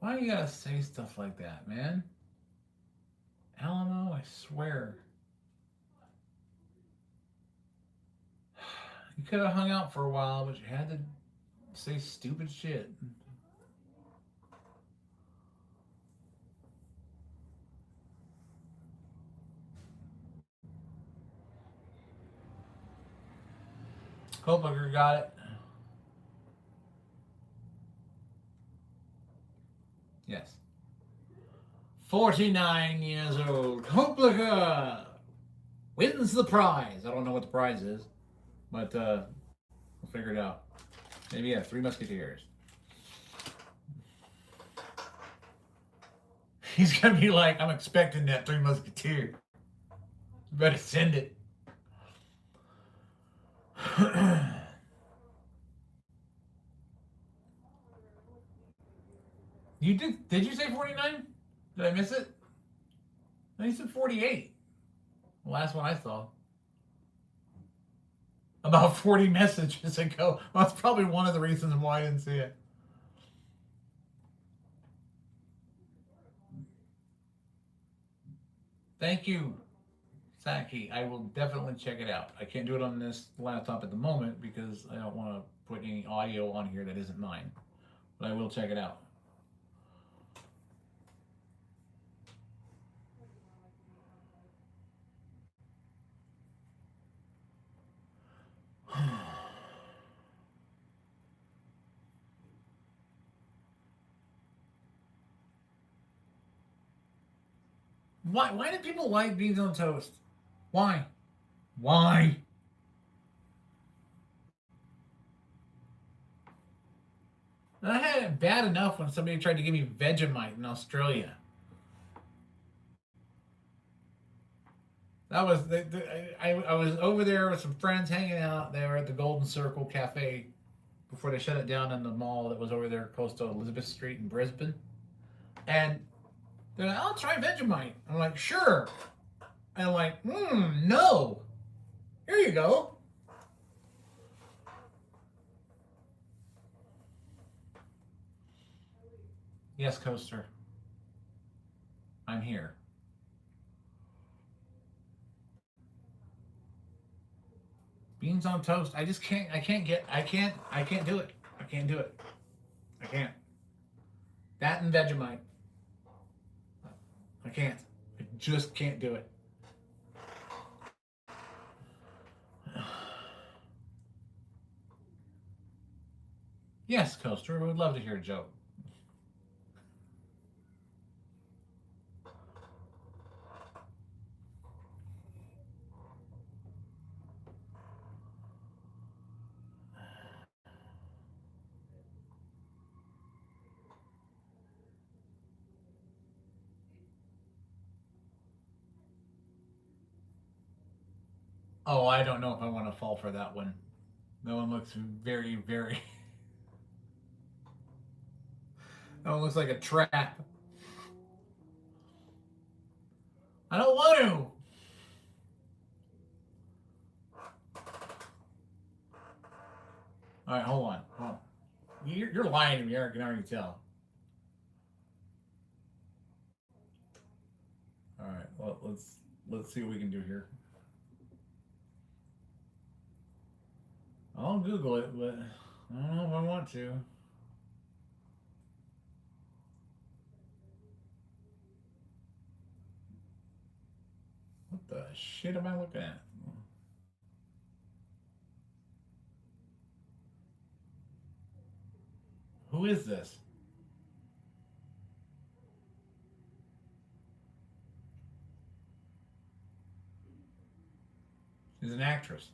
Why you gotta say stuff like that, man? Alamo, I swear. You could have hung out for a while, but you had to say stupid shit. Kohlberger got it. Yes. 49 years old. Kohlberger wins the prize. I don't know what the prize is, but we'll figure it out. Maybe, yeah, 3 Musketeers. He's gonna be like, I'm expecting that 3 Musketeer. You better send it. You did you say 49? Did I miss it? No, you said 48. The last one I saw. about 40 messages ago. Well, that's probably one of the reasons why I didn't see it. Thank you, Saki. I will definitely check it out. I can't do it on this laptop at the moment because I don't want to put any audio on here that isn't mine. But I will check it out. Why do people like beans on toast? Why? Why? I had it bad enough when somebody tried to give me Vegemite in Australia. That was I was over there with some friends hanging out there at the Golden Circle Cafe before they shut it down in the mall that was over there close to Elizabeth Street in Brisbane. And they're like, I'll try Vegemite. I'm like, sure. And I'm like, no. Here you go. Yes, Coaster. I'm here. Beans on toast. I just can't. I can't do it. I can't do it. I can't. That and Vegemite. I can't. I just can't do it. Yes, Coaster. We would love to hear a joke. Oh, I don't know if I want to fall for that one. That one looks very, very. That one looks like a trap. I don't want to. All right, hold on. You're lying to me, Eric. I can already tell. All right, well, let's see what we can do here. I'll Google it, but I don't know if I want to. What the shit am I looking at? Who is this? She's an actress.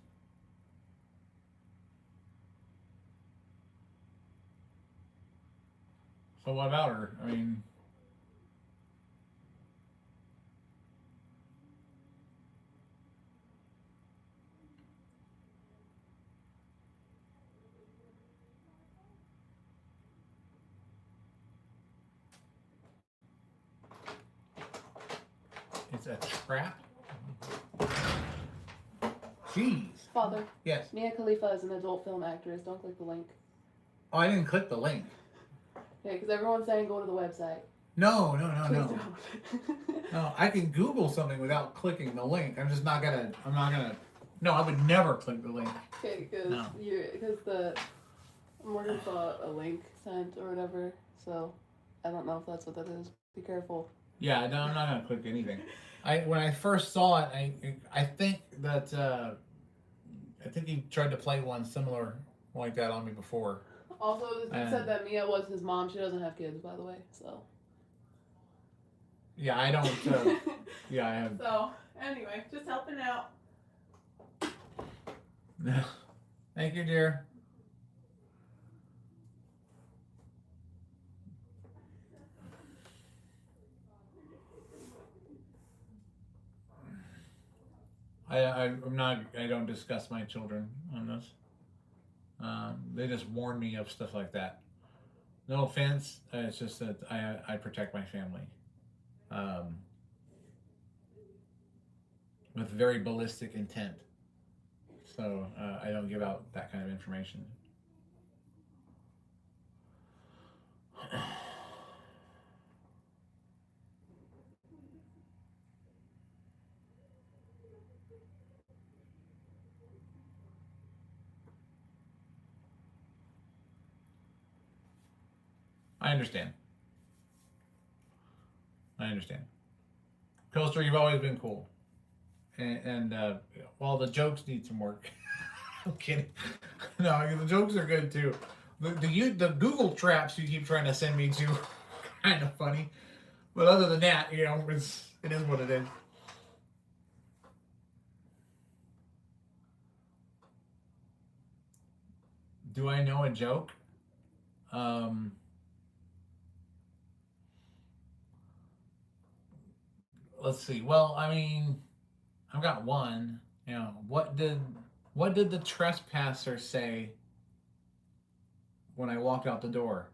So what about her? I mean, it's a trap. Jeez. Father, Yes. Mia Khalifa is an adult film actress. Don't click the link. Oh, I didn't click the link. Yeah, because everyone's saying go to the website. No. Please don't. No, I can Google something without clicking the link. I'm just not gonna. I'm not gonna. No, I would never click the link. Okay, because No. Morgan saw a link sent or whatever, so I don't know if that's what that is. Be careful. Yeah, no, I'm not gonna click anything. When I first saw it, I think that I think he tried to play one similar like that on me before. Also, it said that Mia was his mom. She doesn't have kids, by the way. So. Yeah, I don't. Yeah, I have. So anyway, just helping out. Thank you, dear. I'm not. I don't discuss my children on this. They just warn me of stuff like that. No offense. It's just that I protect my family. With very ballistic intent. So I don't give out that kind of information. I understand. I understand. Coaster, you've always been cool. And while the jokes need some work. I'm kidding. No, the jokes are good too. The Google traps you keep trying to send me to kind of funny. But other than that, it is what it is. Do I know a joke? Let's see. Well, I mean, I've got one. What did the trespasser say when I walked out the door?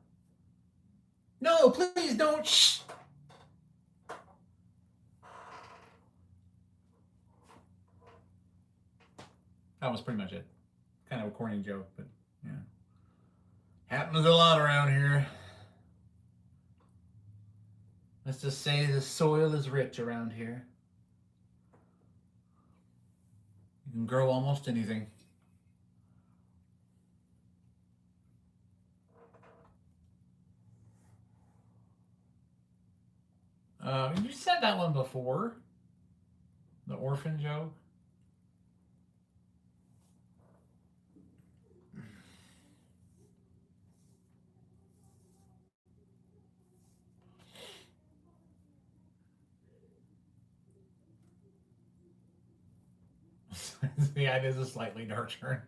No, please don't. Shh. That was pretty much it. Kind of a corny joke, but yeah. Happens a lot around here. Let's just say the soil is rich around here. You can grow almost anything. You said that one before. The orphan joke. Yeah, it is a slightly dark turn.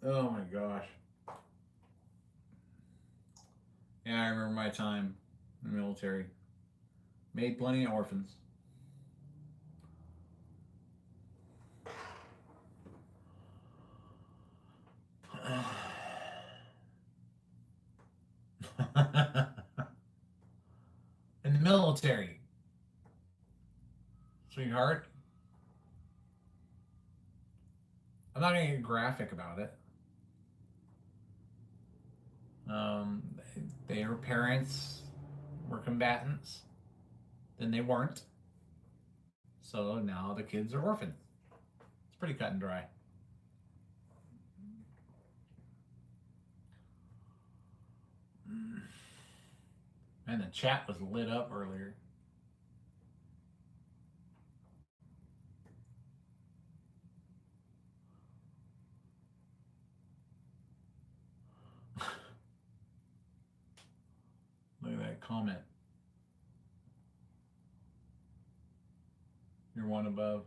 Oh my gosh. Yeah, I remember my time in the military. Made plenty of orphans. In the military. Sweetheart. I'm not going to get graphic about it. Their parents were combatants. Then they weren't. So now the kids are orphans. It's pretty cut and dry. And the chat was lit up earlier. Look at that comment. You're one above.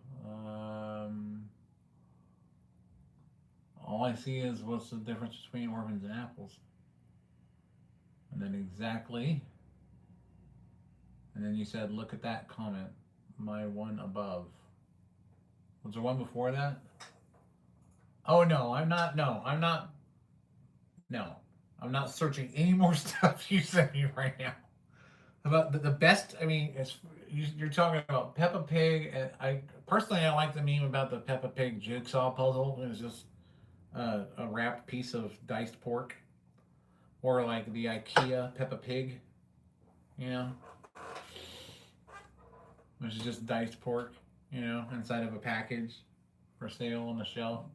All I see is what's the difference between orphans and apples. And then exactly. And then you said, look at that comment. My one above. Was there one before that? Oh, no, I'm not. No, I'm not. No, I'm not searching any more stuff you sent me right now. About the best, I mean, you're talking about Peppa Pig. And I personally, I like the meme about the Peppa Pig jigsaw puzzle. It was just a wrapped piece of diced pork. Or like the IKEA Peppa Pig, which is just diced pork, inside of a package for sale on the shelf.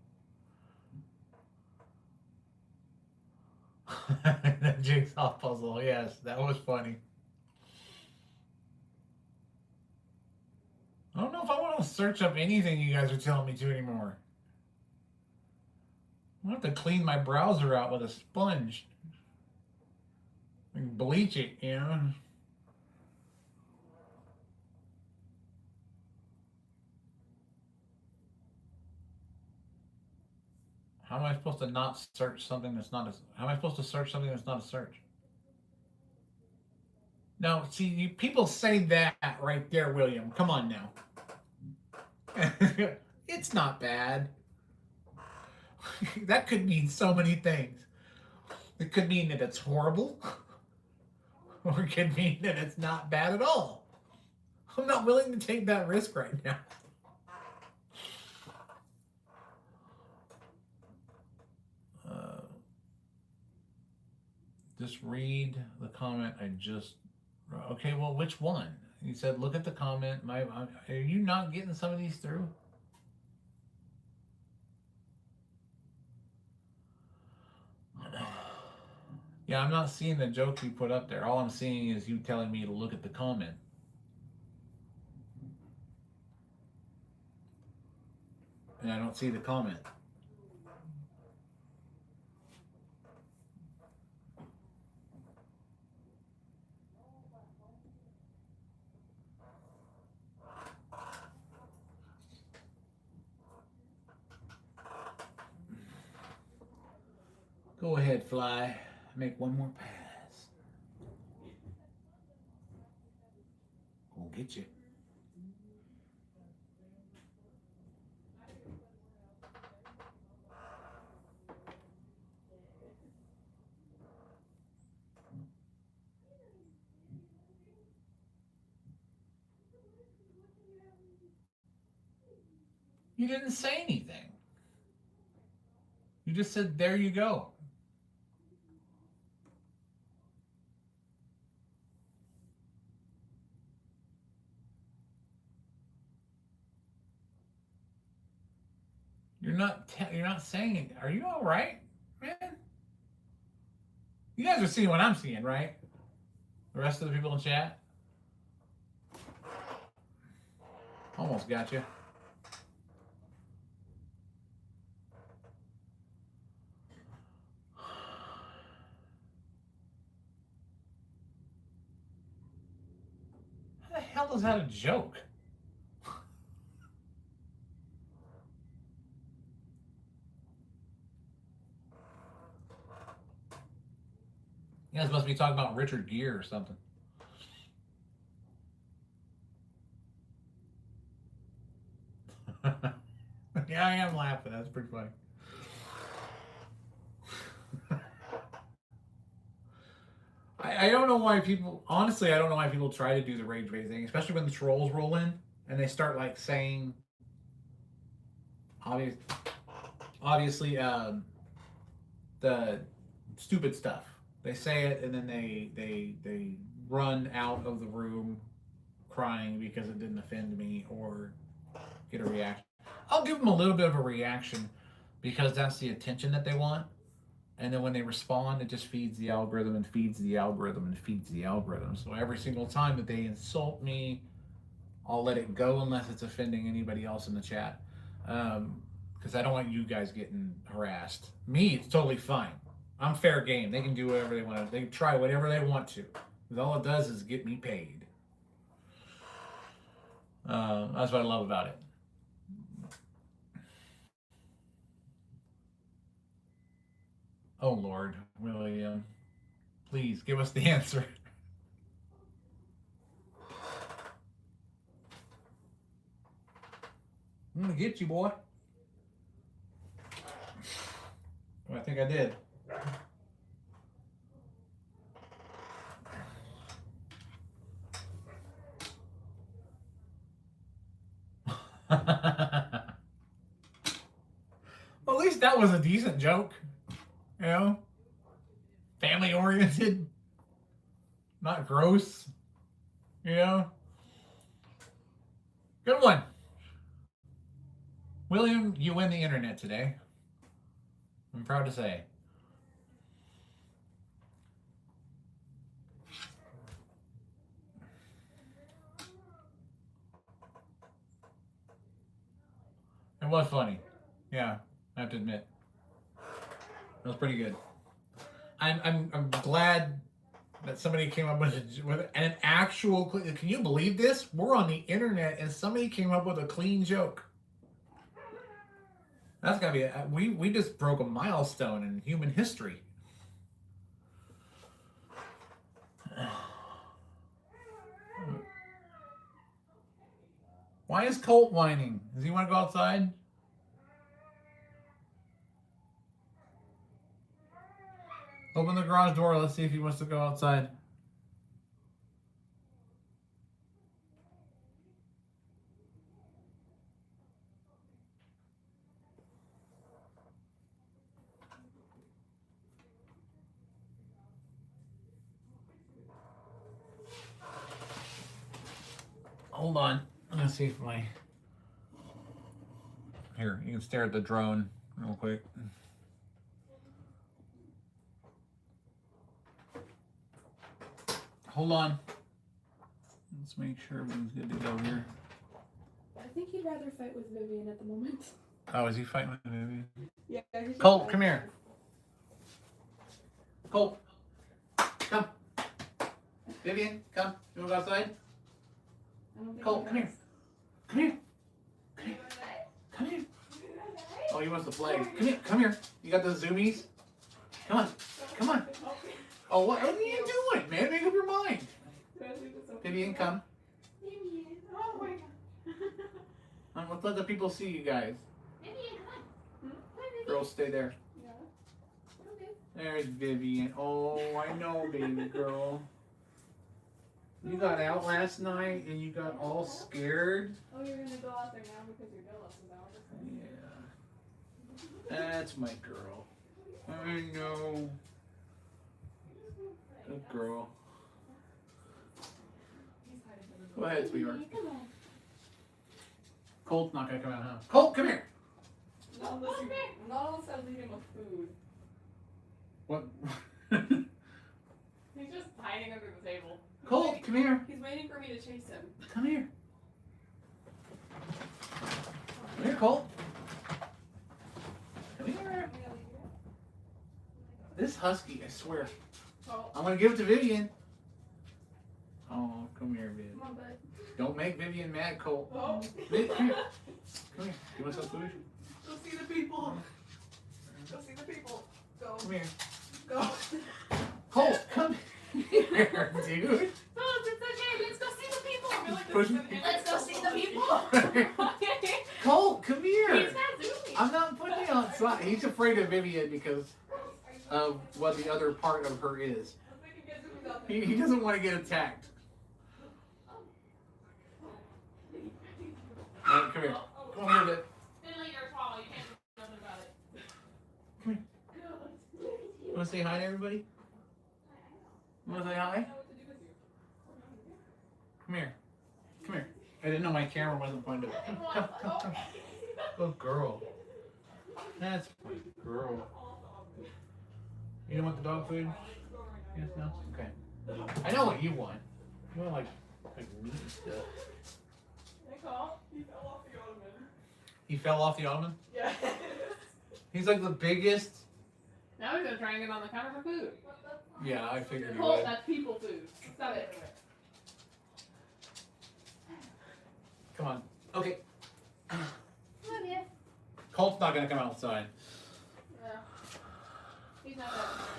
The jigsaw puzzle, yes, that was funny. I don't know if I want to search up anything you guys are telling me to anymore. I'm going to have to clean my browser out with a sponge. And bleach it, How am I supposed to not search something that's not a... How am I supposed to search something that's not a search? No, see, people say that right there, William. Come on now. It's not bad. That could mean so many things. It could mean that it's horrible. or could mean that it's not bad at all. I'm not willing to take that risk right now. Just read the comment I just... Okay, well, which one? He said, look at the comment. Are you not getting some of these through? Yeah, I'm not seeing the joke you put up there. All I'm seeing is you telling me to look at the comment. And I don't see the comment. Go ahead, fly. Make one more pass. We'll get you. You didn't say anything. You just said, there you go. You're not saying it. Are you all right, man? You guys are seeing what I'm seeing, right? The rest of the people in chat? Almost got you. How the hell is that a joke? You guys must be talking about Richard Gere or something. Yeah, I am laughing. That's pretty funny. I don't know why people, honestly, I don't know why people try to do the rage bait thing, especially when the trolls roll in and they start like saying, obviously, the stupid stuff. They say it and then they run out of the room crying because it didn't offend me or get a reaction. I'll give them a little bit of a reaction because that's the attention that they want. And then when they respond, it just feeds the algorithm and feeds the algorithm and feeds the algorithm. So every single time that they insult me, I'll let it go unless it's offending anybody else in the chat. Because I don't want you guys getting harassed. Me, it's totally fine. I'm fair game. They can do whatever they want. They can try whatever they want to. Because all it does is get me paid. That's what I love about it. Oh, Lord, William, please give us the answer. I'm going to get you, boy. Well, I think I did. Well, at least that was a decent joke. You know? Family oriented. Not gross. You know? Good one. William, you win the internet today. I'm proud to say. It was funny. Yeah, I have to admit. It was pretty good. I'm glad that somebody came up with an actual... Can you believe this? We're on the internet and somebody came up with a clean joke. That's gotta be... We just broke a milestone in human history. Why is Colt whining? Does he want to go outside? Open the garage door. Let's see if he wants to go outside. Hold on. I'm gonna see if my. Here, you can stare at the drone real quick. Hold on. Let's make sure everything's good to go here. I think he'd rather fight with Vivian at the moment. Oh, is he fighting with Vivian? Yeah, he's Colt, come here. Colt, come. Vivian, come. You wanna go outside? Colt, come here. Come here. Come here. Come here. Oh, he wants to play. Come here. Come here. You got those zoomies? Come on. Come on. Oh, what are you doing, man? Make up your mind. Vivian, come. Oh my god. Let's let the people see you guys. Vivian, come on. Girls, stay there. Yeah. Okay. There's Vivian. Oh, I know, baby girl. You got out last night and you got all scared. Oh, you're gonna go out there now because your Dillis is out. Yeah. That's my girl. I know. Good girl. Go ahead, sweetheart. Colt's not gonna come out, huh? Colt, come here. Not unless I leave him with food. What? He's just hiding under the table. Colt, come here. He's waiting for me to chase him. Come here. Come here, Colt. Come here. This husky, I swear. Oh, I'm gonna give it to Vivian. Oh, come here, Viv. come on, bud. Don't make Vivian mad, Colt. Oh. Viv, come here. Come here. You want some food? Go see the people. Go see the people. Go. Come here. Go. Colt, come here, dude. Oh, it's okay. Let's go see the people. I feel like Push this is me. an Let's go see the people. Colt, come here. He's not zooming. I'm not putting you outside. He's afraid of Vivian because of what the other part of her is. He doesn't want to get attacked. All right, come here. Come here, Viv. Come here. You want to say hi to everybody? You want to say hi? Come here. Come here. I didn't know my camera wasn't pointed. Come, come, come. Good girl. That's my girl. You don't want the dog food? Yes, no? Okay. I know what you want. You want like meat and stuff. Hey, Carl. He fell off the ottoman. He fell off the ottoman? Yeah. He's like the biggest. Now he's gonna try and get on the counter for food. Yeah, I figured he Colt, would. that's people food. Stop it. Come on. Okay. Come on, yeah. Colt's not gonna come outside. No. He's not that.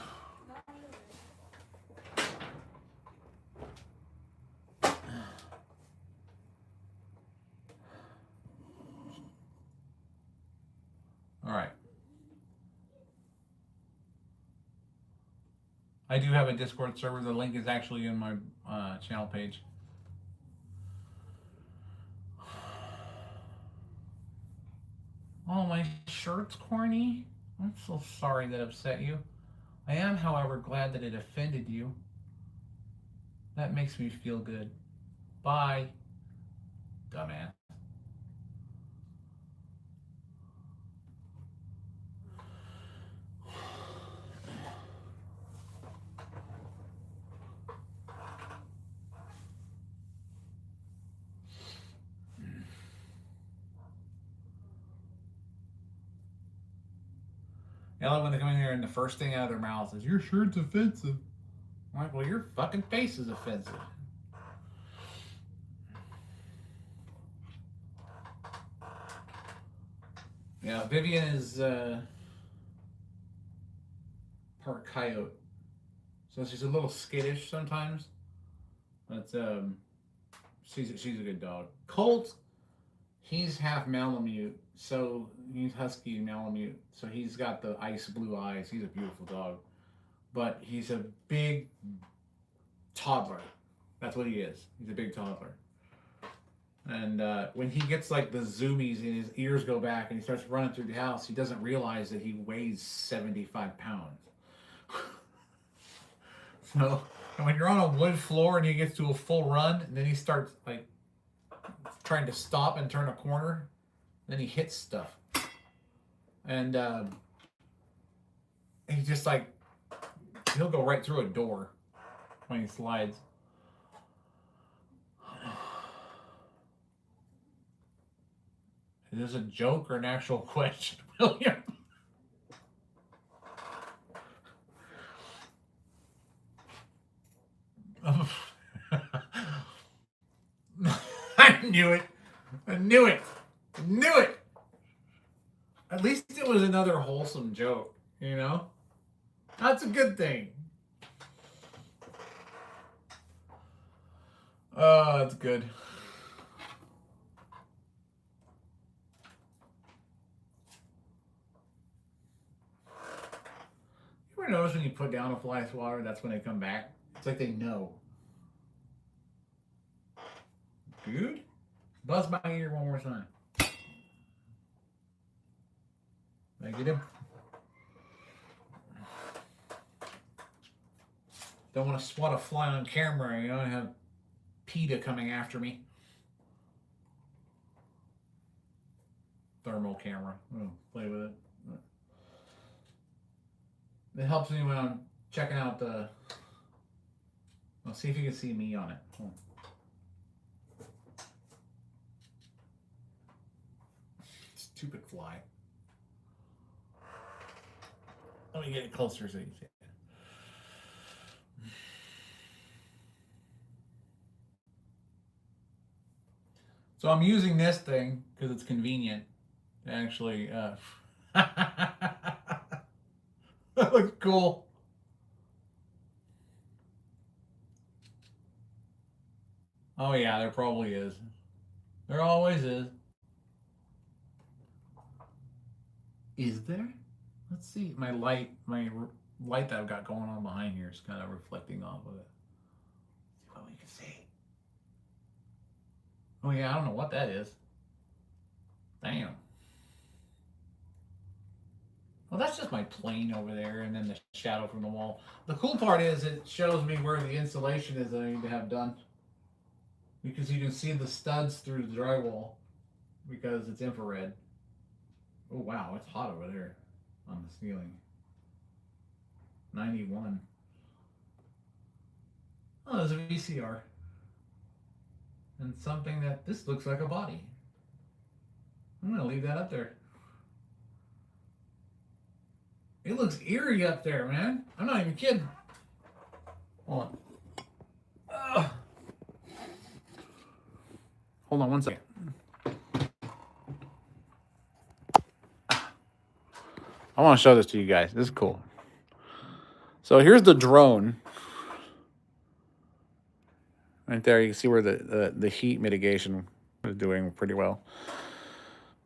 All right. I do have a Discord server. The link is actually in my channel page. Oh, my shirt's corny. I'm so sorry that upset you. I am, however, glad that it offended you. That makes me feel good. Bye, dumbass. I love when they come in here and the first thing out of their mouth is, "Your shirt's offensive." I'm like, well, your fucking face is offensive. Yeah, Vivian is part coyote. So she's a little skittish sometimes. But she's a good dog. Colt, he's half Malamute. So he's husky and Malamute. So he's got the ice blue eyes. He's a beautiful dog. But he's a big toddler. That's what he is. He's a big toddler. And when he gets like the zoomies and his ears go back and he starts running through the house, he doesn't realize that he weighs 75 pounds. So and when you're on a wood floor and he gets to a full run, and then he starts like trying to stop and turn a corner. Then he hits stuff. And he just like, he'll go right through a door when he slides. Is this a joke or an actual question, William? I knew it. I knew it. I knew it. At least it was another wholesome joke, you know? That's a good thing. Oh, that's good. You ever notice when you put down a fly swatter, that's when they come back? It's like they know. Dude, buzz my ear one more time. Did I get him? Don't want to swat a fly on camera, you know, and have PETA coming after me. Thermal camera. Oh, play with it. It helps me when I'm checking out the... Well, see if you can see me on it. Hold on. Stupid fly. Let me get it closer so you can see it. So I'm using this thing because it's convenient. Actually, that looks cool. Oh yeah, there probably is. There always is. Is there? Let's see. My light that I've got going on behind here is kind of reflecting off of it. See what we can see. Oh yeah, I don't know what that is. Damn. Well, that's just my plane over there, and then the shadow from the wall. The cool part is it shows me where the insulation is that I need to have done. Because you can see the studs through the drywall because it's infrared. Oh wow, it's hot over there on the ceiling. 91. Oh, there's a VCR. And something that this looks like a body. I'm gonna leave that up there. It looks eerie up there, man. I'm not even kidding. Hold on. Hold on one second. I want to show this to you guys. This is cool. So here's the drone. Right there, you can see where the heat mitigation is doing pretty well.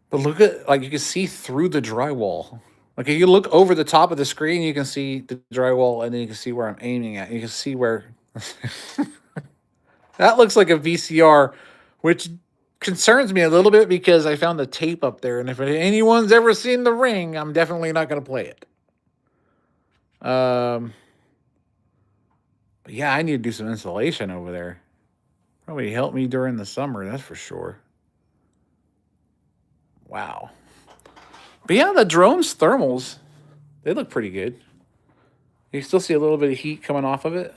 But look at, like, you can see through the drywall. Like, if you look over the top of the screen, you can see the drywall, and then you can see where I'm aiming at. You can see where... That looks like a VCR, which concerns me a little bit because I found the tape up there, and if anyone's ever seen The Ring, I'm definitely not going to play it. But yeah, I need to do some installation over there. Probably help me during the summer, that's for sure. Wow. But yeah, the drone's thermals, they look pretty good. You can still see a little bit of heat coming off of it.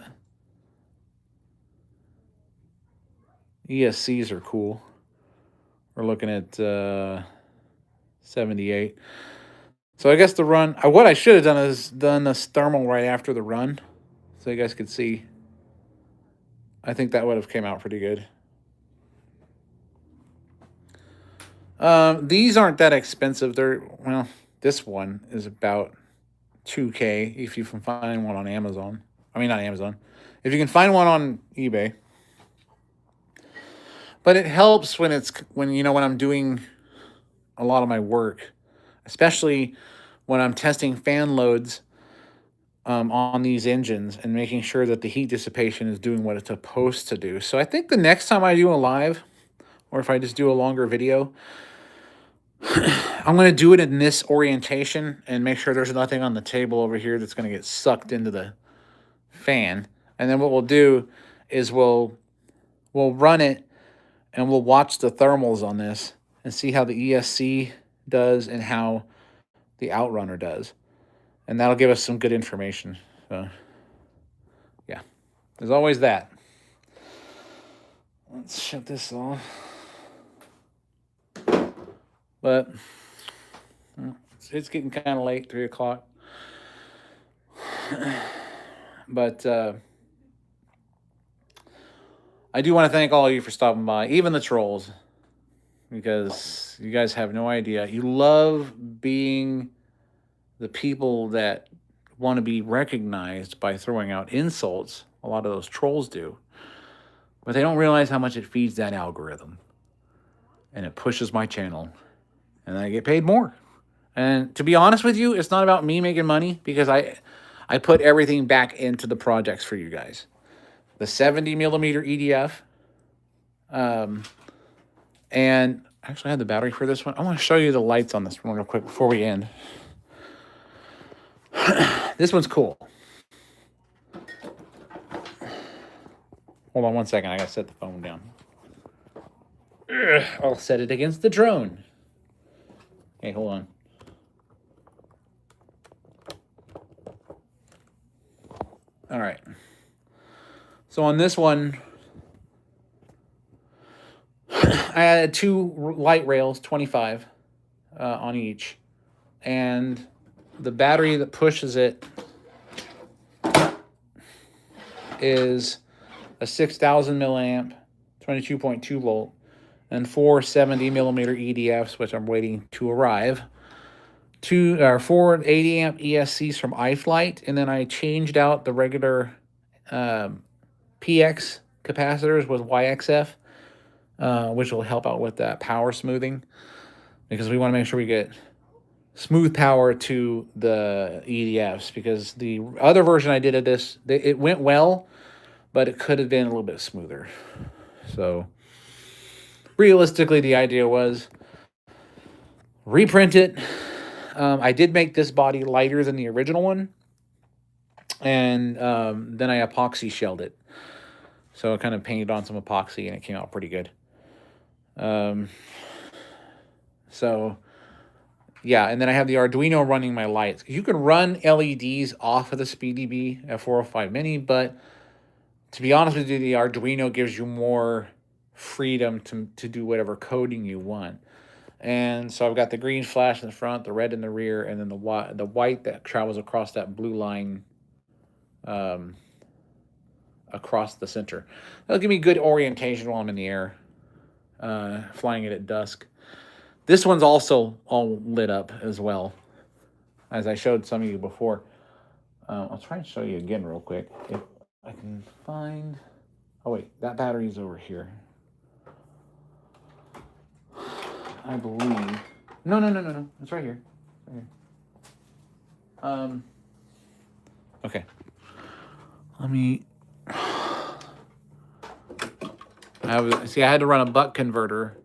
ESCs are cool. We're looking at 78. So I guess the run, what I should have done is done this thermal right after the run, so you guys could see. I think that would have came out pretty good. These aren't that expensive. They're, well, this one is about $2K if you can find one on Amazon. I mean, not Amazon. If you can find one on eBay. But it helps when when I'm doing a lot of my work, especially when I'm testing fan loads on these engines and making sure that the heat dissipation is doing what it's supposed to do. So I think the next time I do a live, or if I just do a longer video, I'm going to do it in this orientation and make sure there's nothing on the table over here that's going to get sucked into the fan. And then what we'll do is we'll run it and we'll watch the thermals on this and see how the ESC does and how the Outrunner does. And that'll give us some good information. So, yeah, there's always that. Let's shut this off. But it's getting kind of late, 3 o'clock. But I do want to thank all of you for stopping by, even the trolls, because you guys have no idea. You love being the people that want to be recognized by throwing out insults. A lot of those trolls do. But they don't realize how much it feeds that algorithm. And it pushes my channel. And I get paid more. And to be honest with you, it's not about me making money, because I put everything back into the projects for you guys. The 70 millimeter EDF. And actually, I have the battery for this one. I want to show you the lights on this one real quick before we end. This one's cool. Hold on one second. I got to set the phone down. I'll set it against the drone. Okay, hold on. All right. So on this one, I added 2 light rails, 25 on each. And the battery that pushes it is a 6,000 milliamp, 22.2 volt, and 4 70 millimeter EDFs, which I'm waiting to arrive. 4 80 amp ESCs from iFlight, and then I changed out the regular PX capacitors with YXF, which will help out with that power smoothing, because we want to make sure we get smooth power to the EDFs, because the other version I did of this, it went well, but it could have been a little bit smoother. So realistically, the idea was reprint it. I did make this body lighter than the original one, and then I epoxy shelled it. So I kind of painted on some epoxy, and it came out pretty good. So yeah, and then I have the Arduino running my lights. You can run LEDs off of the SpeedyBee F405 Mini, but to be honest with you, the Arduino gives you more freedom to do whatever coding you want. And so I've got the green flash in the front, the red in the rear, and then the white that travels across that blue line across the center. That'll give me good orientation while I'm in the air, flying it at dusk. This one's also all lit up as well, as I showed some of you before. I'll try and show you again real quick if I can find... Oh wait, that battery's over here, I believe. No. It's right here. Okay. Let me... I had to run a buck converter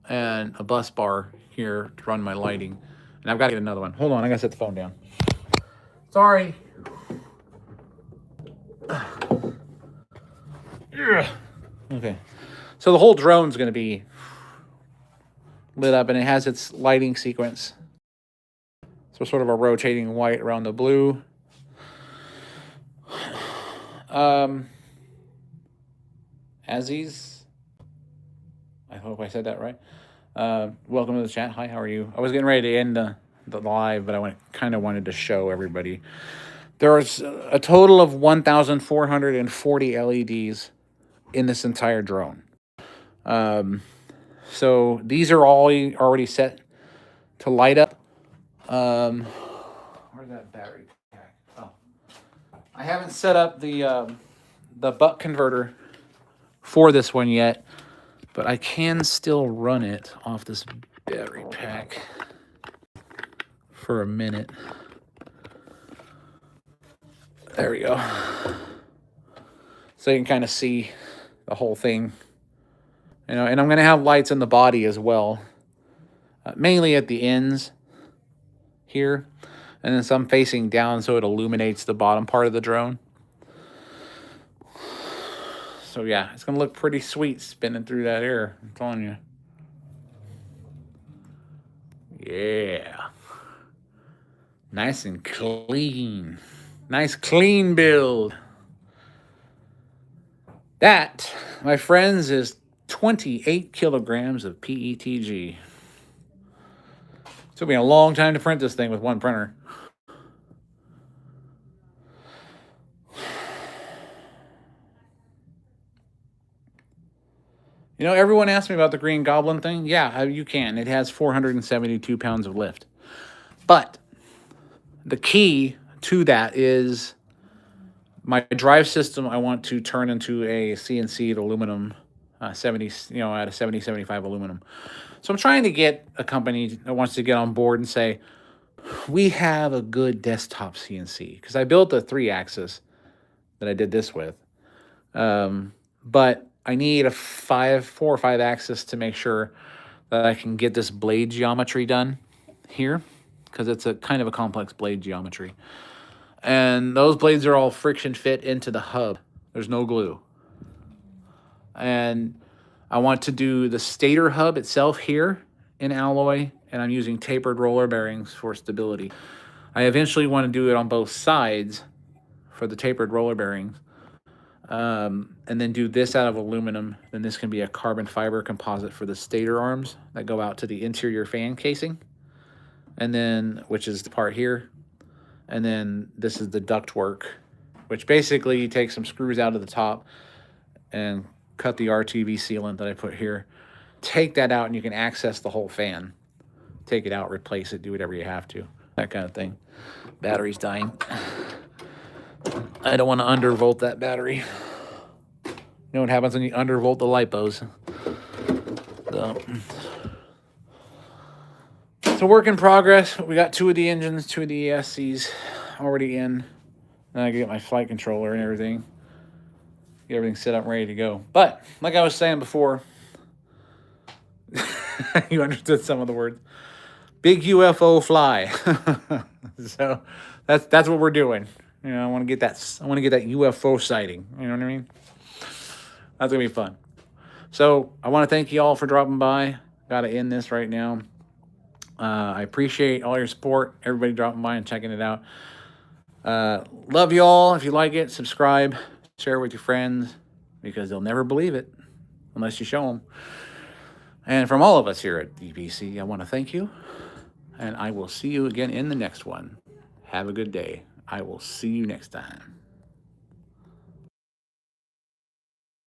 and a bus bar here to run my lighting. And I've got to get another one. Hold on, I got to set the phone down. Sorry. Okay. So the whole drone's going to be lit up, and it has its lighting sequence. So sort of a rotating white around the blue. Aziz, I hope I said that right. Welcome to the chat. Hi, how are you? I was getting ready to end the live, but I kind of wanted to show everybody. There's a total of 1,440 LEDs in this entire drone. So these are all already set to light up. Where's that battery pack? Oh, I haven't set up the buck converter for this one yet, but I can still run it off this battery pack for a minute. There we go. So you can kind of see the whole thing. You know, and I'm going to have lights in the body as well. Mainly at the ends here. And then some facing down so it illuminates the bottom part of the drone. So yeah, it's gonna look pretty sweet spinning through that air. I'm telling you. Yeah. Nice and clean. Nice clean build. That, my friends, is 28 kilograms of PETG. It took me a long time to print this thing with one printer. You know, everyone asked me about the Green Goblin thing. Yeah, you can. It has 472 pounds of lift. But the key to that is my drive system I want to turn into a CNC'd aluminum, 70, at a 70-75 aluminum. So I'm trying to get a company that wants to get on board and say, we have a good desktop CNC. Because I built a 3-axis that I did this with. But I need a 4 or 5 axis to make sure that I can get this blade geometry done here. Because it's a kind of a complex blade geometry. And those blades are all friction fit into the hub. There's no glue. And I want to do the stator hub itself here in alloy, and I'm using tapered roller bearings for stability. I eventually want to do it on both sides for the tapered roller bearings, and then do this out of aluminum. Then this can be a carbon fiber composite for the stator arms that go out to the interior fan casing, and then, which is the part here. And then this is the ductwork, which basically you take some screws out of the top and cut the RTV sealant that I put here. Take that out and you can access the whole fan. Take it out, replace it, do whatever you have to. That kind of thing. Battery's dying. I don't want to undervolt that battery. You know what happens when you undervolt the lipos. So, it's a work in progress. We got 2 of the engines, 2 of the ESCs already in. Then I get my flight controller and everything. Get everything set up and ready to go. But, like I was saying before, you understood some of the words. Big UFO fly. So that's what we're doing. You know, I want to get that UFO sighting. You know what I mean? That's gonna be fun. So I want to thank you all for dropping by. Gotta end this right now. I appreciate all your support. Everybody dropping by and checking it out. Love you all. If you like it, subscribe, share it with your friends, because they'll never believe it unless you show them. And from all of us here at DPC, I want to thank you. And I will see you again in the next one. Have a good day. I will see you next time.